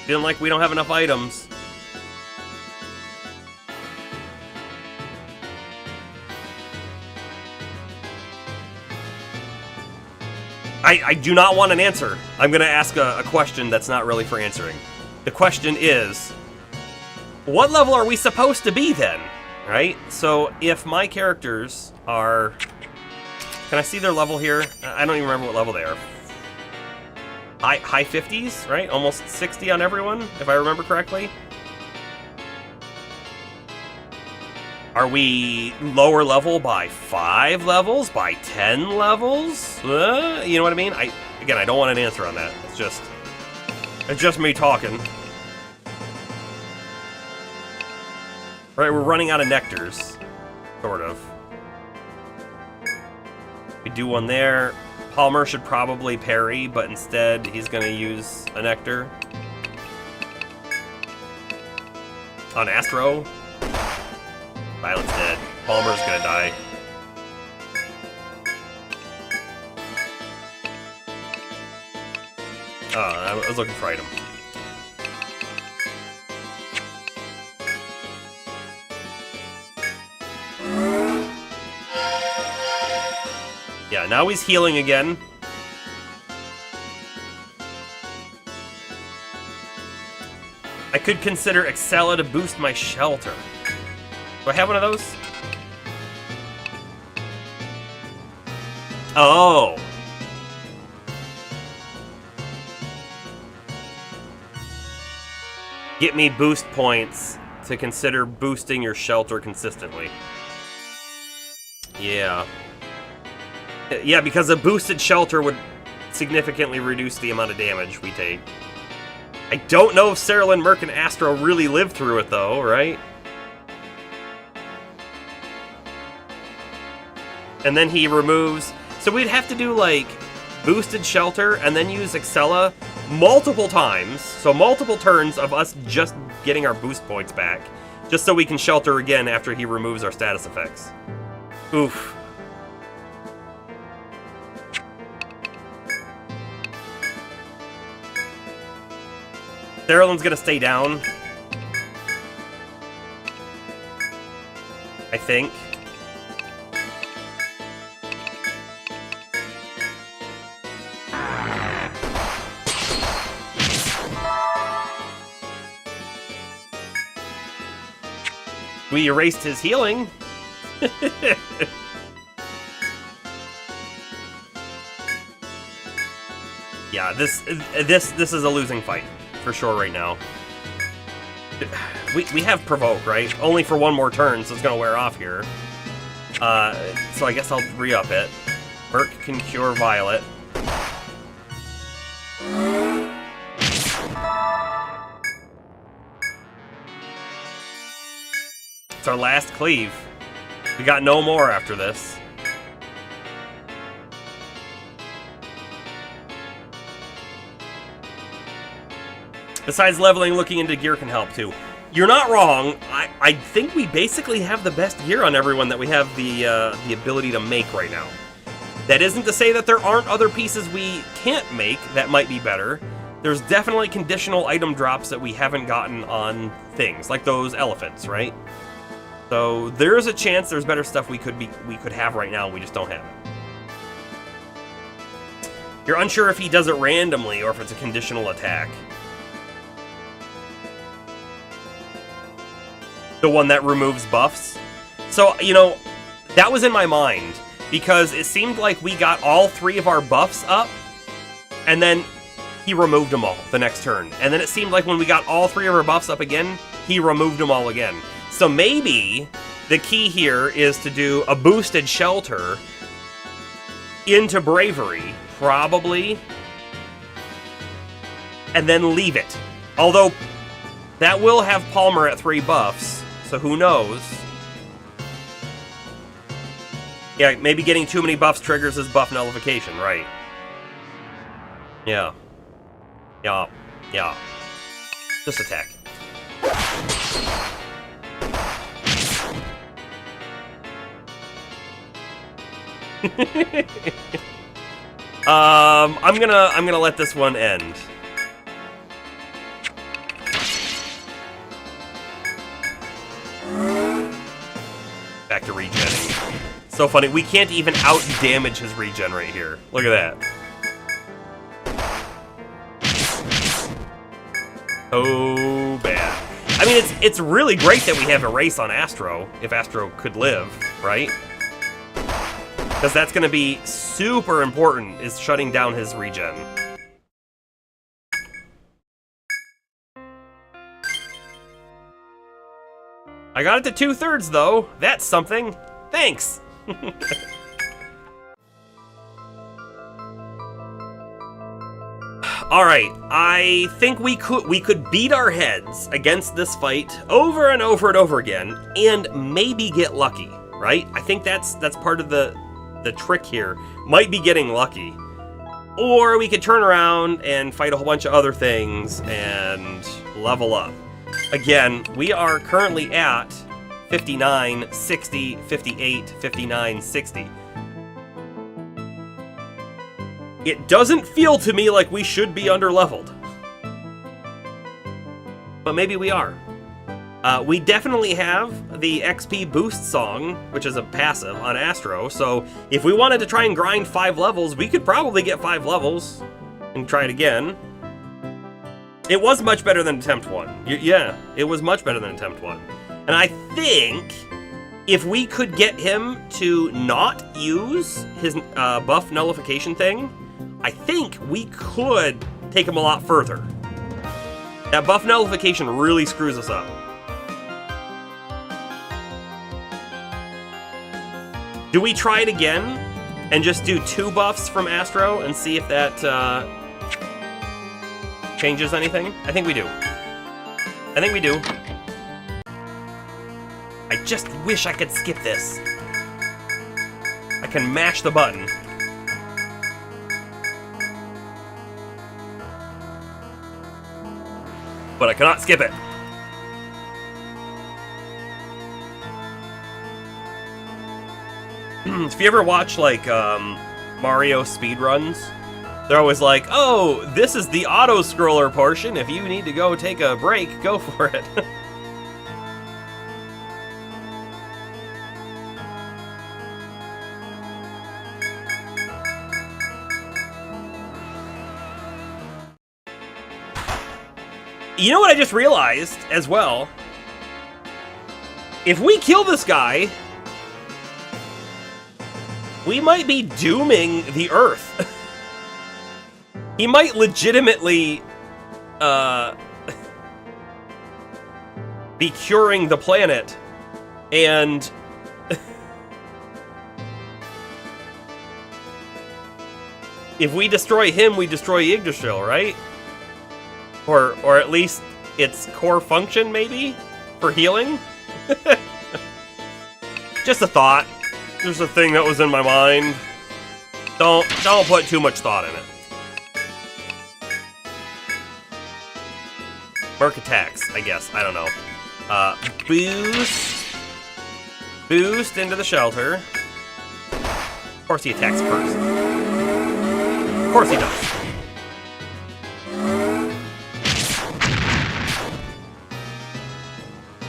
Feeling like we don't have enough items. I do not want an answer. I'm going to ask a question that's not really for answering. The question is, what level are we supposed to be then? Right? So if my characters are... Can I see their level here? I don't even remember what level they are. High 50s, right? Almost 60 on everyone, if I remember correctly. Are we lower level by 5 levels? By 10 levels? You know what I mean? Again, I don't want an answer on that. It's just me talking. Right, we're running out of nectars. Sort of. We do one there. Palmer should probably parry, but instead he's going to use a nectar. On Astro. Violet's dead. Palmer's going to die. Oh, I was looking for item. Yeah, now he's healing again. I could consider Excella to boost my Shelter. Do I have one of those? Oh. Get me boost points to consider boosting your Shelter consistently. Yeah. Yeah, because a boosted Shelter would significantly reduce the amount of damage we take. I don't know if Cerulean, Merc, and Astro really lived through it, though, right? And then he removes... So we'd have to do, like, Boosted Shelter, and then use Excella multiple times. So multiple turns of us just getting our boost points back. Just so we can Shelter again after he removes our status effects. Oof. Cerulean's gonna stay down. I think. We erased his healing. Yeah, this is a losing fight for sure right now. We have Provoke, right? Only for one more turn, so it's gonna wear off here. So I guess I'll re-up it. Merc can cure Violet. It's our last cleave. We got no more after this. Besides leveling, looking into gear can help too. You're not wrong. I think we basically have the best gear on everyone that we have the ability to make right now. That isn't to say that there aren't other pieces we can't make that might be better. There's definitely conditional item drops that we haven't gotten on things, like those elephants, right? So there's a chance there's better stuff we could have right now, we just don't have it. You're unsure if he does it randomly or if it's a conditional attack. The one that removes buffs. So, you know, that was in my mind, because it seemed like we got all 3 of our buffs up, and then he removed them all the next turn. And then it seemed like when we got all 3 of our buffs up again, he removed them all again. So maybe the key here is to do a boosted Shelter into Bravery, probably, and then leave it. Although, that will have Palmer at 3 buffs, so who knows? Yeah, maybe getting too many buffs triggers his buff nullification, right? Yeah. Yeah. Yeah. Just attack. I'm gonna let this one end. Back to regenning. So funny, we can't even out-damage his regen right here. Look at that. Oh, bad. I mean, it's really great that we have Erase on Astro, if Astro could live, right? Because that's going to be super important, is shutting down his regen. I got it to 2/3 though. That's something. Thanks. All right, I think we could beat our heads against this fight over and over and over again, and maybe get lucky, right? I think that's part of the trick here. Might be getting lucky, or we could turn around and fight a whole bunch of other things and level up. Again, we are currently at 59, 60, 58, 59, 60. It doesn't feel to me like we should be underleveled. But maybe we are. We definitely have the XP boost song, which is a passive on Astro, so if we wanted to try and grind 5 levels, we could probably get 5 levels and try it again. It was much better than Attempt 1. Yeah, it was much better than Attempt 1. And I think if we could get him to not use his buff nullification thing, I think we could take him a lot further. That buff nullification really screws us up. Do we try it again? and just do 2 buffs from Astro and see if that changes anything? I think we do. I think we do. I just wish I could skip this. I can mash the button. But I cannot skip it. If you ever watch, like, Mario speedruns, they're always like, oh, this is the auto-scroller portion. If you need to go take a break, go for it. You know what I just realized as well? If we kill this guy, we might be dooming the Earth. He might legitimately be curing the planet, and if we destroy him, we destroy Yggdrasil, right? Or at least its core function, maybe? For healing? Just a thought. Just a thing that was in my mind. Don't put too much thought in it. Merc attacks, I guess. I don't know. Boost. Boost into the shelter. Of course he attacks first. Of course he does.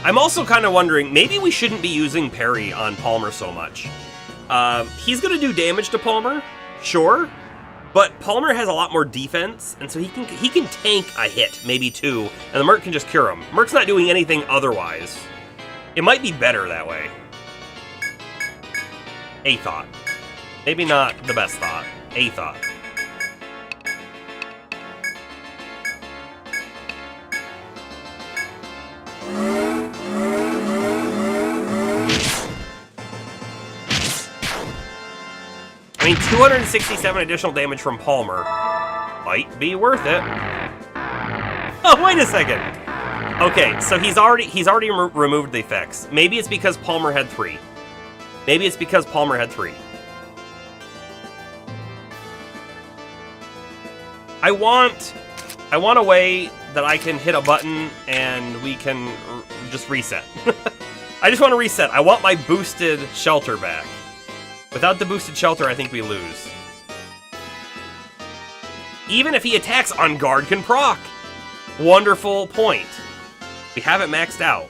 I'm also kind of wondering, maybe we shouldn't be using parry on Palmer so much. He's going to do damage to Palmer, sure, but Palmer has a lot more defense, and so he can tank a hit, maybe 2, and the Merc can just cure him. Merc's not doing anything otherwise. It might be better that way. A thought. Maybe not the best thought. A thought. I mean, 267 additional damage from Palmer might be worth it. Oh, wait a second. Okay, so he's already removed the effects. Maybe it's because Palmer had 3. Maybe it's because Palmer had 3. I want a way that I can hit a button and we can just reset. I just want to reset. I want my boosted shelter back. Without the boosted shelter, I think we lose. Even if he attacks, On Guard can proc. Wonderful point. We have it maxed out.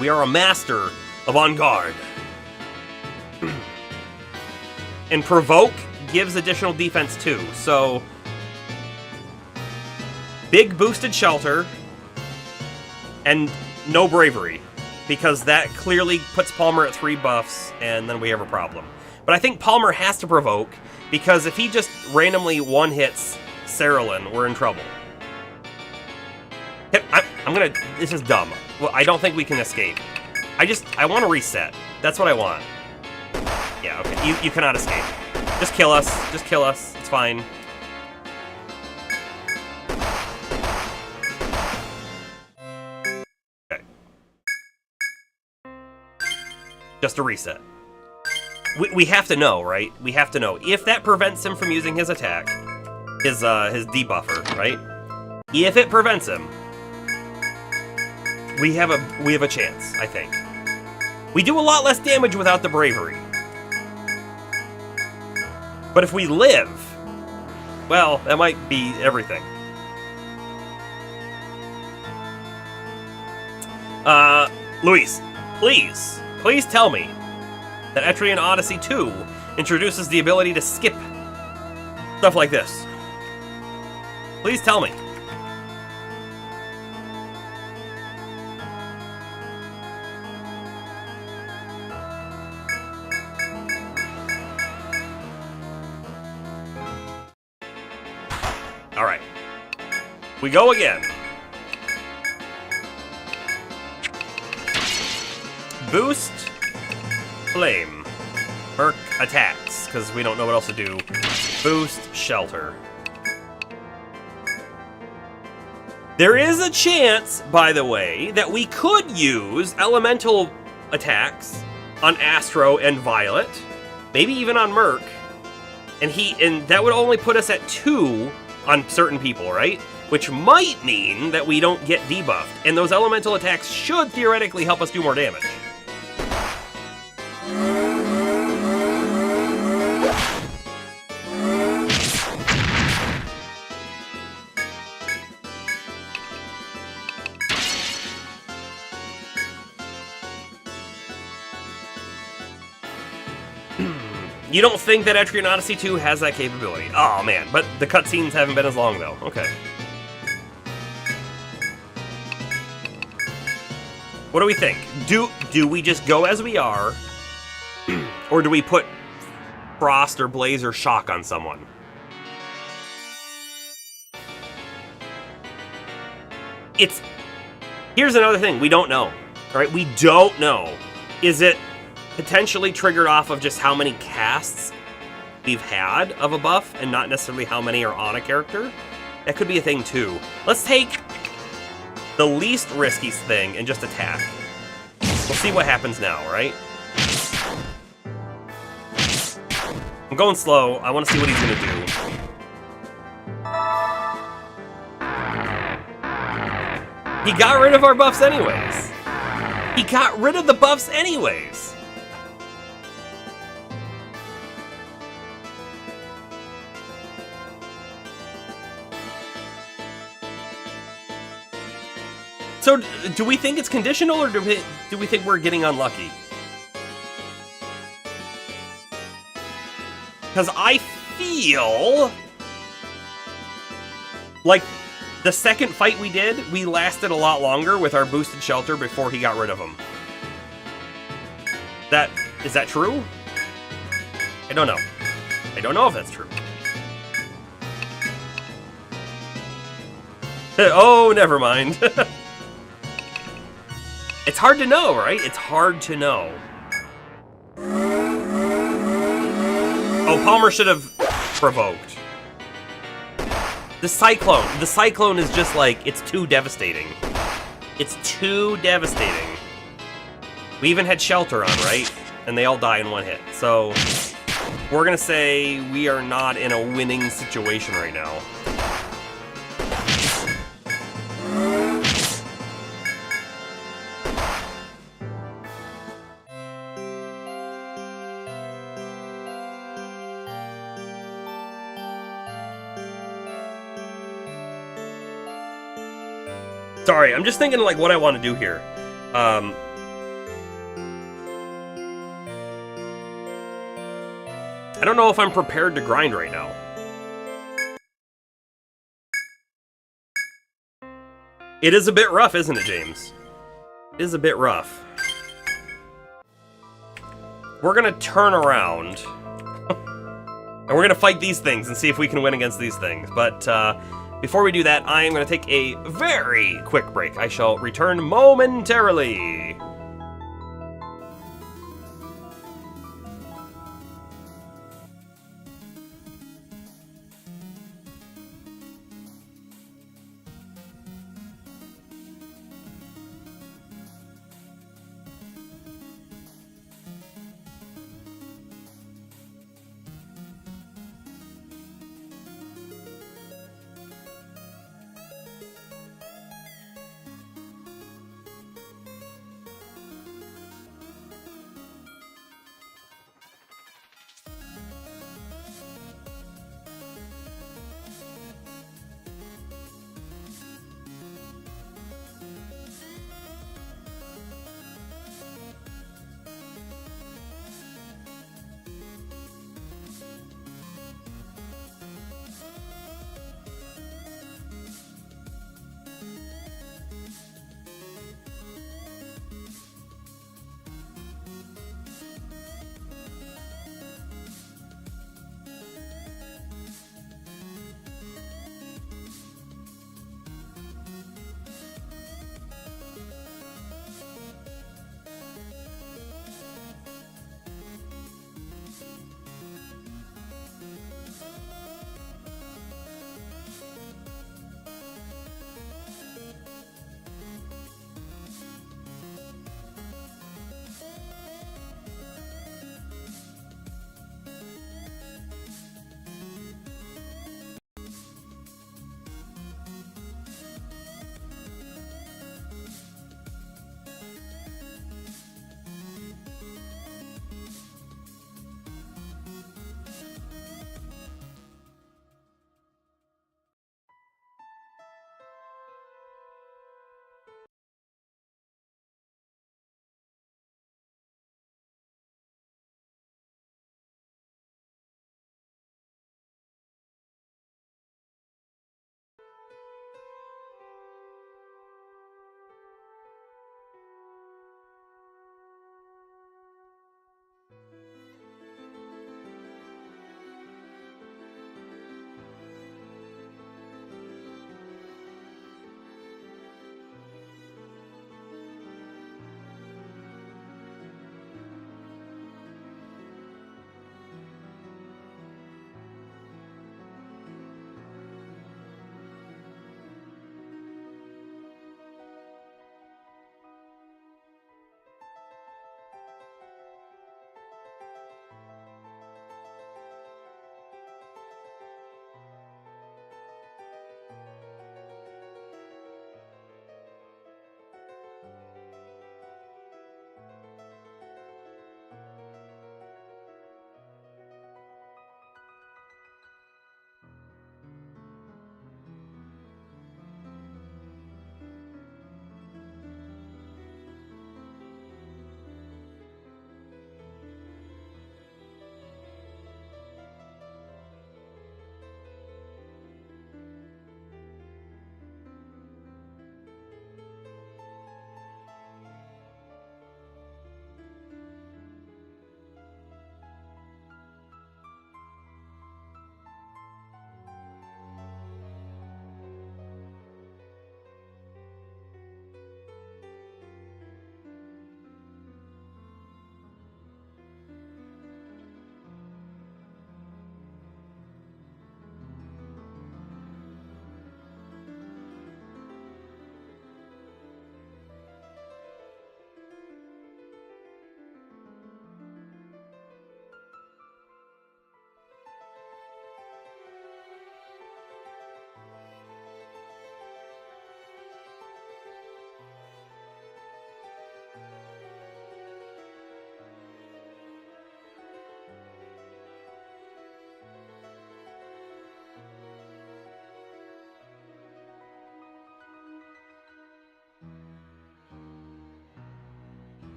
We are a master of On Guard. And Provoke gives additional defense too, so... Big boosted shelter, and no bravery. Because that clearly puts Palmer at 3 buffs, and then we have a problem. But I think Palmer has to provoke, because if he just randomly one-hits Cerulean, we're in trouble. I'm gonna... This is dumb. Well, I don't think we can escape. I want to reset. That's what I want. Yeah, okay. You cannot escape. Just kill us. Just kill us. It's fine. Just a reset. We have to know, right? We have to know. If that prevents him from using his attack, his debuffer, right? If it prevents him, we have a chance, I think. We do a lot less damage without the bravery. But if we live, well, that might be everything. Luis, please. Please tell me that Etrian Odyssey 2 introduces the ability to skip stuff like this. Please tell me. All right. We go again. Boost, flame. Merc attacks, because we don't know what else to do. Boost shelter. There is a chance, by the way, that we could use elemental attacks on Astro and Violet, maybe even on Merc, and that would only put us at 2 on certain people, right? Which might mean that we don't get debuffed, and those elemental attacks should theoretically help us do more damage. You don't think that Etrian Odyssey 2 has that capability? Oh man, but the cutscenes haven't been as long though. Okay. What do we think? Do we just go as we are? Or do we put Frost or Blaze or Shock on someone? Here's another thing, we don't know. Alright, we don't know. Is it potentially triggered off of just how many casts we've had of a buff and not necessarily how many are on a character? That could be a thing too. Let's take the least risky thing and just attack. We'll see what happens now, right? I'm going slow. I want to see what he's going to do. He got rid of our buffs anyways. He got rid of the buffs anyways. So, do we think it's conditional, or do we think we're getting unlucky? Because I feel like the second fight we did, we lasted a lot longer with our boosted shelter before he got rid of him. Is that true? I don't know. I don't know if that's true. Oh, never mind. It's hard to know, right? It's hard to know. Oh, Palmer should have provoked. The Cyclone is just like, it's too devastating. It's too devastating. We even had Shelter on, right? And they all die in one hit. So, we're gonna say we are not in a winning situation right now. Sorry, I'm just thinking like what I want to do here. I don't know if I'm prepared to grind right now. It is a bit rough, isn't it, James? It is a bit rough. We're gonna turn around. And we're gonna fight these things and see if we can win against these things. But, before we do that, I am going to take a very quick break. I shall return momentarily.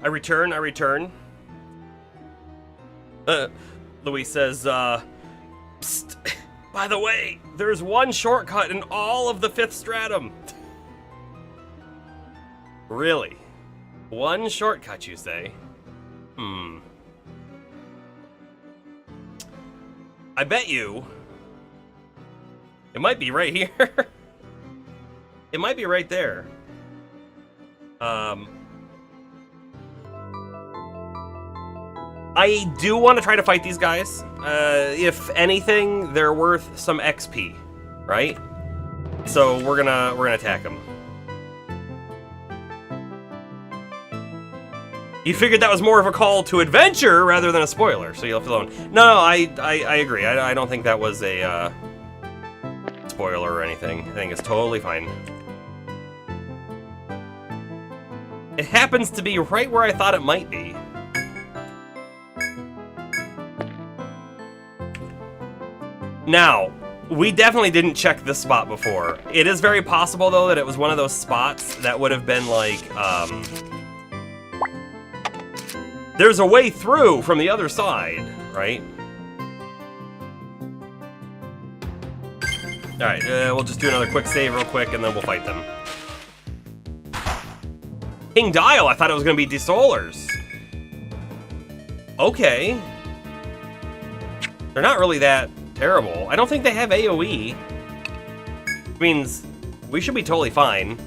I return. Louis says, psst, by the way, there's one shortcut in all of the Fifth Stratum. Really? One shortcut, you say? I bet you it might be right here. It might be right there. I do want to try to fight these guys. If anything, they're worth some XP, right? So we're gonna attack them. You figured that was more of a call to adventure rather than a spoiler, so you'll feel alone. No, I agree. I don't think that was a spoiler or anything. I think it's totally fine. It happens to be right where I thought it might be. Now, we definitely didn't check this spot before. It is very possible, though, that it was one of those spots that would have been like, there's a way through from the other side, right? Alright, we'll just do another quick save real quick, and then we'll fight them. King Dial, I thought it was going to be Desolars. Okay. They're not really that terrible. I don't think they have AoE. Which means we should be totally fine.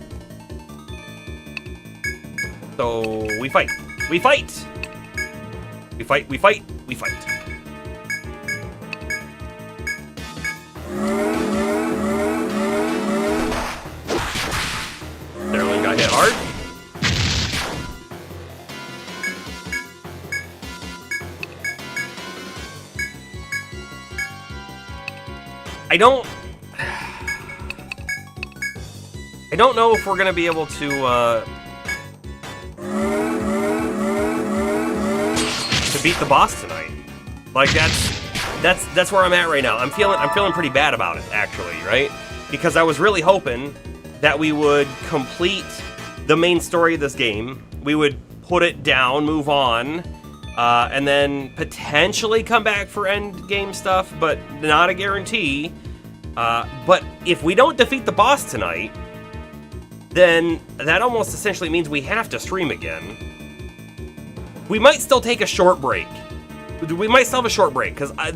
So, we fight. We fight! We fight, we fight, we fight. Sterling got hit hard. I don't know if we're gonna be able to beat the boss tonight. Like that's where I'm at right now. I'm feeling pretty bad about it, actually, right? Because I was really hoping that we would complete the main story of this game. We would put it down, move on, and then potentially come back for end game stuff, but not a guarantee. But if we don't defeat the boss tonight, then that almost essentially means we have to stream again. We might still take a short break. We might still have a short break, because I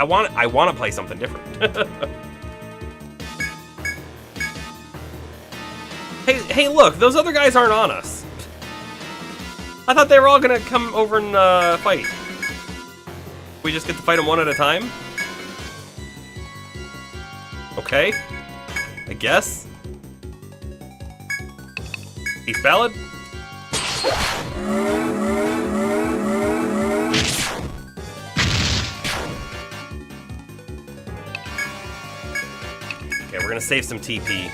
want to play something different. Hey, look, those other guys aren't on us. I thought they were all gonna come over and fight. We just get to fight them one at a time? Okay. I guess. Peace Ballad? Okay, we're gonna save some TP.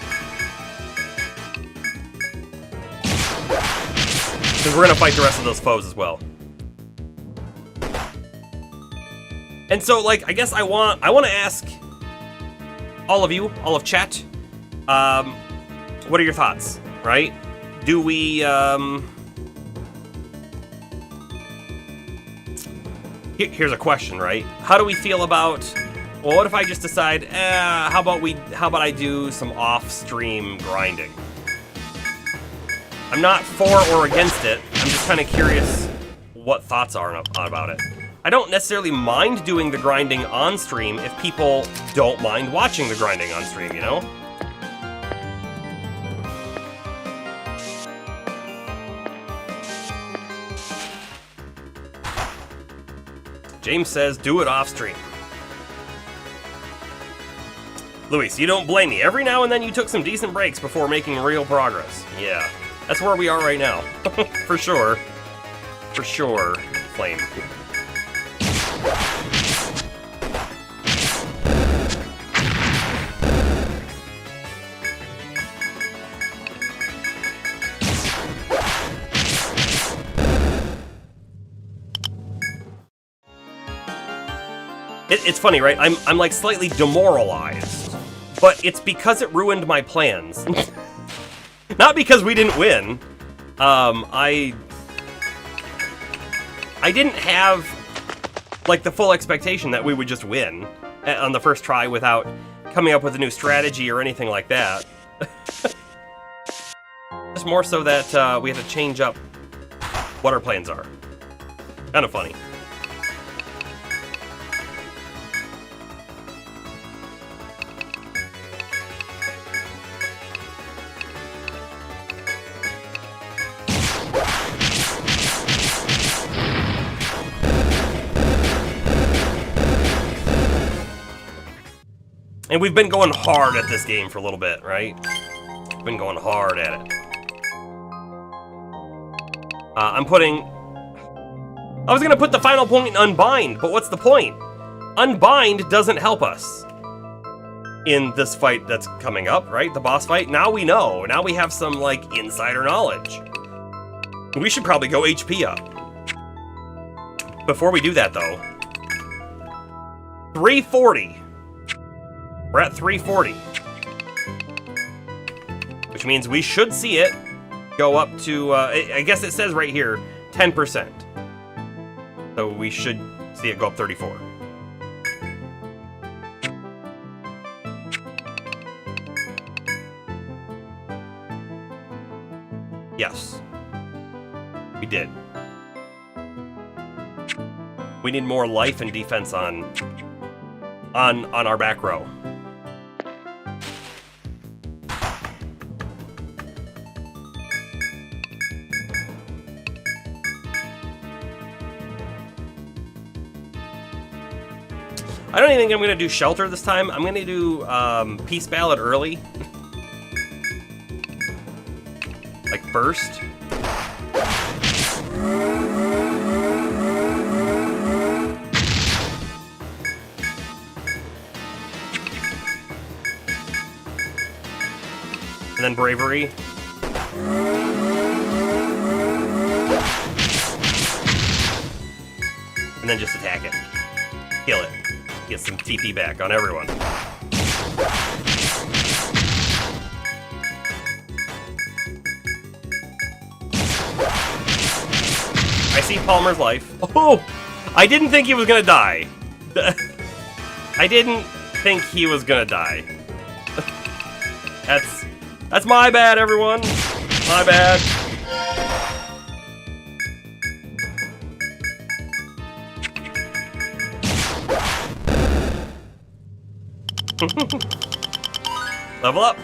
Because we're gonna fight the rest of those foes as well. And so, like, I guess I want to ask all of you, all of chat, what are your thoughts, right? Do we, here's a question, right? How do we feel about, well, what if I just decide, how about I do some off-stream grinding? I'm not for or against it. I'm just kind of curious what thoughts are about it. I don't necessarily mind doing the grinding on stream if people don't mind watching the grinding on stream, you know? James says, do it off stream. Luis, you don't blame me. Every now and then you took some decent breaks before making real progress. Yeah, that's where we are right now. For sure. For sure, Flame. It's funny, right? I'm like slightly demoralized, but it's because it ruined my plans. Not because we didn't win. I didn't have, like, the full expectation that we would just win on the first try without coming up with a new strategy or anything like that. Just more so that we have to change up what our plans are. Kind of funny. And we've been going hard at this game for a little bit, right? We've been going hard at it. I'm putting... I was going to put the final point in Unbind, but what's the point? Unbind doesn't help us in this fight that's coming up, right? The boss fight. Now we know. Now we have some, like, insider knowledge. We should probably go HP up. Before we do that, though. 340. We're at 340. Which means we should see it go up to, I guess it says right here, 10%. So we should see it go up 34. Yes. We did. We need more life and defense on our back row. I don't even think I'm going to do Shelter this time. I'm going to do Peace Ballad early. Like first. And then Bravery. And then just attack it. Kill it. Get some TP back on everyone. I see Palmer's life. Oh! I didn't think he was gonna die. I didn't think he was gonna die. That's my bad, everyone. My bad. Level up.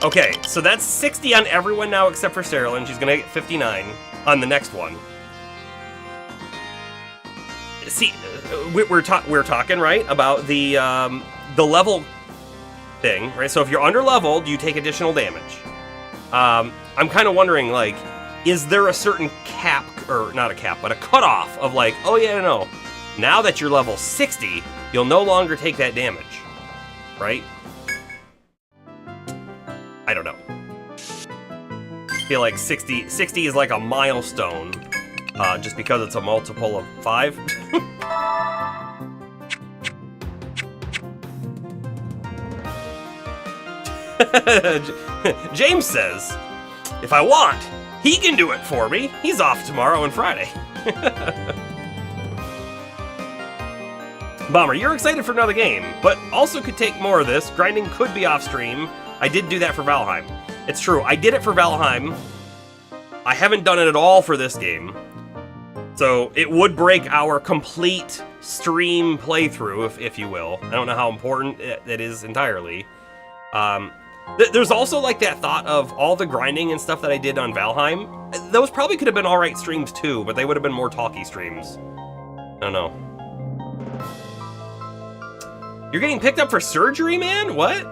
Okay, so that's 60 on everyone now except for Sarah. She's gonna get 59 on the next one. See, we're talking, right, about the level thing, right? So if you're under leveled, you take additional damage. I'm kind of wondering, like, is there a certain cap, or not a cap, but a cutoff of like, oh yeah, no, now that you're level 60, you'll no longer take that damage, right? I don't know. I feel like 60 is like a milestone, just because it's a multiple of 5. James says, if I want, he can do it for me. He's off tomorrow and Friday. Bomber, you're excited for another game, but also could take more of this. Grinding could be off stream. I did do that for Valheim. It's true, I did it for Valheim. I haven't done it at all for this game. So it would break our complete stream playthrough, if you will. I don't know how important it is entirely. There's also like that thought of all the grinding and stuff that I did on Valheim. Those probably could have been alright streams too, but they would have been more talky streams. I don't know. You're getting picked up for surgery, man? What?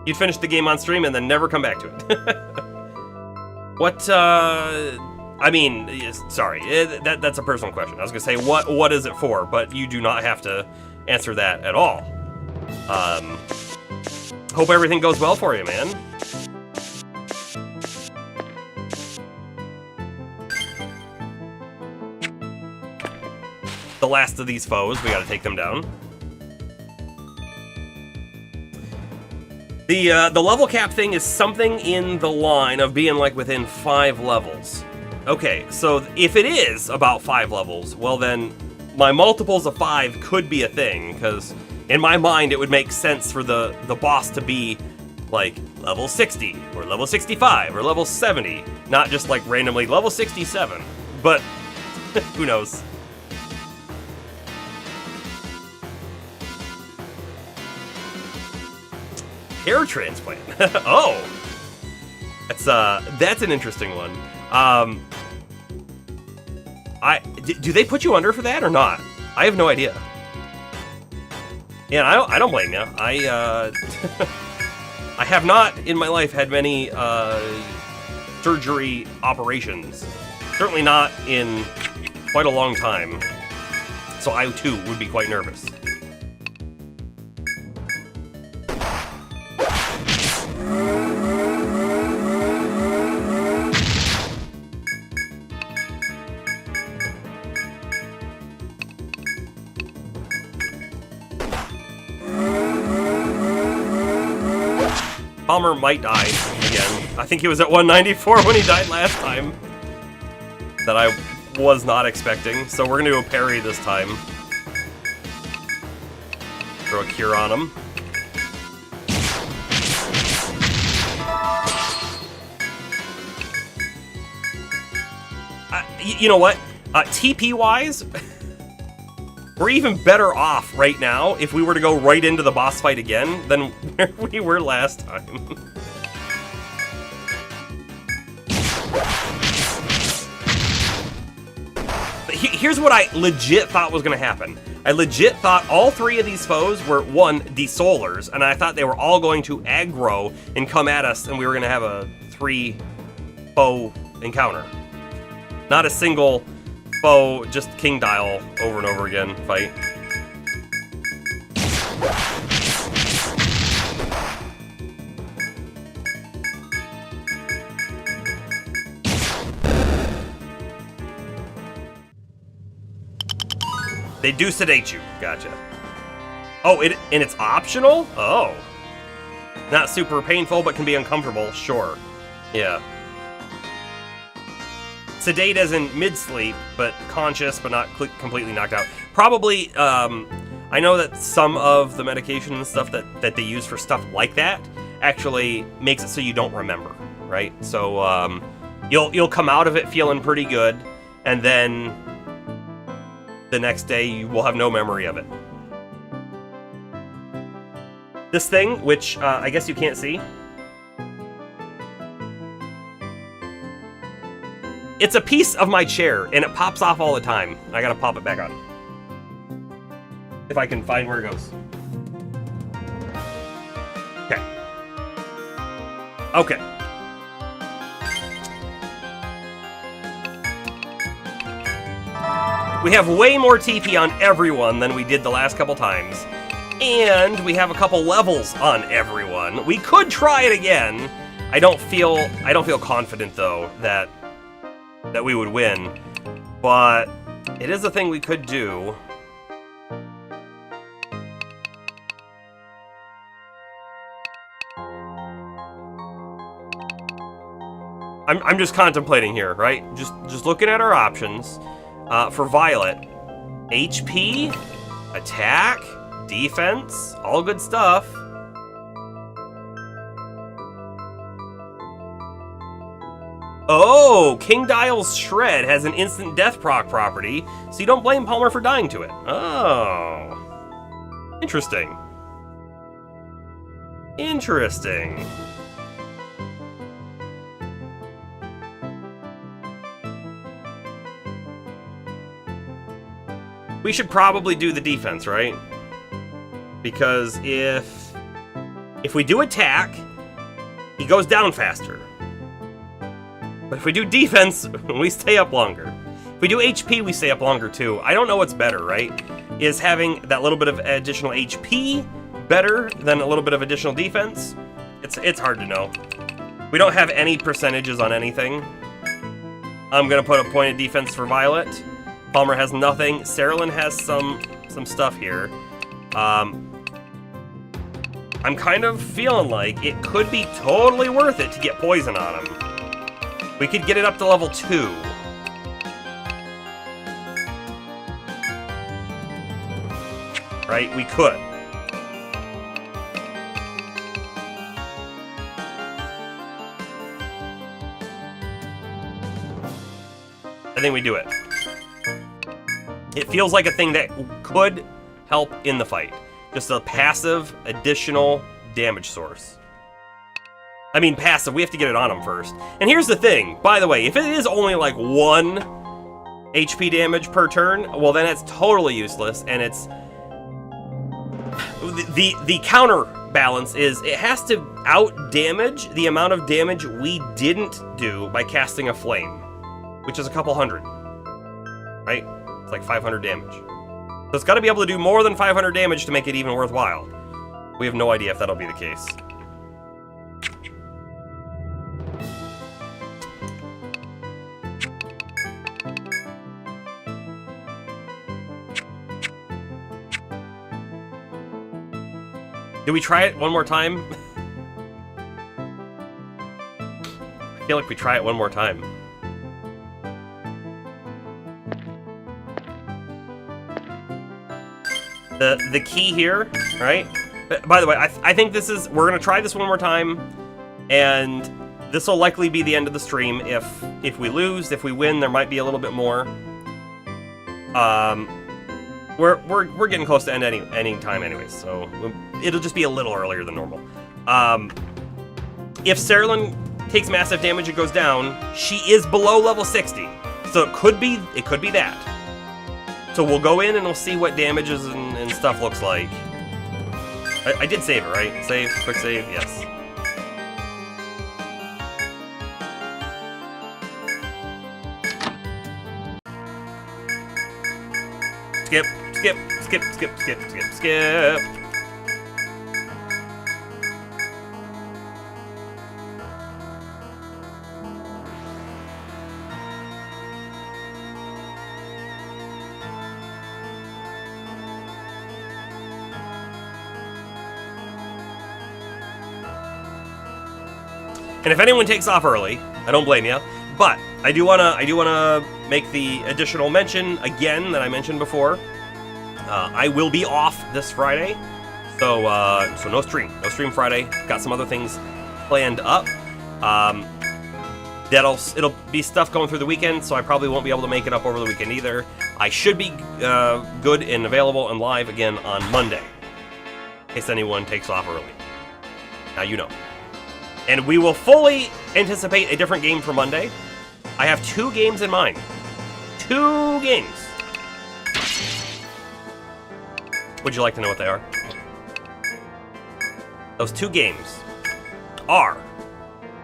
You'd finish the game on stream and then never come back to it. What, I mean, sorry, that's a personal question. I was gonna say, what is it for? But you do not have to answer that at all. Hope everything goes well for you, man. The last of these foes, we gotta take them down. The level cap thing is something in the line of being like within 5 levels. Okay, so if it is about 5 levels, well then my multiples of 5 could be a thing, because in my mind it would make sense for the boss to be like level 60 or level 65 or level 70, not just like randomly level 67. But who knows? Hair transplant. Oh, that's an interesting one. Do they put you under for that or not? I have no idea. Yeah, I don't blame you. I have not in my life had many surgery operations. Certainly not in quite a long time. So I too would be quite nervous. Palmer might die again. I think he was at 194 when he died last time. That I was not expecting. So we're gonna do a parry this time. Throw a cure on him. You know what? TP-wise, we're even better off right now if we were to go right into the boss fight again than where we were last time. Here's what I legit thought was going to happen. I legit thought all 3 of these foes were, 1, desolers, and I thought they were all going to aggro and come at us, and we were going to have a 3 foe encounter. Not a single foe, just King Dial over and over again fight. They do sedate you. Gotcha. Oh, and it's optional? Oh. Not super painful, but can be uncomfortable. Sure. Yeah. Sedate as in mid-sleep, but conscious, but not completely knocked out. Probably, I know that some of the medication and stuff that they use for stuff like that actually makes it so you don't remember, right? So, you'll come out of it feeling pretty good, and then the next day you will have no memory of it. This thing, which I guess you can't see, it's a piece of my chair, and it pops off all the time. I gotta pop it back on. If I can find where it goes. Okay. Okay. We have way more TP on everyone than we did the last couple times. And we have a couple levels on everyone. We could try it again. I don't feel confident though that we would win. But it is a thing we could do. I'm just contemplating here, right? Just looking at our options. For Violet, HP, attack, defense, all good stuff. Oh, King Dial's Shred has an instant death proc property, so you don't blame Palmer for dying to it. Oh. Interesting. Interesting. We should probably do the defense, right? Because if we do attack, he goes down faster. But if we do defense, we stay up longer. If we do HP, we stay up longer too. I don't know what's better, right? Is having that little bit of additional HP better than a little bit of additional defense? It's hard to know. We don't have any percentages on anything. I'm gonna put a point of defense for Violet. Palmer has nothing. Saralyn has some stuff here. I'm kind of feeling like it could be totally worth it to get poison on him. We could get it up to level 2. Right? We could. I think we do it. It feels like a thing that could help in the fight. Just a passive, additional damage source. I mean, passive, we have to get it on him first. And here's the thing, by the way, if it is only like 1 HP damage per turn, well then it's totally useless, and it's... The counterbalance is it has to out-damage the amount of damage we didn't do by casting a flame, which is a couple hundred, right? It's like 500 damage. So it's got to be able to do more than 500 damage to make it even worthwhile. We have no idea if that'll be the case. Do we try it one more time? I feel like we try it one more time. The key here, right? By the way, I think this is... We're going to try this one more time, and this will likely be the end of the stream. If we lose, if we win, there might be a little bit more. We're getting close to end any time anyways, so it'll just be a little earlier than normal. If Cerulean takes massive damage and goes down, she is below level 60, so it could be that. So we'll go in and we'll see what damages and stuff looks like. I did save it, right? Save, quick save, yes. Skip, skip, skip, skip, skip, skip, skip. And if anyone takes off early, I don't blame you. But I do wanna make the additional mention again that I mentioned before. I will be off this Friday, so no stream Friday. Got some other things planned up. It'll be stuff going through the weekend, so I probably won't be able to make it up over the weekend either. I should be good and available and live again on Monday, in case anyone takes off early. Now you know. And we will fully anticipate a different game for Monday. I have 2 games in mind. 2 games. Would you like to know what they are? Those 2 games are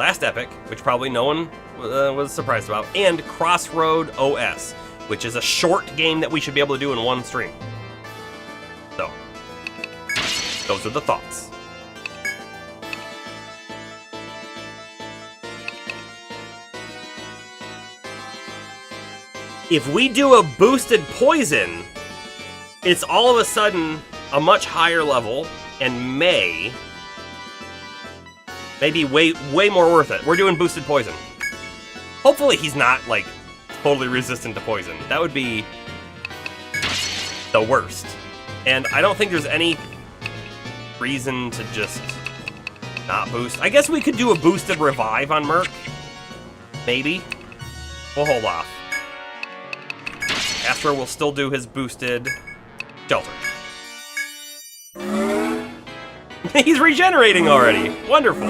Last Epic, which probably no one was surprised about, and Crossroad OS, which is a short game that we should be able to do in one stream. So, those are the thoughts. If we do a boosted poison, it's all of a sudden a much higher level and may be way more worth it. We're doing boosted poison. Hopefully he's not, like, totally resistant to poison. That would be the worst. And I don't think there's any reason to just not boost. I guess we could do a boosted revive on Merc. Maybe. We'll hold off. Astro will still do his boosted shelter. He's regenerating already. Wonderful.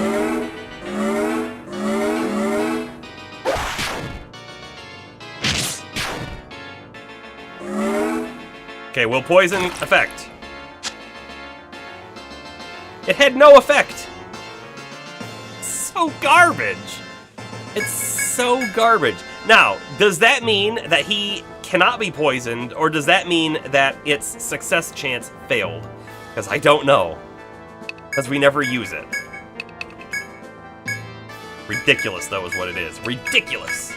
Okay, will poison effect? It had no effect. So garbage. It's so garbage. Now, does that mean that he cannot be poisoned, or does that mean that its success chance failed? Because I don't know. Because we never use it. Ridiculous, though, is what it is. Ridiculous.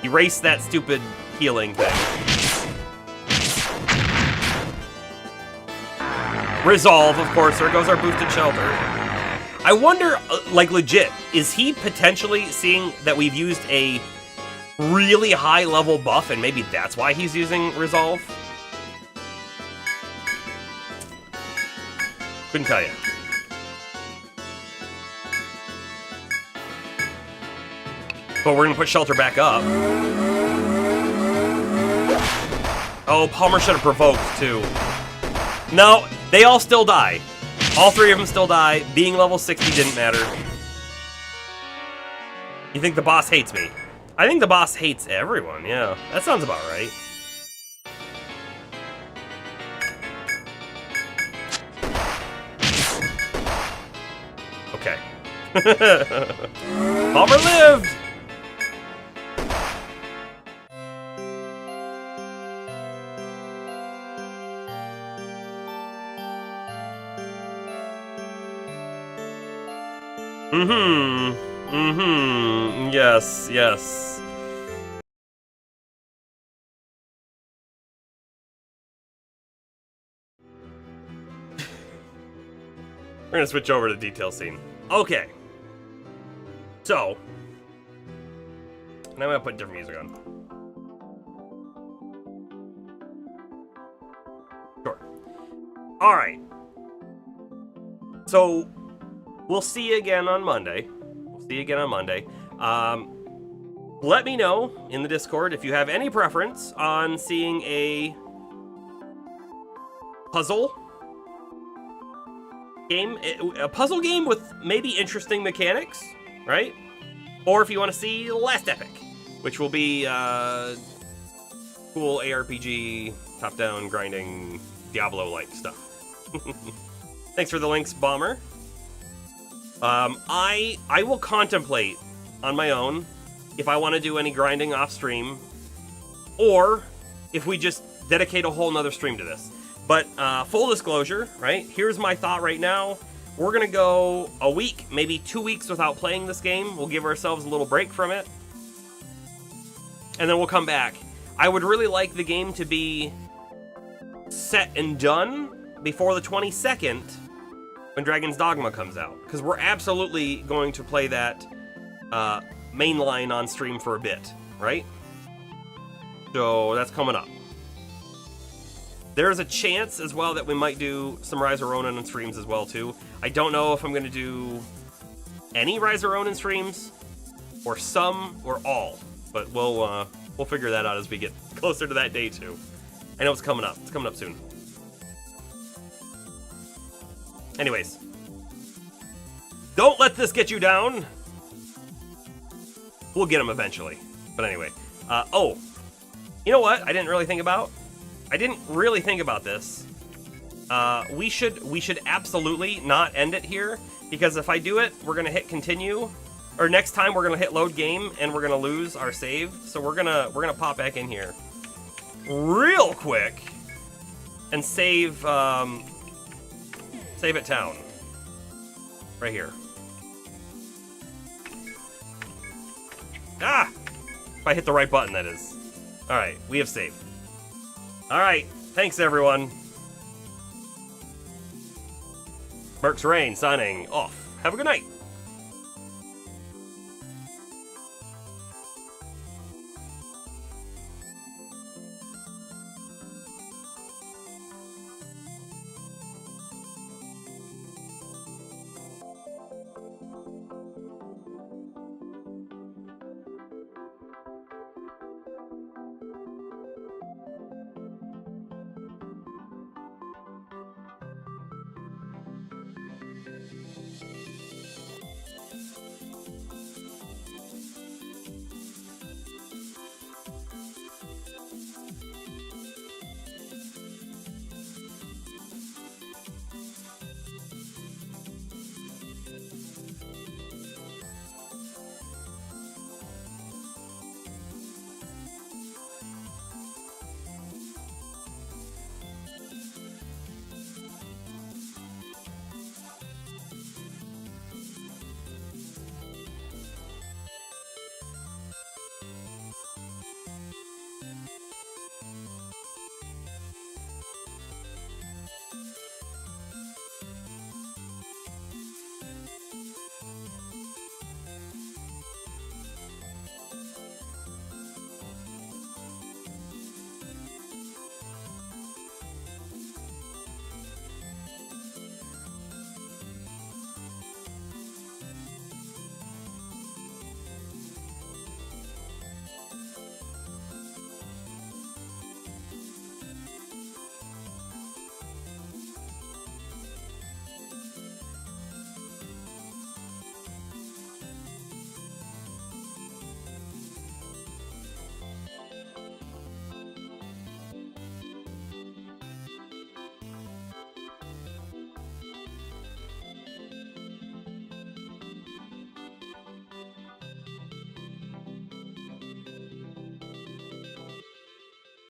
Erase that stupid healing thing. Resolve, of course. There goes our boosted shelter. I wonder, like, legit, is he potentially seeing that we've used a really high level buff and maybe that's why he's using Resolve? Couldn't tell you. But we're gonna put shelter back up. Oh, Palmer should have provoked too. No, they all still die. All three of them still die. Being level 60 didn't matter. You think the boss hates me? I think the boss hates everyone, yeah. That sounds about right. Okay. Palmer lived! Yes, yes. We're gonna switch over to the detail scene. Okay. So. Now I'm gonna put different music on. Sure. Alright. So, we'll see you again on Monday. Let me know in the Discord if you have any preference on seeing a puzzle game, a puzzle game with maybe interesting mechanics, right? Or if you want to see Last Epic, which will be cool ARPG, top-down grinding, Diablo-like stuff. Thanks for the links, Bomber. I will contemplate on my own if I want to do any grinding off stream, or if we just dedicate a whole nother stream to this. But full disclosure, right? Here's my thought right now. We're gonna go a week, maybe 2 weeks without playing this game. We'll give ourselves a little break from it, and then we'll come back. I would really like the game to be set and done before the 22nd, when Dragon's Dogma comes out, because we're absolutely going to play that mainline on stream for a bit, right? So that's coming up. There's a chance as well that we might do some Rise of Ronin on streams as well too. I don't know if I'm going to do any Rise of Ronin streams, or some, or all, but we'll figure that out as we get closer to that day too. I know it's coming up. It's coming up soon. Anyways, don't let this get you down. We'll get them eventually. But anyway, oh, you know what? I didn't really think about this. We should absolutely not end it here, because if I do it, we're gonna hit continue, or next time we're gonna hit load game and we're gonna lose our save. So we're gonna pop back in here real quick and save at town. Right here. Ah! If I hit the right button, that is. Alright, we have saved. Alright, thanks everyone. Merc's Reign signing off. Have a good night.